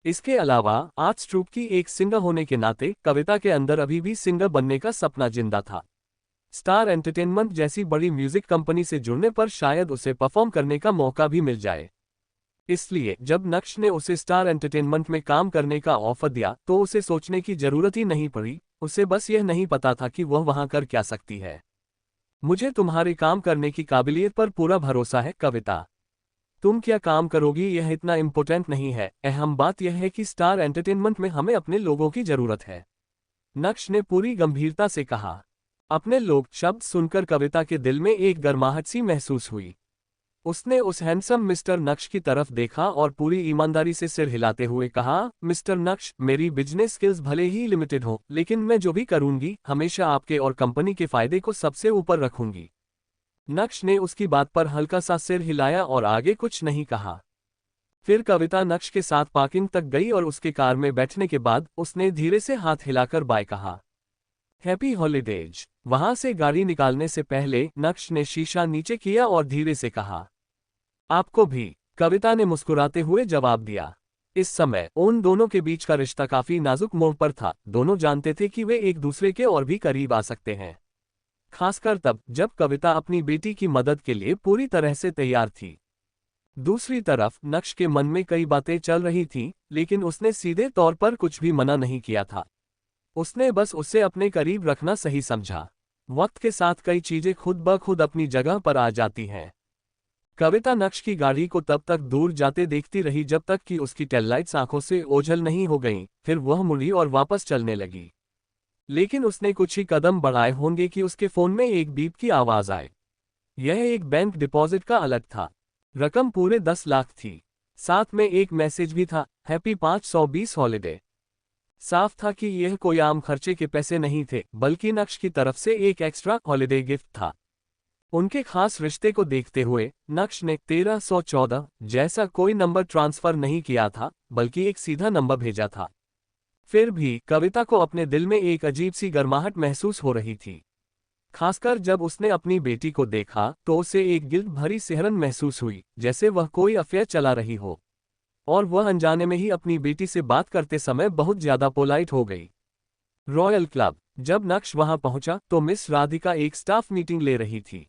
इसके अलावा आर्ट्स ट्रूप की एक सिंगर होने के नाते कविता के अंदर अभी भी सिंगर बनने का सपना जिंदा था। स्टार एंटरटेनमेंट जैसी बड़ी म्यूजिक कंपनी से जुड़ने पर शायद उसे परफॉर्म करने का मौका भी मिल जाए। इसलिए जब नक्श ने उसे स्टार एंटरटेनमेंट में काम करने का ऑफर दिया तो उसे सोचने की जरूरत ही नहीं पड़ी। उसे बस यह नहीं पता था कि वह वहां कर क्या सकती है। मुझे तुम्हारे काम करने की काबिलियत पर पूरा भरोसा है कविता। तुम क्या काम करोगी यह इतना इम्पोर्टेंट नहीं है, अहम बात यह है कि स्टार एंटरटेनमेंट में हमें अपने लोगों की जरूरत है, नक्श ने पूरी गंभीरता से कहा। अपने लोग शब्द सुनकर कविता के दिल में एक गर्माहट सी महसूस हुई। उसने उस हैंडसम मिस्टर नक्श की तरफ देखा और पूरी ईमानदारी से सिर हिलाते हुए कहा, मिस्टर नक्श, मेरी बिजनेस स्किल्स भले ही लिमिटेड हो, लेकिन मैं जो भी करूंगी हमेशा आपके और कंपनी के फायदे को सबसे ऊपर रखूंगी। नक्श ने उसकी बात पर हल्का सा सिर हिलाया और आगे कुछ नहीं कहा। फिर कविता नक्श के साथ पार्किंग तक गई और उसके कार में बैठने के बाद उसने धीरे से हाथ हिलाकर बाय कहा। Happy holidays. वहां से गाड़ी निकालने से पहले नक्श ने शीशा नीचे किया और धीरे से कहा, आपको भी, कविता ने मुस्कुराते हुए जवाब दिया। इस समय उन दोनों के बीच का रिश्ता काफी नाजुक मोड़ पर था। दोनों जानते थे कि वे एक दूसरे के और भी करीब आ सकते हैं, खासकर तब जब कविता अपनी बेटी की मदद के लिए पूरी तरह से तैयार थी। दूसरी तरफ नक्श के मन में कई बातें चल रही थीं, लेकिन उसने सीधे तौर पर कुछ भी मना नहीं किया था। उसने बस उसे अपने करीब रखना सही समझा। वक्त के साथ कई चीजें खुद ब खुद अपनी जगह पर आ जाती हैं। कविता नक्श की गाड़ी को तब तक दूर जाते देखती रही जब तक कि उसकी टेललाइट्स आंखों से ओझल नहीं हो गईं। फिर वह मुड़ी और वापस चलने लगी। लेकिन उसने कुछ ही कदम बढ़ाए होंगे कि उसके फोन में एक बीप की आवाज आए। यह एक बैंक डिपॉजिट का अलर्ट था। रकम पूरे 10 लाख थी। साथ में एक मैसेज भी था, हैप्पी 520 हॉलिडे। साफ था कि यह कोई आम खर्चे के पैसे नहीं थे, बल्कि नक्श की तरफ से एक एक्स्ट्रा हॉलिडे गिफ्ट था। उनके खास रिश्ते को देखते हुए नक्श ने 1314 जैसा कोई नंबर ट्रांसफर नहीं किया था, बल्कि एक सीधा नंबर भेजा था। फिर भी कविता को अपने दिल में एक अजीब सी गर्माहट महसूस हो रही थी। खासकर जब उसने अपनी बेटी को देखा तो उसे एक गिल्ट भरी सिहरन महसूस हुई, जैसे वह कोई अफेयर चला रही हो। और वह अनजाने में ही अपनी बेटी से बात करते समय बहुत ज्यादा पोलाइट हो गई। Royal club. जब नक्श वहां पहुंचा तो मिस राधिका एक स्टाफ मीटिंग ले रही थी।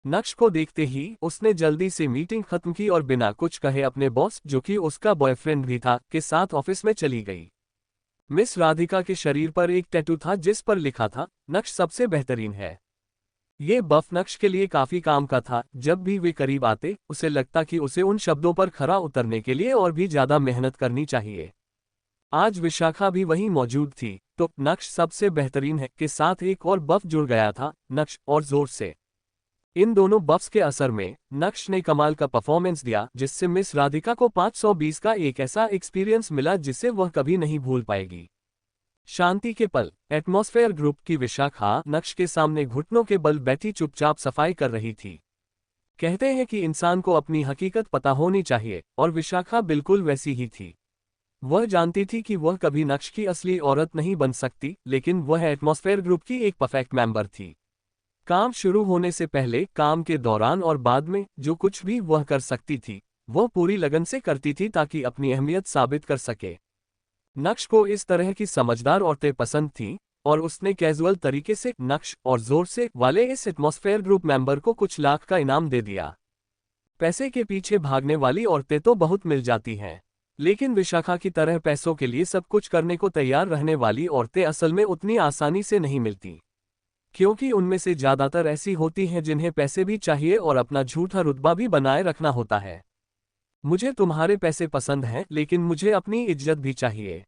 नक्श को देखते ही उसने जल्दी से मीटिंग खत्म की और बिना कुछ कहे अपने बॉस, जो कि उसका बॉयफ्रेंड भी था, के साथ ऑफिस में चली गई। मिस राधिका के शरीर पर एक टैटू था जिस पर लिखा था, नक्श सबसे बेहतरीन है। ये बफ नक्श के लिए काफी काम का था। जब भी वे करीब आते उसे लगता कि उसे उन शब्दों पर खरा उतरने के लिए और भी ज्यादा मेहनत करनी चाहिए। आज विशाखा भी वहीं मौजूद थी, तो नक्श सबसे बेहतरीन है के साथ एक और बफ जुड़ गया था, नक्श और जोर से। इन दोनों बफ्स के असर में नक्श ने कमाल का परफॉर्मेंस दिया, जिससे मिस राधिका को 520 का एक ऐसा एक्सपीरियंस मिला जिसे वह कभी नहीं भूल पाएगी। शांति के पल। एटमॉस्फेयर ग्रुप की विशाखा नक्श के सामने घुटनों के बल बैठी चुपचाप सफाई कर रही थी। कहते हैं कि इंसान को अपनी हकीकत पता होनी चाहिए, और विशाखा बिल्कुल वैसी ही थी। वह जानती थी कि वह कभी नक्श की असली औरत नहीं बन सकती, लेकिन वह एटमॉस्फेयर ग्रुप की एक परफेक्ट मेंबर थी। काम शुरू होने से पहले, काम के दौरान और बाद में जो कुछ भी वह कर सकती थी, वह पूरी लगन से करती थी ताकि अपनी अहमियत साबित कर सके। नक्श को इस तरह की समझदार औरतें पसंद थीं, और उसने कैजुअल तरीके से नक्श और जोर से वाले इस एटमॉस्फेयर ग्रुप मेंबर को कुछ लाख का इनाम दे दिया। पैसे के पीछे भागने वाली औरतें तो बहुत मिल जाती हैं, लेकिन विशाखा की तरह पैसों के लिए सब कुछ करने को तैयार रहने वाली औरतें असल में उतनी आसानी से नहीं मिलती, क्योंकि उनमें से ज्यादातर ऐसी होती हैं जिन्हें पैसे भी चाहिए और अपना झूठा रुतबा भी बनाए रखना होता है। मुझे तुम्हारे पैसे पसंद हैं, लेकिन मुझे अपनी इज्जत भी चाहिए।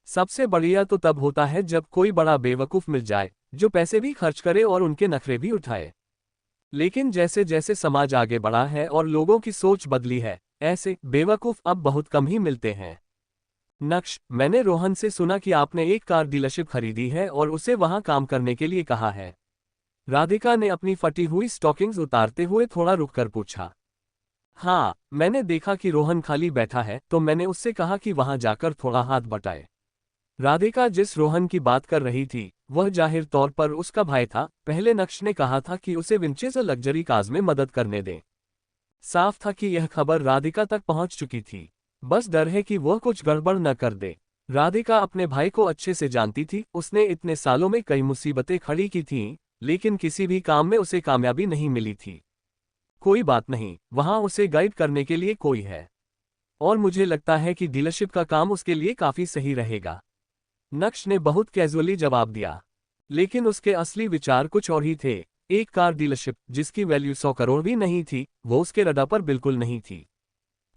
सबसे बढ़िया तो तब होता है जब कोई बड़ा बेवकूफ मिल जाए जो पैसे भी खर्च करे और उनके नखरे भी उठाए। लेकिन जैसे जैसे समाज आगे बढ़ा है और लोगों की सोच बदली है, ऐसे बेवकूफ अब बहुत कम ही मिलते हैं। नक्श, मैंने रोहन से सुना कि आपने एक कार डीलरशिप खरीदी है और उसे वहां काम करने के लिए कहा है। राधिका ने अपनी फटी हुई स्टॉकिंग्स उतारते हुए थोड़ा रुककर पूछा। हाँ, मैंने देखा कि रोहन खाली बैठा है तो मैंने उससे कहा कि वहां जाकर थोड़ा हाथ बटाए। राधिका जिस रोहन की बात कर रही थी वह जाहिर तौर पर उसका भाई था। पहले नक्श ने कहा था कि उसे विंचेज़र लग्जरी कार्स में मदद करने दें। साफ था कि यह खबर राधिका तक पहुंच चुकी थी, बस डर है कि वह कुछ गड़बड़ न कर दे। राधिका अपने भाई को अच्छे से जानती थी, उसने इतने सालों में कई मुसीबतें खड़ी की थीं, लेकिन किसी भी काम में उसे कामयाबी नहीं मिली थी। कोई बात नहीं, वहां उसे गाइड करने के लिए कोई है, और मुझे लगता है कि डीलरशिप का काम उसके लिए काफी सही रहेगा। नक्श ने बहुत कैजुअली जवाब दिया, लेकिन उसके असली विचार कुछ और ही थे। एक कार डीलरशिप जिसकी वैल्यू 100 करोड़ भी नहीं थी, वो उसके रडार पर बिल्कुल नहीं थी,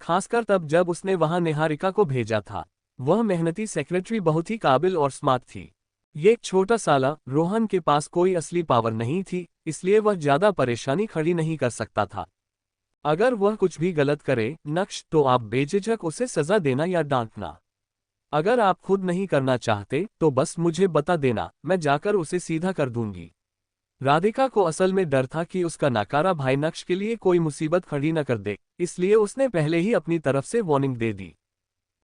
खासकर तब जब उसने वहां निहारिका को भेजा था। वह मेहनती सेक्रेटरी बहुत ही काबिल और स्मार्ट थी। ये छोटा साला रोहन के पास कोई असली पावर नहीं थी, इसलिए वह ज्यादा परेशानी खड़ी नहीं कर सकता था। अगर वह कुछ भी गलत करे नक्श, तो आप बेझिझक उसे सजा देना या डांटना। अगर आप खुद नहीं करना चाहते तो बस मुझे बता देना, मैं जाकर उसे सीधा कर दूंगी। राधिका को असल में डर था कि उसका नाकारा भाई नक्श के लिए कोई मुसीबत खड़ी न कर दे, इसलिए उसने पहले ही अपनी तरफ से वार्निंग दे दी।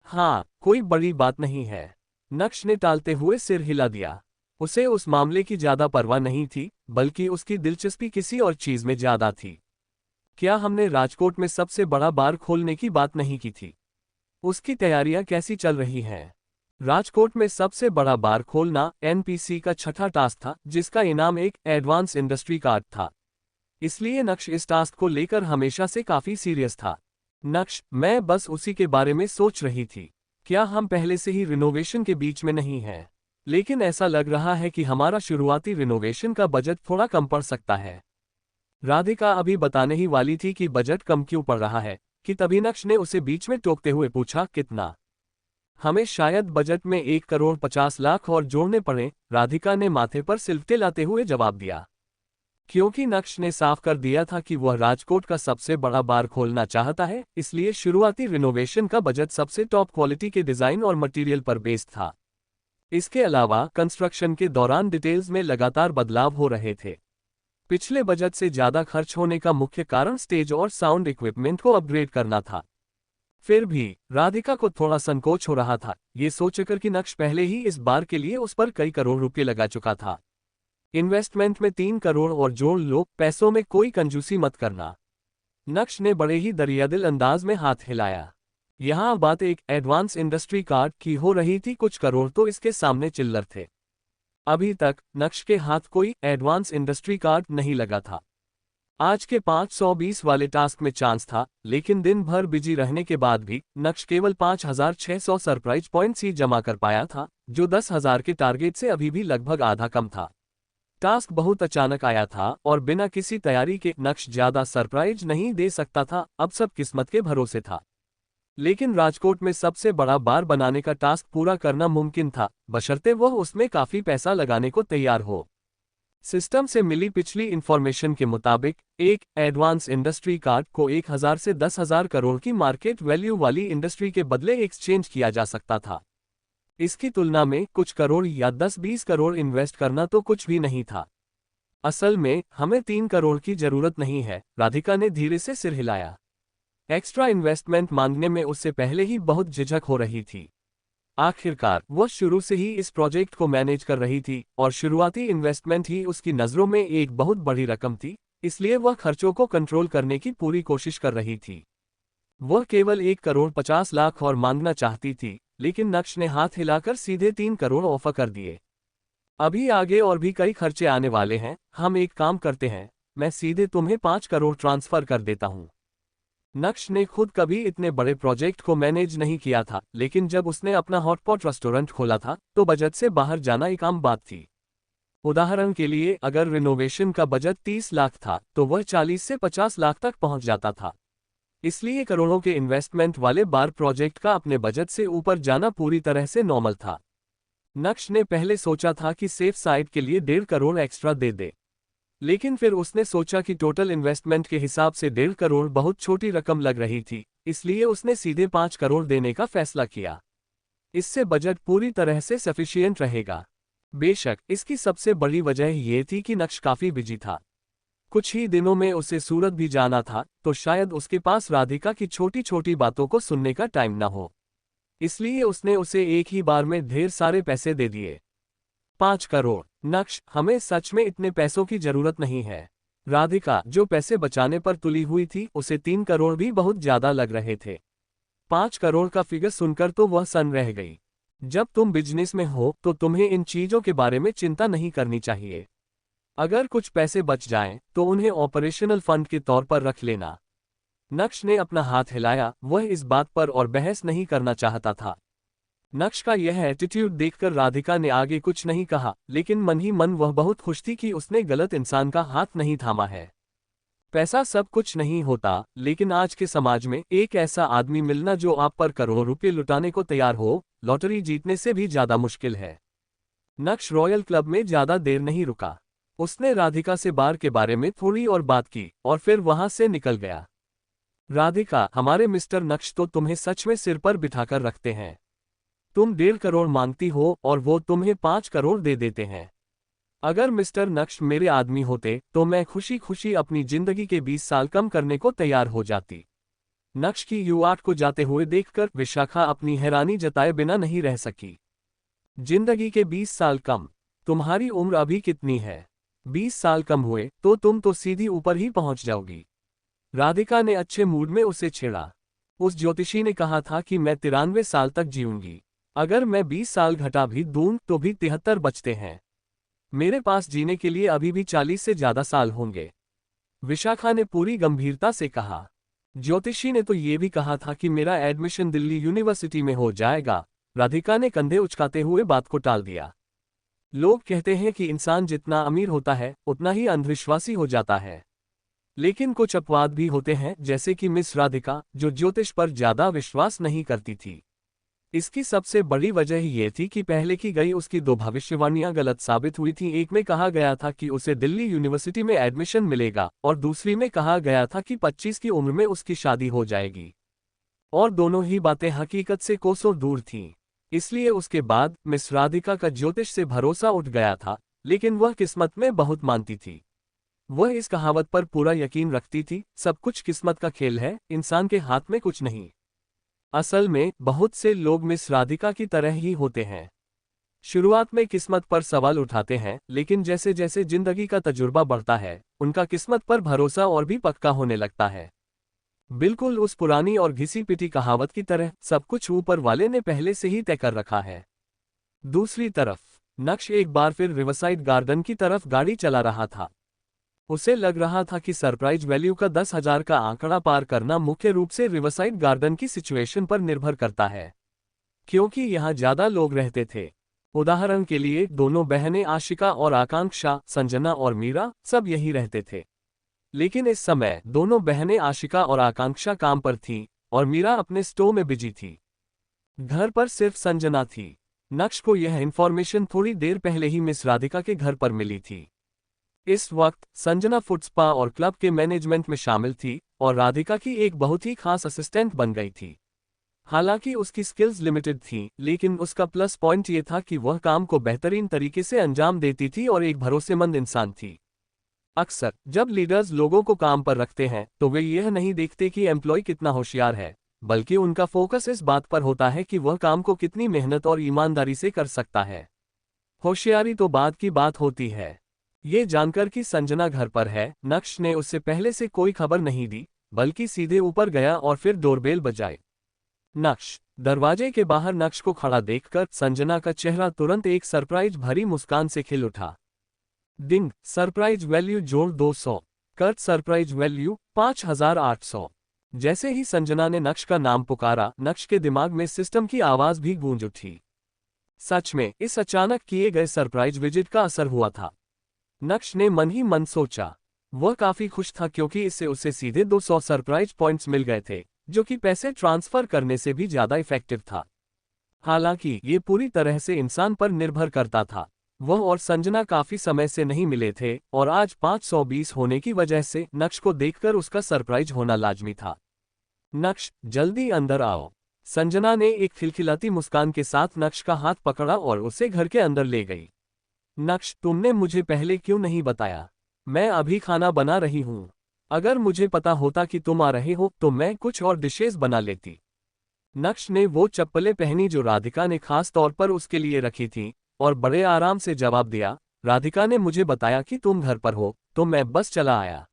हाँ, कोई बड़ी बात नहीं है, नक्श ने टालते हुए सिर हिला दिया। उसे उस मामले की ज्यादा परवाह नहीं थी, बल्कि उसकी दिलचस्पी किसी और चीज में ज्यादा थी। क्या हमने राजकोट में सबसे बड़ा बार खोलने की बात नहीं की थी? उसकी तैयारियां कैसी चल रही हैं? राजकोट में सबसे बड़ा बार खोलना एनपीसी का छठा टास्क था, जिसका इनाम एक एडवांस इंडस्ट्री कार्ड था। इसलिए नक्श इस टास्क को लेकर हमेशा से काफी सीरियस था। नक्श, मैं बस उसी के बारे में सोच रही थी। क्या हम पहले से ही रिनोवेशन के बीच में नहीं हैं? लेकिन ऐसा लग रहा है कि हमारा शुरुआती रिनोवेशन का बजट थोड़ा कम पड़ सकता है। राधिका अभी बताने ही वाली थी कि बजट कम क्यों पड़ रहा है कि तभी नक्श ने उसे बीच में टोकते हुए पूछा, कितना? हमें शायद बजट में 1,50,00,000 और जोड़ने पड़े, राधिका ने माथे पर सिलवटें लाते हुए जवाब दिया। क्योंकि नक्श ने साफ कर दिया था कि वह राजकोट का सबसे बड़ा बार खोलना चाहता है, इसलिए शुरुआती रिनोवेशन का बजट सबसे टॉप क्वालिटी के डिजाइन और मटेरियल पर बेस्ड था। इसके अलावा कंस्ट्रक्शन के दौरान डिटेल्स में लगातार बदलाव हो रहे थे। पिछले बजट से ज्यादा खर्च होने का मुख्य कारण स्टेज और साउंड इक्विपमेंट को अपग्रेड करना था। फिर भी राधिका को थोड़ा संकोच हो रहा था, ये सोचकर कि नक्श पहले ही इस बार के लिए उस पर कई करोड़ रुपए लगा चुका था। इन्वेस्टमेंट में 3 करोड़ और जोड़ लो, पैसों में कोई कंजूसी मत करना। नक्श ने बड़े ही दरियादिल अंदाज में हाथ हिलाया। यहाँ बात एक एडवांस इंडस्ट्री कार्ड की हो रही थी, कुछ करोड़ तो इसके सामने चिल्लर थे। अभी तक नक्श के हाथ कोई एडवांस इंडस्ट्री कार्ड नहीं लगा था। आज के 520 वाले टास्क में चांस था, लेकिन दिन भर बिजी रहने के बाद भी नक्श केवल 5600 सरप्राइज पॉइंट्स ही जमा कर पाया था, जो 10,000 के टारगेट से अभी भी लगभग आधा कम था। टास्क बहुत अचानक आया था और बिना किसी तैयारी के नक्श ज्यादा सरप्राइज नहीं दे सकता था, अब सब किस्मत के भरोसे था। लेकिन राजकोट में सबसे बड़ा बार बनाने का टास्क पूरा करना मुमकिन था, बशर्ते वह उसमें काफी पैसा लगाने को तैयार हो। सिस्टम से मिली पिछली इंफॉर्मेशन के मुताबिक एक एडवांस इंडस्ट्री कार्ड को 1,000 से 10,000 करोड़ की मार्केट वैल्यू वाली इंडस्ट्री के बदले एक्सचेंज किया जा सकता था। इसकी तुलना में कुछ करोड़ या 10-20 करोड़ इन्वेस्ट करना तो कुछ भी नहीं था। असल में हमें 3 करोड़ की जरूरत नहीं है, राधिका ने धीरे से सिर हिलाया। एक्स्ट्रा इन्वेस्टमेंट मांगने में उससे पहले ही बहुत झिझक हो रही थी। आखिरकार वह शुरू से ही इस प्रोजेक्ट को मैनेज कर रही थी और शुरुआती इन्वेस्टमेंट ही उसकी नज़रों में एक बहुत बड़ी रकम थी, इसलिए वह खर्चों को कंट्रोल करने की पूरी कोशिश कर रही थी। वह केवल 1 करोड़ 50 लाख और मांगना चाहती थी, लेकिन नक्श ने हाथ हिलाकर सीधे 3 करोड़ ऑफर कर दिए। अभी आगे और भी कई खर्चे आने वाले हैं, हम एक काम करते हैं, मैं सीधे तुम्हें 5 करोड़ ट्रांसफर कर देता हूँ। नक्श ने खुद कभी इतने बड़े प्रोजेक्ट को मैनेज नहीं किया था, लेकिन जब उसने अपना हॉटपॉट रेस्टोरेंट खोला था तो बजट से बाहर जाना एक आम बात थी। उदाहरण के लिए अगर रिनोवेशन का बजट 30 लाख था तो वह 40 से 50 लाख तक पहुंच जाता था। इसलिए करोड़ों के इन्वेस्टमेंट वाले बार प्रोजेक्ट का अपने बजट से ऊपर जाना पूरी तरह से नॉर्मल था। नक्श ने पहले सोचा था कि सेफ साइड के लिए 1.5 करोड़ एक्स्ट्रा दे दे, लेकिन फिर उसने सोचा कि टोटल इन्वेस्टमेंट के हिसाब से 1.5 करोड़ बहुत छोटी रकम लग रही थी, इसलिए उसने सीधे 5 करोड़ देने का फैसला किया। इससे बजट पूरी तरह से सफिशिएंट रहेगा। बेशक इसकी सबसे बड़ी वजह ये थी कि नक्श काफी बिजी था। कुछ ही दिनों में उसे सूरत भी जाना था, तो शायद उसके पास राधिका की छोटी छोटी बातों को सुनने का टाइम न हो, इसलिए उसने उसे एक ही बार में ढेर सारे पैसे दे दिए। 5 करोड़। नक्श, हमें सच में इतने पैसों की जरूरत नहीं है। राधिका, जो पैसे बचाने पर तुली हुई थी, उसे 3 करोड़ भी बहुत ज्यादा लग रहे थे। 5 करोड़ का फिगर सुनकर तो वह सन रह गई। जब तुम बिजनेस में हो तो तुम्हें इन चीजों के बारे में चिंता नहीं करनी चाहिए। अगर कुछ पैसे बच जाएं, तो उन्हें ऑपरेशनल फंड के तौर पर रख लेना। नक्श ने अपना हाथ हिलाया, वह इस बात पर और बहस नहीं करना चाहता था। नक्श का यह एटीट्यूड देखकर राधिका ने आगे कुछ नहीं कहा, लेकिन मन ही मन वह बहुत खुश थी कि उसने गलत इंसान का हाथ नहीं थामा है। पैसा सब कुछ नहीं होता, लेकिन आज के समाज में एक ऐसा आदमी मिलना जो आप पर करोड़ों रुपए लुटाने को तैयार हो, लॉटरी जीतने से भी ज्यादा मुश्किल है। नक्श रॉयल क्लब में ज्यादा देर नहीं रुका। उसने राधिका से बार के बारे में थोड़ी और बात की और फिर वहां से निकल गया। राधिका, हमारे मिस्टर नक्श तो तुम्हें सच में सिर पर बिठाकर रखते हैं। तुम 1.5 करोड़ मांगती हो और वो तुम्हें 5 करोड़ दे देते हैं। अगर मिस्टर नक्श मेरे आदमी होते तो मैं खुशी खुशी अपनी जिंदगी के 20 साल कम करने को तैयार हो जाती। नक्श की U8 को जाते हुए देखकर विशाखा अपनी हैरानी जताए बिना नहीं रह सकी। जिंदगी के 20 साल कम? तुम्हारी उम्र अभी कितनी है? 20 साल कम हुए तो तुम तो सीधी ऊपर ही पहुंच जाओगी। राधिका ने अच्छे मूड में उसे छेड़ा। उस ज्योतिषी ने कहा था कि मैं 93 साल तक जीऊंगी। अगर मैं 20 साल घटा भी दूं तो भी 73 बचते हैं। मेरे पास जीने के लिए अभी भी 40 से ज्यादा साल होंगे। विशाखा ने पूरी गंभीरता से कहा। ज्योतिषी ने तो ये भी कहा था कि मेरा एडमिशन दिल्ली यूनिवर्सिटी में हो जाएगा। राधिका ने कंधे उचकाते हुए बात को टाल दिया। लोग कहते हैं कि इंसान जितना अमीर होता है उतना ही अंधविश्वासी हो जाता है, लेकिन कुछ अपवाद भी होते हैं, जैसे कि मिस राधिका, जो ज्योतिष पर ज्यादा विश्वास नहीं करती थी। इसकी सबसे बड़ी वजह ये थी कि पहले की गई उसकी 2 भविष्यवाणियां गलत साबित हुई थी। एक में कहा गया था कि उसे दिल्ली यूनिवर्सिटी में एडमिशन मिलेगा और दूसरी में कहा गया था कि 25 की उम्र में उसकी शादी हो जाएगी, और दोनों ही बातें हकीकत से कोसों दूर थीं। इसलिए उसके बाद मिस राधिका का ज्योतिष से भरोसा उठ गया था, लेकिन वह किस्मत में बहुत मानती थी। वह इस कहावत पर पूरा यकीन रखती थी, सब कुछ किस्मत का खेल है, इंसान के हाथ में कुछ नहीं। असल में बहुत से लोग मिस राधिका की तरह ही होते हैं। शुरुआत में किस्मत पर सवाल उठाते हैं, लेकिन जैसे जैसे जिंदगी का तजुर्बा बढ़ता है, उनका किस्मत पर भरोसा और भी पक्का होने लगता है। बिल्कुल उस पुरानी और घिसी पिटी कहावत की तरह, सब कुछ ऊपर वाले ने पहले से ही तय कर रखा है। दूसरी तरफ नक्श एक बार फिर रिवरसाइड गार्डन की तरफ गाड़ी चला रहा था। उसे लग रहा था कि सरप्राइज वैल्यू का 10,000 का आंकड़ा पार करना मुख्य रूप से रिवरसाइड गार्डन की सिचुएशन पर निर्भर करता है, क्योंकि यहाँ ज्यादा लोग रहते थे। उदाहरण के लिए दोनों बहनें आशिका और आकांक्षा, संजना और मीरा, सब यही रहते थे। लेकिन इस समय दोनों बहनें आशिका और आकांक्षा काम पर थीं और मीरा अपने स्टोर में बिजी थी। घर पर सिर्फ संजना थी। नक्श को यह इंफॉर्मेशन थोड़ी देर पहले ही मिस राधिका के घर पर मिली थी। इस वक्त संजना फुट स्पा और क्लब के मैनेजमेंट में शामिल थी और राधिका की एक बहुत ही खास असिस्टेंट बन गई थी। हालांकि उसकी स्किल्स लिमिटेड थीं, लेकिन उसका प्लस पॉइंट ये था कि वह काम को बेहतरीन तरीके से अंजाम देती थी और एक भरोसेमंद इंसान थी। अक्सर जब लीडर्स लोगों को काम पर रखते हैं तो वे यह नहीं देखते कि एम्प्लॉय कितना होशियार है, बल्कि उनका फोकस इस बात पर होता है कि वह काम को कितनी मेहनत और ईमानदारी से कर सकता है। होशियारी तो बाद की बात होती है। ये जानकर कि संजना घर पर है, नक्श ने उससे पहले से कोई खबर नहीं दी, बल्कि सीधे ऊपर गया और फिर डोरबेल बजाई। नक्श दरवाजे के बाहर नक्श को खड़ा देखकर संजना का चेहरा तुरंत एक सरप्राइज भरी मुस्कान से खिल उठा। डिंग, सरप्राइज वैल्यू जोड़ 200, कर्ट सरप्राइज वैल्यू 5,800। जैसे ही संजना ने नक्श का नाम पुकारा, नक्श के दिमाग में सिस्टम की आवाज भी गूंज उठी। सच में इस अचानक किए गए सरप्राइज विजिट का असर हुआ था। नक्श ने मन ही मन सोचा। वह काफी खुश था क्योंकि इससे उसे सीधे 200 सरप्राइज पॉइंट्स मिल गए थे, जो कि पैसे ट्रांसफर करने से भी ज्यादा इफेक्टिव था। हालांकि ये पूरी तरह से इंसान पर निर्भर करता था। वह और संजना काफी समय से नहीं मिले थे और आज 520 होने की वजह से नक्श को देखकर उसका सरप्राइज होना लाजमी था। नक्श, जल्दी अंदर आओ। संजना ने एक खिलखिलाती मुस्कान के साथ नक्श का हाथ पकड़ा और उसे घर के अंदर ले गई। नक्श, तुमने मुझे पहले क्यों नहीं बताया? मैं अभी खाना बना रही हूँ। अगर मुझे पता होता कि तुम आ रहे हो तो मैं कुछ और डिशेस बना लेती। नक्श ने वो चप्पलें पहनी जो राधिका ने खास तौर पर उसके लिए रखी थी और बड़े आराम से जवाब दिया, राधिका ने मुझे बताया कि तुम घर पर हो, तो मैं बस चला आया।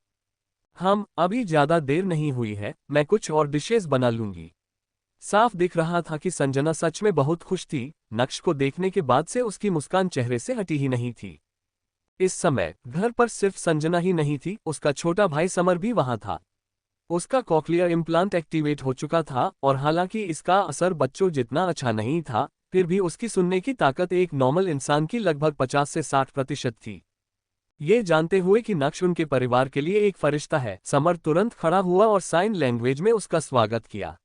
हम अभी ज्यादा देर नहीं हुई है, मैं कुछ और डिशेस बना लूंगी। साफ दिख रहा था कि संजना सच में बहुत खुश थी। नक्श को देखने के बाद से उसकी मुस्कान चेहरे से हटी ही नहीं थी। इस समय घर पर सिर्फ संजना ही नहीं थी, उसका छोटा भाई समर भी वहां था। उसका कॉक्लियर इम्प्लांट एक्टिवेट हो चुका था और हालांकि इसका असर बच्चों जितना अच्छा नहीं था, फिर भी उसकी सुनने की ताकत एक नॉर्मल इंसान की लगभग 50 से 60% थी। ये जानते हुए कि नक्श उनके परिवार के लिए एक फरिश्ता है, समर तुरंत खड़ा हुआ और साइन लैंग्वेज में उसका स्वागत किया।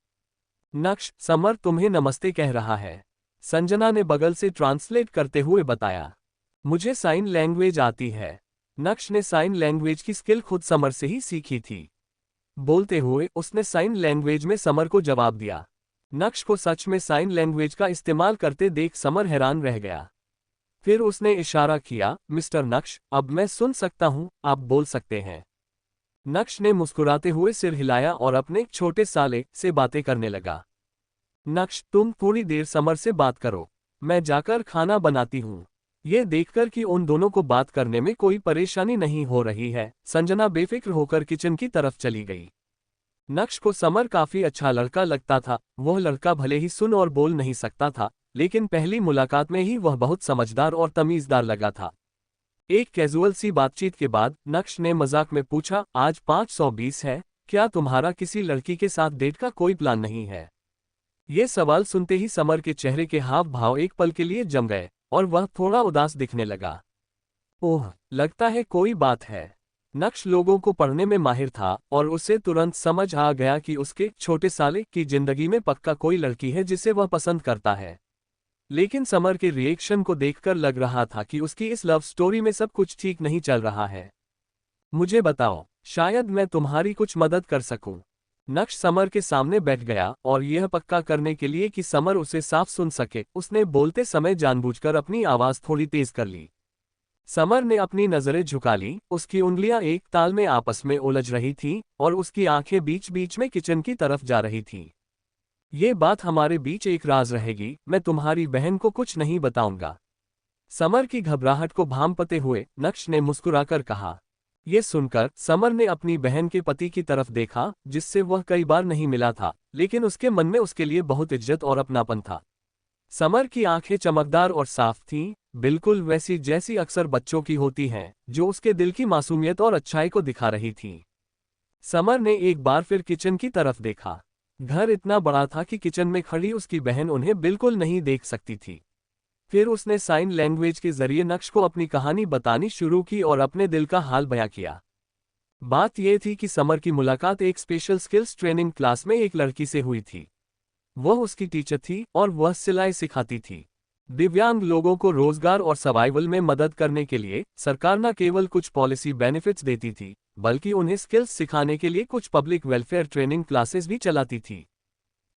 नक्श, समर तुम्हें नमस्ते कह रहा है, संजना ने बगल से ट्रांसलेट करते हुए बताया। मुझे साइन लैंग्वेज आती है। नक्श ने साइन लैंग्वेज की स्किल खुद समर से ही सीखी थी। बोलते हुए उसने साइन लैंग्वेज में समर को जवाब दिया। नक्श को सच में साइन लैंग्वेज का इस्तेमाल करते देख समर हैरान रह गया। फिर उसने इशारा किया, मिस्टर नक्श, अब मैं सुन सकता हूं, आप बोल सकते हैं। नक्श ने मुस्कुराते हुए सिर हिलाया और अपने छोटे साले से बातें करने लगा। नक्श, तुम थोड़ी देर समर से बात करो, मैं जाकर खाना बनाती हूँ। ये देखकर कि उन दोनों को बात करने में कोई परेशानी नहीं हो रही है, संजना बेफिक्र होकर किचन की तरफ चली गई। नक्श को समर काफी अच्छा लड़का लगता था। वह लड़का भले ही सुन और बोल नहीं सकता था, लेकिन पहली मुलाकात में ही वह बहुत समझदार और तमीजदार लगा था। एक कैजुअल सी बातचीत के बाद नक्श ने मजाक में पूछा, आज 520 है, क्या तुम्हारा किसी लड़की के साथ डेट का कोई प्लान नहीं है? ये सवाल सुनते ही समर के चेहरे के हाव भाव एक पल के लिए जम गए और वह थोड़ा उदास दिखने लगा। ओह, लगता है कोई बात है। नक्श लोगों को पढ़ने में माहिर था और उसे तुरंत समझ आ गया कि उसके छोटे साले की जिंदगी में पक्का कोई लड़की है जिसे वह पसंद करता है। लेकिन समर के रिएक्शन को देखकर लग रहा था कि उसकी इस लव स्टोरी में सब कुछ ठीक नहीं चल रहा है। मुझे बताओ, शायद मैं तुम्हारी कुछ मदद कर सकूं। नक्श समर के सामने बैठ गया और यह पक्का करने के लिए कि समर उसे साफ सुन सके, उसने बोलते समय जानबूझकर अपनी आवाज थोड़ी तेज कर ली। समर ने अपनी नजरें झुका ली, उसकी उंगलियां एक ताल में आपस में उलझ रही थीं और उसकी आंखें बीच बीच में किचन की तरफ जा रही थीं। ये बात हमारे बीच एक राज रहेगी, मैं तुम्हारी बहन को कुछ नहीं बताऊंगा। समर की घबराहट को भांपते हुए नक्श ने मुस्कुराकर कहा। ये सुनकर समर ने अपनी बहन के पति की तरफ देखा, जिससे वह कई बार नहीं मिला था, लेकिन उसके मन में उसके लिए बहुत इज्जत और अपनापन था। समर की आंखें चमकदार और साफ थीं, बिल्कुल वैसी जैसी अक्सर बच्चों की होती हैं, जो उसके दिल की मासूमियत और अच्छाई को दिखा रही थीं। समर ने एक बार फिर किचन की तरफ देखा। घर इतना बड़ा था कि किचन में खड़ी उसकी बहन उन्हें बिल्कुल नहीं देख सकती थी। फिर उसने साइन लैंग्वेज के जरिए नक्श को अपनी कहानी बतानी शुरू की और अपने दिल का हाल बयां किया। बात यह थी कि समर की मुलाकात एक स्पेशल स्किल्स ट्रेनिंग क्लास में एक लड़की से हुई थी। वह उसकी टीचर थी और वह सिलाई सिखाती थी। दिव्यांग लोगों को रोजगार और सर्वाइवल में मदद करने के लिए सरकार न केवल कुछ पॉलिसी बेनिफिट्स देती थी, बल्कि उन्हें स्किल्स सिखाने के लिए कुछ पब्लिक वेलफेयर ट्रेनिंग क्लासेस भी चलाती थी।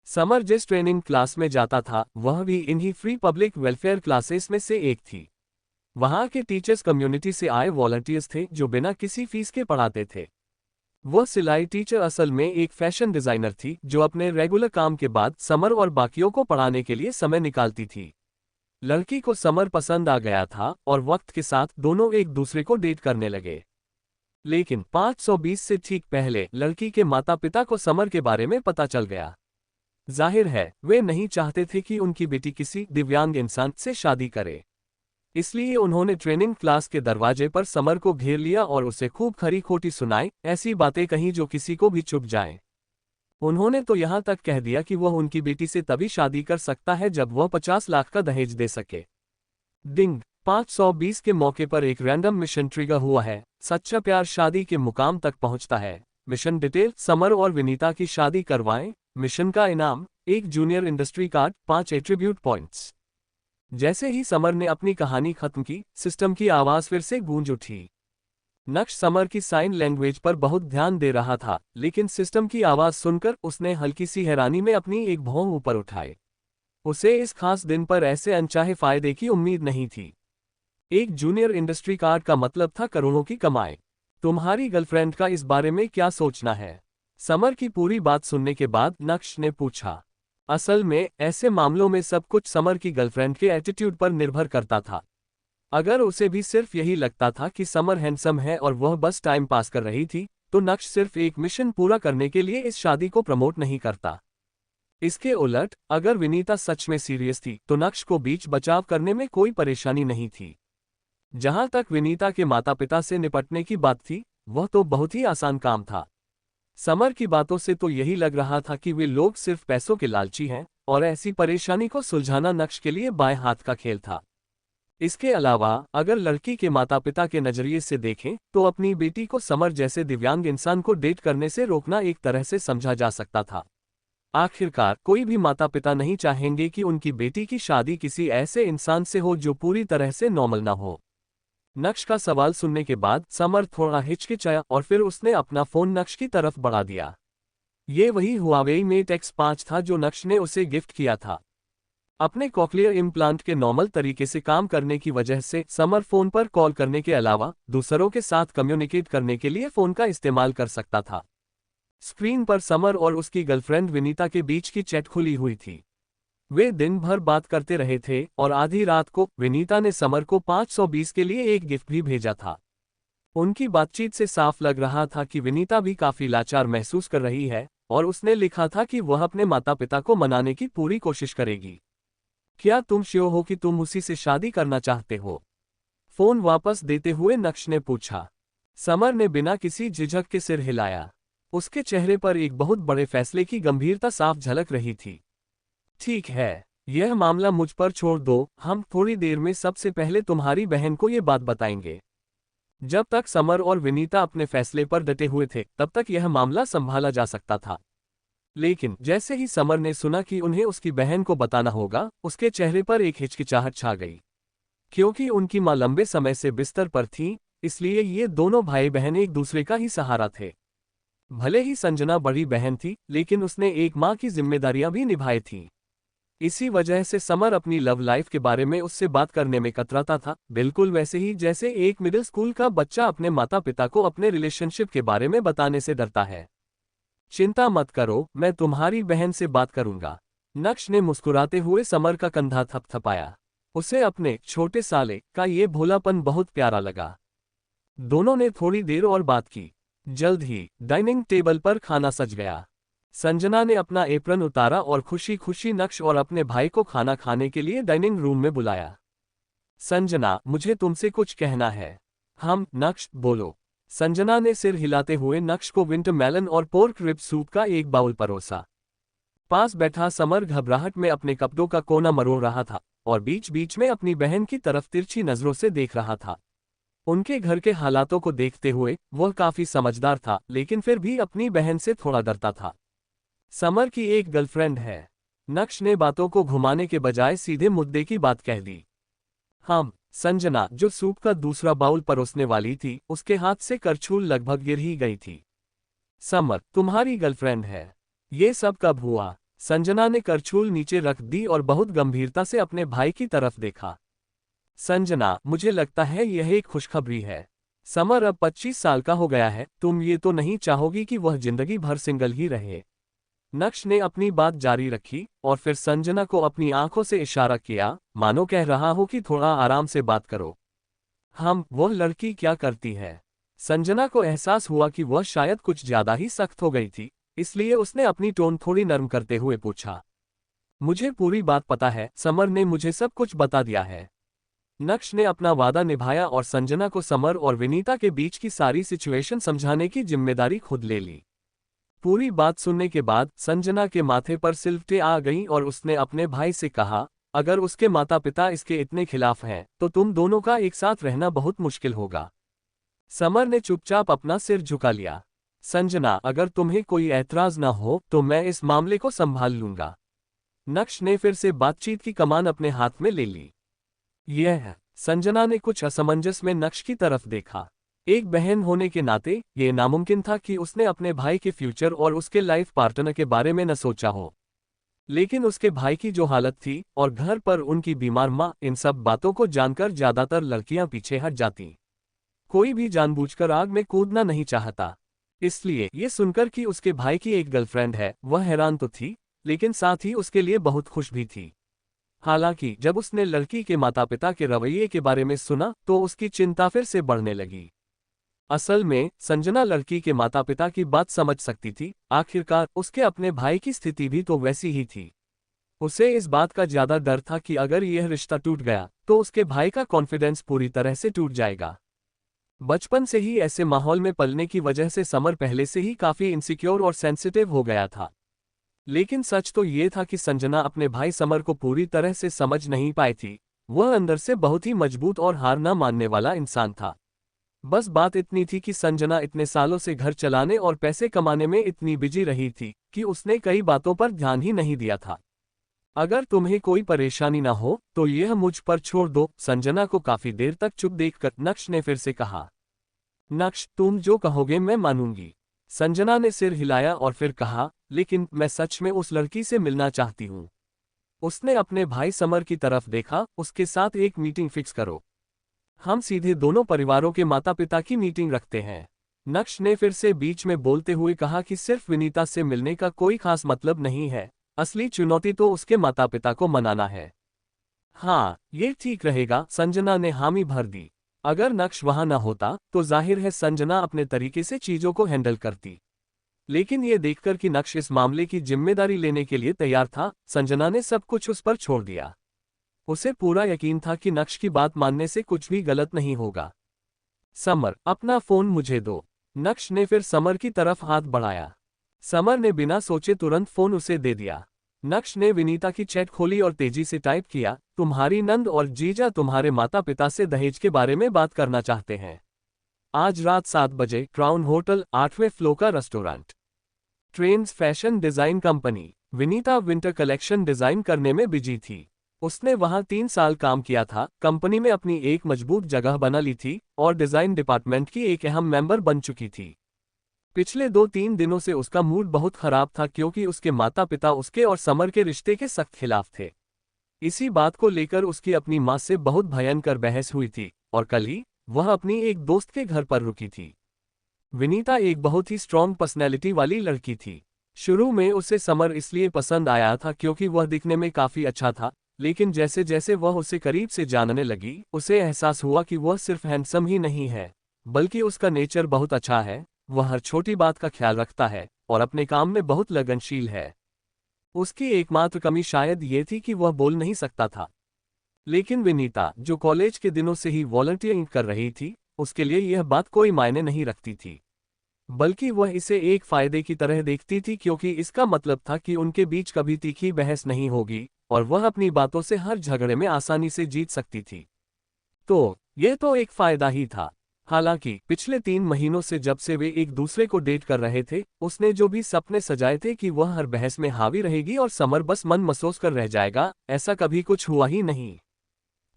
समर जिस ट्रेनिंग क्लास में जाता था, वह भी इन्हीं फ्री पब्लिक वेलफेयर क्लासेस में से एक थी। वहां के टीचर्स कम्युनिटी से आए वॉलंटियर्स थे जो बिना किसी फीस के पढ़ाते थे। वह सिलाई टीचर असल में एक फैशन डिजाइनर थी, जो अपने रेगुलर काम के बाद समर और बाकियों को पढ़ाने के लिए समय निकालती थी। लड़की को समर पसंद आ गया था और वक्त के साथ दोनों एक दूसरे को डेट करने लगे। लेकिन 520 से ठीक पहले लड़की के माता पिता को समर के बारे में पता चल गया। जाहिर है, वे नहीं चाहते थे कि उनकी बेटी किसी दिव्यांग इंसान से शादी करे। इसलिए उन्होंने ट्रेनिंग क्लास के दरवाजे पर समर को घेर लिया और उसे खूब खरी खोटी सुनाई, ऐसी बातें कहीं जो किसी को भी चुभ जाए। उन्होंने तो यहाँ तक कह दिया कि वह उनकी बेटी से तभी शादी कर सकता है जब वह 50 लाख का दहेज दे सके। डिंग, 520 के मौके पर एक रैंडम मिशन ट्रिगर हुआ है। सच्चा प्यार शादी के मुकाम तक पहुंचता है। मिशन डिटेल: समर और विनीता की शादी करवाएं। मिशन का इनाम: एक junior industry card, 5 attribute points. जैसे ही समर ने अपनी कहानी खत्म की, सिस्टम की आवाज फिर से गूंज उठी। नक्श समर की साइन लैंग्वेज पर बहुत ध्यान दे रहा था, लेकिन सिस्टम की आवाज सुनकर उसने हल्की सी हैरानी में अपनी एक भौं ऊपर उठाए। उसे इस खास दिन पर ऐसे अनचाहे फायदे की उम्मीद नहीं थी। एक जूनियर इंडस्ट्री कार्ड का मतलब था करोड़ों की कमाई। तुम्हारी गर्लफ्रेंड का इस बारे में क्या सोचना है? समर की पूरी बात सुनने के बाद नक्श ने पूछा। असल में ऐसे मामलों में सब कुछ समर की गर्लफ्रेंड के एटीट्यूड पर निर्भर करता था। अगर उसे भी सिर्फ यही लगता था कि समर हैंडसम है और वह बस टाइम पास कर रही थी, तो नक्श सिर्फ एक मिशन पूरा करने के लिए इस शादी को प्रमोट नहीं करता। इसके उलट, अगर विनीता सच में सीरियस थी, तो नक्श को बीच बचाव करने में कोई परेशानी नहीं थी। जहां तक विनीता के माता पिता से निपटने की बात थी, वह तो बहुत ही आसान काम था। समर की बातों से तो यही लग रहा था कि वे लोग सिर्फ पैसों के लालची हैं, और ऐसी परेशानी को सुलझाना नक्श के लिए बाएं हाथ का खेल था। इसके अलावा, अगर लड़की के माता पिता के नजरिए से देखें, तो अपनी बेटी को समर जैसे दिव्यांग इंसान को डेट करने से रोकना एक तरह से समझा जा सकता था। आखिरकार कोई भी माता पिता नहीं चाहेंगे कि उनकी बेटी की शादी किसी ऐसे इंसान से हो जो पूरी तरह से नॉर्मल ना हो। नक्श का सवाल सुनने के बाद समर थोड़ा हिचकिचाया और फिर उसने अपना फोन नक्श की तरफ बढ़ा दिया। ये वही हुआवेई मेट X5 था जो नक्श ने उसे गिफ्ट किया था। अपने कॉक्लियर इम्प्लांट के नॉर्मल तरीके से काम करने की वजह से समर फोन पर कॉल करने के अलावा दूसरों के साथ कम्युनिकेट करने के लिए फोन का इस्तेमाल कर सकता था। स्क्रीन पर समर और उसकी गर्लफ्रेंड विनीता के बीच की चैट खुली हुई थी। वे दिन भर बात करते रहे थे और आधी रात को विनीता ने समर को 520 के लिए एक गिफ्ट भी भेजा था। उनकी बातचीत से साफ लग रहा था कि विनीता भी काफी लाचार महसूस कर रही है, और उसने लिखा था कि वह अपने माता पिता को मनाने की पूरी कोशिश करेगी। क्या तुम श्योर हो कि तुम उसी से शादी करना चाहते हो? फोन वापस देते हुए नक्श ने पूछा। समर ने बिना किसी झिझक के सिर हिलाया। उसके चेहरे पर एक बहुत बड़े फैसले की गंभीरता साफ झलक रही थी। ठीक है, यह मामला मुझ पर छोड़ दो, हम थोड़ी देर में सबसे पहले तुम्हारी बहन को ये बात बताएंगे। जब तक समर और विनीता अपने फैसले पर डटे हुए थे, तब तक यह मामला संभाला जा सकता था। लेकिन जैसे ही समर ने सुना कि उन्हें उसकी बहन को बताना होगा, उसके चेहरे पर एक हिचकिचाहट छा गई। क्योंकि उनकी मां लंबे समय से बिस्तर पर थी, इसलिए ये दोनों भाई बहन एक दूसरे का ही सहारा थे। भले ही संजना बड़ी बहन थी, लेकिन उसने एक मां की जिम्मेदारियां भी निभाई थीं। इसी वजह से समर अपनी लव लाइफ के बारे में उससे बात करने में कतराता था, बिल्कुल वैसे ही जैसे एक मिडिल स्कूल का बच्चा अपने माता पिता को अपने रिलेशनशिप के बारे में बताने से डरता है। चिंता मत करो, मैं तुम्हारी बहन से बात करूंगा। नक्श ने मुस्कुराते हुए समर का कंधा थपथपाया। उसे अपने छोटे साले का ये भोलापन बहुत प्यारा लगा। दोनों ने थोड़ी देर और बात की। जल्द ही डाइनिंग टेबल पर खाना सज गया। संजना ने अपना एप्रन उतारा और खुशी खुशी नक्श और अपने भाई को खाना खाने के लिए डाइनिंग रूम में बुलाया। संजना, मुझे तुमसे कुछ कहना है। हम, नक्श, बोलो। संजना ने सिर हिलाते हुए नक्श को विंटर मेलन और पोर्क रिब सूप का एक बाउल परोसा। पास बैठा समर घबराहट में अपने कपड़ों का कोना मरोड़ रहा था और बीच बीच में अपनी बहन की तरफ तिरछी नजरों से देख रहा था। उनके घर के हालातों को देखते हुए वह काफी समझदार था, लेकिन फिर भी अपनी बहन से थोड़ा डरता था। समर की एक गर्लफ्रेंड है। नक्श ने बातों को घुमाने के बजाय सीधे मुद्दे की बात कह दी। हम, संजना, जो सूप का दूसरा बाउल परोसने वाली थी, उसके हाथ से करछूल लगभग गिर ही गई थी। समर, तुम्हारी गर्लफ्रेंड है? ये सब कब हुआ? संजना ने करछूल नीचे रख दी और बहुत गंभीरता से अपने भाई की तरफ देखा। संजना, मुझे लगता है यह एक खुशखबरी है। समर अब 25 साल का हो गया है, तुम ये तो नहीं चाहोगी कि वह जिंदगी भर सिंगल ही रहे। नक्श ने अपनी बात जारी रखी और फिर संजना को अपनी आंखों से इशारा किया, मानो कह रहा हो कि थोड़ा आराम से बात करो। हम, वह लड़की क्या करती है? संजना को एहसास हुआ कि वह शायद कुछ ज्यादा ही सख्त हो गई थी, इसलिए उसने अपनी टोन थोड़ी नरम करते हुए पूछा। मुझे पूरी बात पता है, समर ने मुझे सब कुछ बता दिया है। नक्श ने अपना वादा निभाया और संजना को समर और विनीता के बीच की सारी सिचुएशन समझाने की जिम्मेदारी खुद ले ली। पूरी बात सुनने के बाद संजना के माथे पर सिलवटें आ गईं और उसने अपने भाई से कहा, अगर उसके माता पिता इसके इतने खिलाफ हैं, तो तुम दोनों का एक साथ रहना बहुत मुश्किल होगा। समर ने चुपचाप अपना सिर झुका लिया। संजना, अगर तुम्हें कोई ऐतराज ना हो तो मैं इस मामले को संभाल लूंगा। नक्श ने फिर से बातचीत की कमान अपने हाथ में ले ली। यह है। संजना ने कुछ असमंजस में नक्श की तरफ देखा। एक बहन होने के नाते ये नामुमकिन था कि उसने अपने भाई के फ्यूचर और उसके लाइफ पार्टनर के बारे में न सोचा हो। लेकिन उसके भाई की जो हालत थी और घर पर उनकी बीमार माँ, इन सब बातों को जानकर ज्यादातर लड़कियां पीछे हट जाती। कोई भी जानबूझकर आग में कूदना नहीं चाहता। इसलिए ये सुनकर कि उसके भाई की एक गर्लफ्रेंड है, वह हैरान तो थी, लेकिन साथ ही उसके लिए बहुत खुश भी थी। हालांकि जब उसने लड़की के माता पिता के रवैये के बारे में सुना तो उसकी चिंता फिर से बढ़ने लगी। असल में संजना लड़की के माता पिता की बात समझ सकती थी, आखिरकार उसके अपने भाई की स्थिति भी तो वैसी ही थी। उसे इस बात का ज्यादा डर था कि अगर यह रिश्ता टूट गया तो उसके भाई का कॉन्फिडेंस पूरी तरह से टूट जाएगा। बचपन से ही ऐसे माहौल में पलने की वजह से समर पहले से ही काफी इनसिक्योर और सेंसिटिव हो गया था। लेकिन सच तो ये था कि संजना अपने भाई समर को पूरी तरह से समझ नहीं पाई थी। वह अंदर से बहुत ही मजबूत और हार न मानने वाला इंसान था। बस बात इतनी थी कि संजना इतने सालों से घर चलाने और पैसे कमाने में इतनी बिजी रही थी कि उसने कई बातों पर ध्यान ही नहीं दिया था। अगर तुम्हें कोई परेशानी ना हो तो यह मुझ पर छोड़ दो, संजना को काफी देर तक चुप देखकर नक्श ने फिर से कहा। नक्श, तुम जो कहोगे मैं मानूंगी। संजना ने सिर हिलाया और फिर कहा, लेकिन मैं सच में उस लड़की से मिलना चाहती हूँ। उसने अपने भाई समर की तरफ देखा, उसके साथ एक मीटिंग फिक्स करो। हम सीधे दोनों परिवारों के माता पिता की मीटिंग रखते हैं। नक्श ने फिर से बीच में बोलते हुए कहा कि सिर्फ विनीता से मिलने का कोई खास मतलब नहीं है, असली चुनौती तो उसके माता पिता को मनाना है। हाँ, ये ठीक रहेगा, संजना ने हामी भर दी। अगर नक्श वहां न होता तो जाहिर है संजना अपने तरीके से चीजों को हैंडल करती। लेकिन ये देखकर कि नक्श इस मामले की जिम्मेदारी लेने के लिए तैयार था, संजना ने सब कुछ उस पर छोड़ दिया। उसे पूरा यकीन था कि नक्श की बात मानने से कुछ भी गलत नहीं होगा। समर, अपना फोन मुझे दो। नक्श ने फिर समर की तरफ हाथ बढ़ाया। समर ने बिना सोचे तुरंत फोन उसे दे दिया। नक्श ने विनीता की चैट खोली और तेजी से टाइप किया, तुम्हारी नंद और जीजा तुम्हारे माता पिता से दहेज के बारे में बात करना चाहते हैं। आज रात 7 बजे क्राउन होटल 8वें फ्लोर का restaurant. Trends fashion design company. Vinita winter collection design करने में बिजी थी। उसने वहां 3 साल काम किया था, कंपनी में अपनी एक मजबूत जगह बना ली थी और डिजाइन डिपार्टमेंट की एक अहम मेंबर बन चुकी थी। पिछले 2-3 दिनों से उसका मूड बहुत खराब था क्योंकि उसके माता पिता उसके और समर के रिश्ते के सख्त खिलाफ थे। इसी बात को लेकर उसकी अपनी माँ से बहुत भयंकर बहस हुई थी और कल ही वह अपनी एक दोस्त के घर पर रुकी थी। विनीता एक बहुत ही स्ट्रॉन्ग पर्सनैलिटी वाली लड़की थी। शुरू में उसे समर इसलिए पसंद आया था क्योंकि वह दिखने में काफी अच्छा था, लेकिन जैसे जैसे वह उसे करीब से जानने लगी उसे एहसास हुआ कि वह सिर्फ हैंडसम ही नहीं है, बल्कि उसका नेचर बहुत अच्छा है। वह हर छोटी बात का ख्याल रखता है और अपने काम में बहुत लगनशील है। उसकी एकमात्र कमी शायद ये थी कि वह बोल नहीं सकता था। लेकिन विनीता, जो कॉलेज के दिनों से ही वॉलंटियरिंग कर रही थी, उसके लिए यह बात कोई मायने नहीं रखती थी, बल्कि वह इसे एक फायदे की तरह देखती थी क्योंकि इसका मतलब था कि उनके बीच कभी तीखी बहस नहीं होगी और वह अपनी बातों से हर झगड़े में आसानी से जीत सकती थी। तो यह तो एक फायदा ही था। हालांकि पिछले 3 महीनों से जब से वे एक दूसरे को डेट कर रहे थे, उसने जो भी सपने सजाए थे कि वह हर बहस में हावी रहेगी और समर बस मन महसूस कर रह जाएगा, ऐसा कभी कुछ हुआ ही नहीं।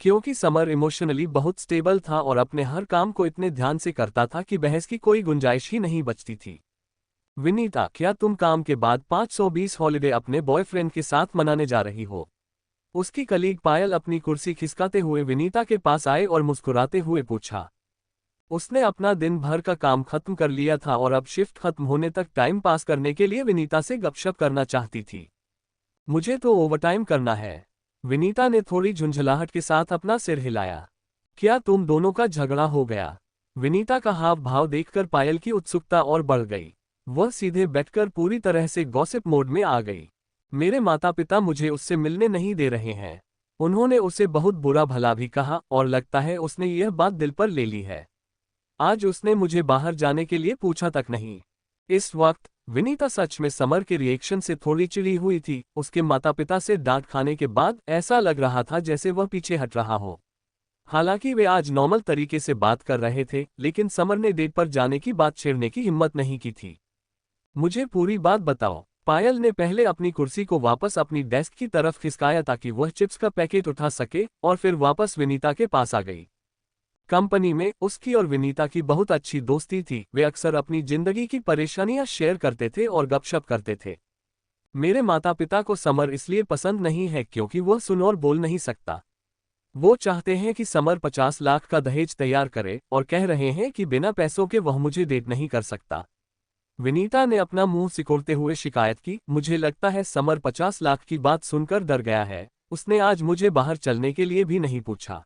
क्योंकि समर इमोशनली बहुत स्टेबल था और अपने हर काम को इतने ध्यान से करता था कि बहस की कोई गुंजाइश ही नहीं बचती थी। विनीता, क्या तुम काम के बाद 520 हॉलिडे अपने बॉयफ्रेंड के साथ मनाने जा रही हो? उसकी कलीग पायल अपनी कुर्सी खिसकाते हुए विनीता के पास आए और मुस्कुराते हुए पूछा। उसने अपना दिन भर का काम खत्म कर लिया था और अब शिफ्ट खत्म होने तक टाइम पास करने के लिए विनीता से गपशप करना चाहती थी। मुझे तो ओवरटाइम करना है। विनीता ने थोड़ी झुंझलाहट के साथ अपना सिर हिलाया। क्या तुम दोनों का झगड़ा हो गया? विनीता का हाव भाव देखकर पायल की उत्सुकता और बढ़ गई। वह सीधे बैठकर पूरी तरह से गॉसिप मोड में आ गई। मेरे माता पिता मुझे उससे मिलने नहीं दे रहे हैं। उन्होंने उसे बहुत बुरा भला भी कहा और लगता है उसने यह बात दिल पर ले ली है। आज उसने मुझे बाहर जाने के लिए पूछा तक नहीं। इस वक्त विनीता सच में समर के रिएक्शन से थोड़ी चिढ़ी हुई थी। उसके माता पिता से डांट खाने के बाद ऐसा लग रहा था जैसे वह पीछे हट रहा हो। हालांकि वे आज नॉर्मल तरीके से बात कर रहे थे, लेकिन समर ने डेट पर जाने की बात छेड़ने की हिम्मत नहीं की थी। मुझे पूरी बात बताओ। पायल ने पहले अपनी कुर्सी को वापस अपनी डेस्क की तरफ खिसकाया ताकि वह चिप्स का पैकेट उठा सके और फिर वापस विनीता के पास आ गई। कंपनी में उसकी और विनीता की बहुत अच्छी दोस्ती थी। वे अक्सर अपनी जिंदगी की परेशानियां शेयर करते थे और गपशप करते थे। मेरे माता पिता को समर इसलिए पसंद नहीं है क्योंकि वह सुन और बोल नहीं सकता। वो चाहते हैं कि समर 50 लाख का दहेज तैयार करे और कह रहे हैं कि बिना पैसों के वह मुझे डेट नहीं कर सकता। विनीता ने अपना मुंह सिकोड़ते हुए शिकायत की। मुझे लगता है समर 50 लाख की बात सुनकर डर गया है। उसने आज मुझे बाहर चलने के लिए भी नहीं पूछा।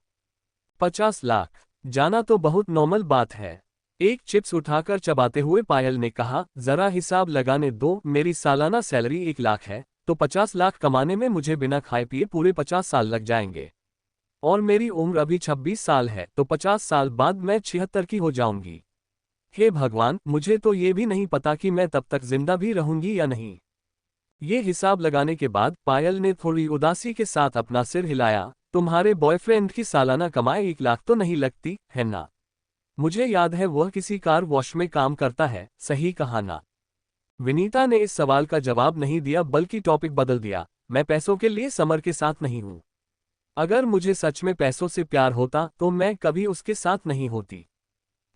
50 लाख जाना तो बहुत नॉर्मल बात है। एक चिप्स उठाकर चबाते हुए पायल ने कहा, जरा हिसाब लगाने दो। मेरी सालाना सैलरी 1 लाख है, तो 50 लाख कमाने में मुझे बिना खाए पिए पूरे 50 साल लग जाएंगे। और मेरी उम्र अभी 26 साल है, तो 50 साल बाद मैं 76 की हो जाऊंगी। हे भगवान, मुझे तो ये भी नहीं पता कि मैं तब तक जिंदा भी रहूंगी या नहीं। ये हिसाब लगाने के बाद पायल ने थोड़ी उदासी के साथ अपना सिर हिलाया। तुम्हारे बॉयफ्रेंड की सालाना कमाई 1 लाख तो नहीं लगती है ना? मुझे याद है वह किसी कार वॉश में काम करता है, सही कहा ना? विनीता ने इस सवाल का जवाब नहीं दिया बल्कि टॉपिक बदल दिया। मैं पैसों के लिए समर के साथ नहीं हूं। अगर मुझे सच में पैसों से प्यार होता तो मैं कभी उसके साथ नहीं होती।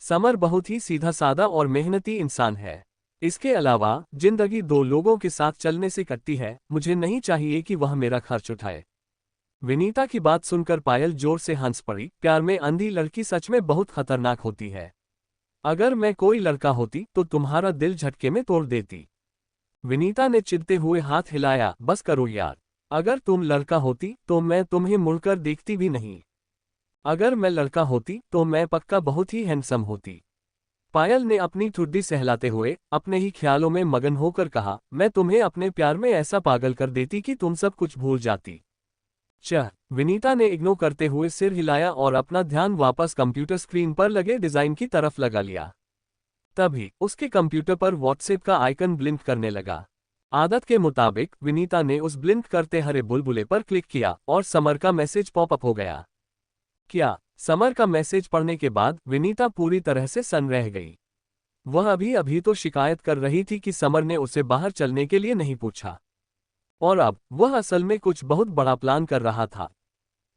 समर बहुत ही सीधा साधा और मेहनती इंसान है। इसके अलावा जिंदगी 2 लोगों के साथ चलने से कटती है। मुझे नहीं चाहिए कि वह मेरा खर्च उठाए। विनीता की बात सुनकर पायल जोर से हंस पड़ी। प्यार में अंधी लड़की सच में बहुत खतरनाक होती है। अगर मैं कोई लड़का होती तो तुम्हारा दिल झटके में तोड़ देती। विनीता ने चिढ़ते हुए हाथ हिलाया। बस करो यार। अगर तुम लड़का होती तो मैं तुम्हें मुड़कर देखती भी नहीं। अगर मैं लड़का होती तो मैं पक्का बहुत ही हैंडसम होती। पायल ने अपनी ठुड्डी सहलाते हुए अपने ही ख्यालों में मगन होकर कहा, मैं तुम्हें अपने प्यार में ऐसा पागल कर देती कि तुम सब कुछ भूल जाती। विनीता ने इग्नोर करते हुए सिर हिलाया और अपना ध्यान वापस कंप्यूटर स्क्रीन पर लगे डिजाइन की तरफ लगा लिया। तभी उसके कंप्यूटर पर व्हाट्सएप का आइकन ब्लिंक करने लगा। आदत के मुताबिक विनीता ने उस ब्लिंक करते हरे बुलबुले पर क्लिक किया और समर का मैसेज पॉपअप हो गया। क्या? समर का मैसेज पढ़ने के बाद विनीता पूरी तरह से सन्न रह गई। वह अभी अभी तो शिकायत कर रही थी कि समर ने उसे बाहर चलने के लिए नहीं पूछा, और अब वह असल में कुछ बहुत बड़ा प्लान कर रहा था।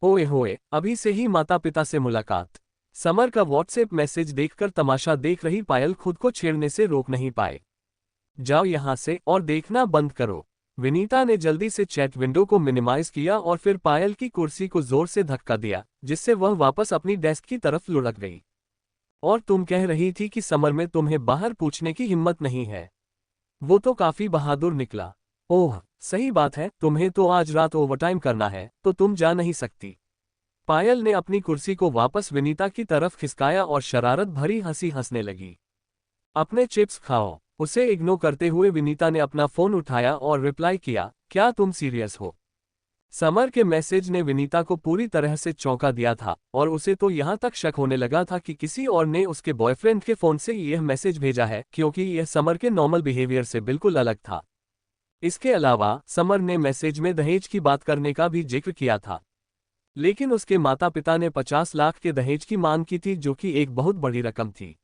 ओए होए, अभी से ही माता पिता से मुलाकात। समर का व्हाट्सएप मैसेज देखकर तमाशा देख रही पायल खुद को छेड़ने से रोक नहीं पाए। जाओ यहां से और देखना बंद करो। विनीता ने जल्दी से चैट विंडो को मिनिमाइज किया और फिर पायल की कुर्सी को जोर से धक्का दिया, जिससे वह वापस अपनी डेस्क की तरफ लुढ़क गई। और तुम कह रही थी कि समर में तुम्हें बाहर पूछने की हिम्मत नहीं है। वो तो काफी बहादुर निकला। ओह सही बात है, तुम्हें तो आज रात ओवरटाइम करना है, तो तुम जा नहीं सकती। पायल ने अपनी कुर्सी को वापस विनीता की तरफ खिसकाया और शरारत भरी हंसी हंसने लगी। अपने चिप्स खाओ। उसे इग्नोर करते हुए विनीता ने अपना फोन उठाया और रिप्लाई किया, क्या तुम सीरियस हो? समर के मैसेज ने विनीता को पूरी तरह से चौंका दिया था और उसे तो यहां तक शक होने लगा था कि किसी और ने उसके बॉयफ्रेंड के फोन से यह मैसेज भेजा है, क्योंकि यह समर के नॉर्मल बिहेवियर से बिल्कुल अलग था। इसके अलावा समर ने मैसेज में दहेज की बात करने का भी जिक्र किया था, लेकिन उसके माता पिता ने 50 लाख के दहेज की मांग की थी, जो कि एक बहुत बड़ी रकम थी।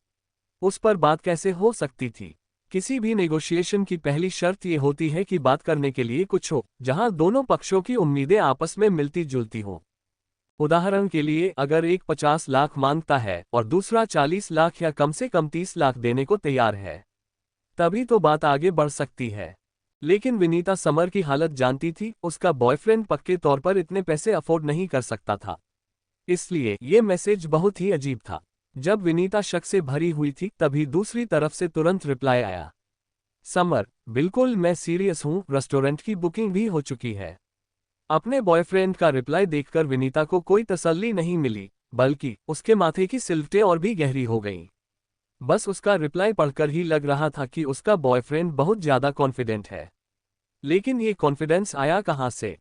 उस पर बात कैसे हो सकती थी? किसी भी नेगोशिएशन की पहली शर्त यह होती है कि बात करने के लिए कुछ हो जहां दोनों पक्षों की उम्मीदें आपस में मिलती जुलती हों। उदाहरण के लिए, अगर एक 50 लाख मांगता है और दूसरा 40 लाख या कम से कम 30 लाख देने को तैयार है, तभी तो बात आगे बढ़ सकती है। लेकिन विनीता समर की हालत जानती थी, उसका बॉयफ्रेंड पक्के तौर पर इतने पैसे अफोर्ड नहीं कर सकता था। इसलिए ये मैसेज बहुत ही अजीब था। जब विनीता शक से भरी हुई थी, तभी दूसरी तरफ से तुरंत रिप्लाई आया, समर, बिल्कुल मैं सीरियस हूं, रेस्टोरेंट की बुकिंग भी हो चुकी है। अपने बॉयफ्रेंड का रिप्लाई देखकर विनीता को कोई तसल्ली नहीं मिली, बल्कि उसके माथे की सिलवटें और भी गहरी हो गईं। बस उसका रिप्लाई पढ़कर ही लग रहा था कि उसका बॉयफ्रेंड बहुत ज्यादा कॉन्फिडेंट है। लेकिन ये कॉन्फिडेंस आया कहां से?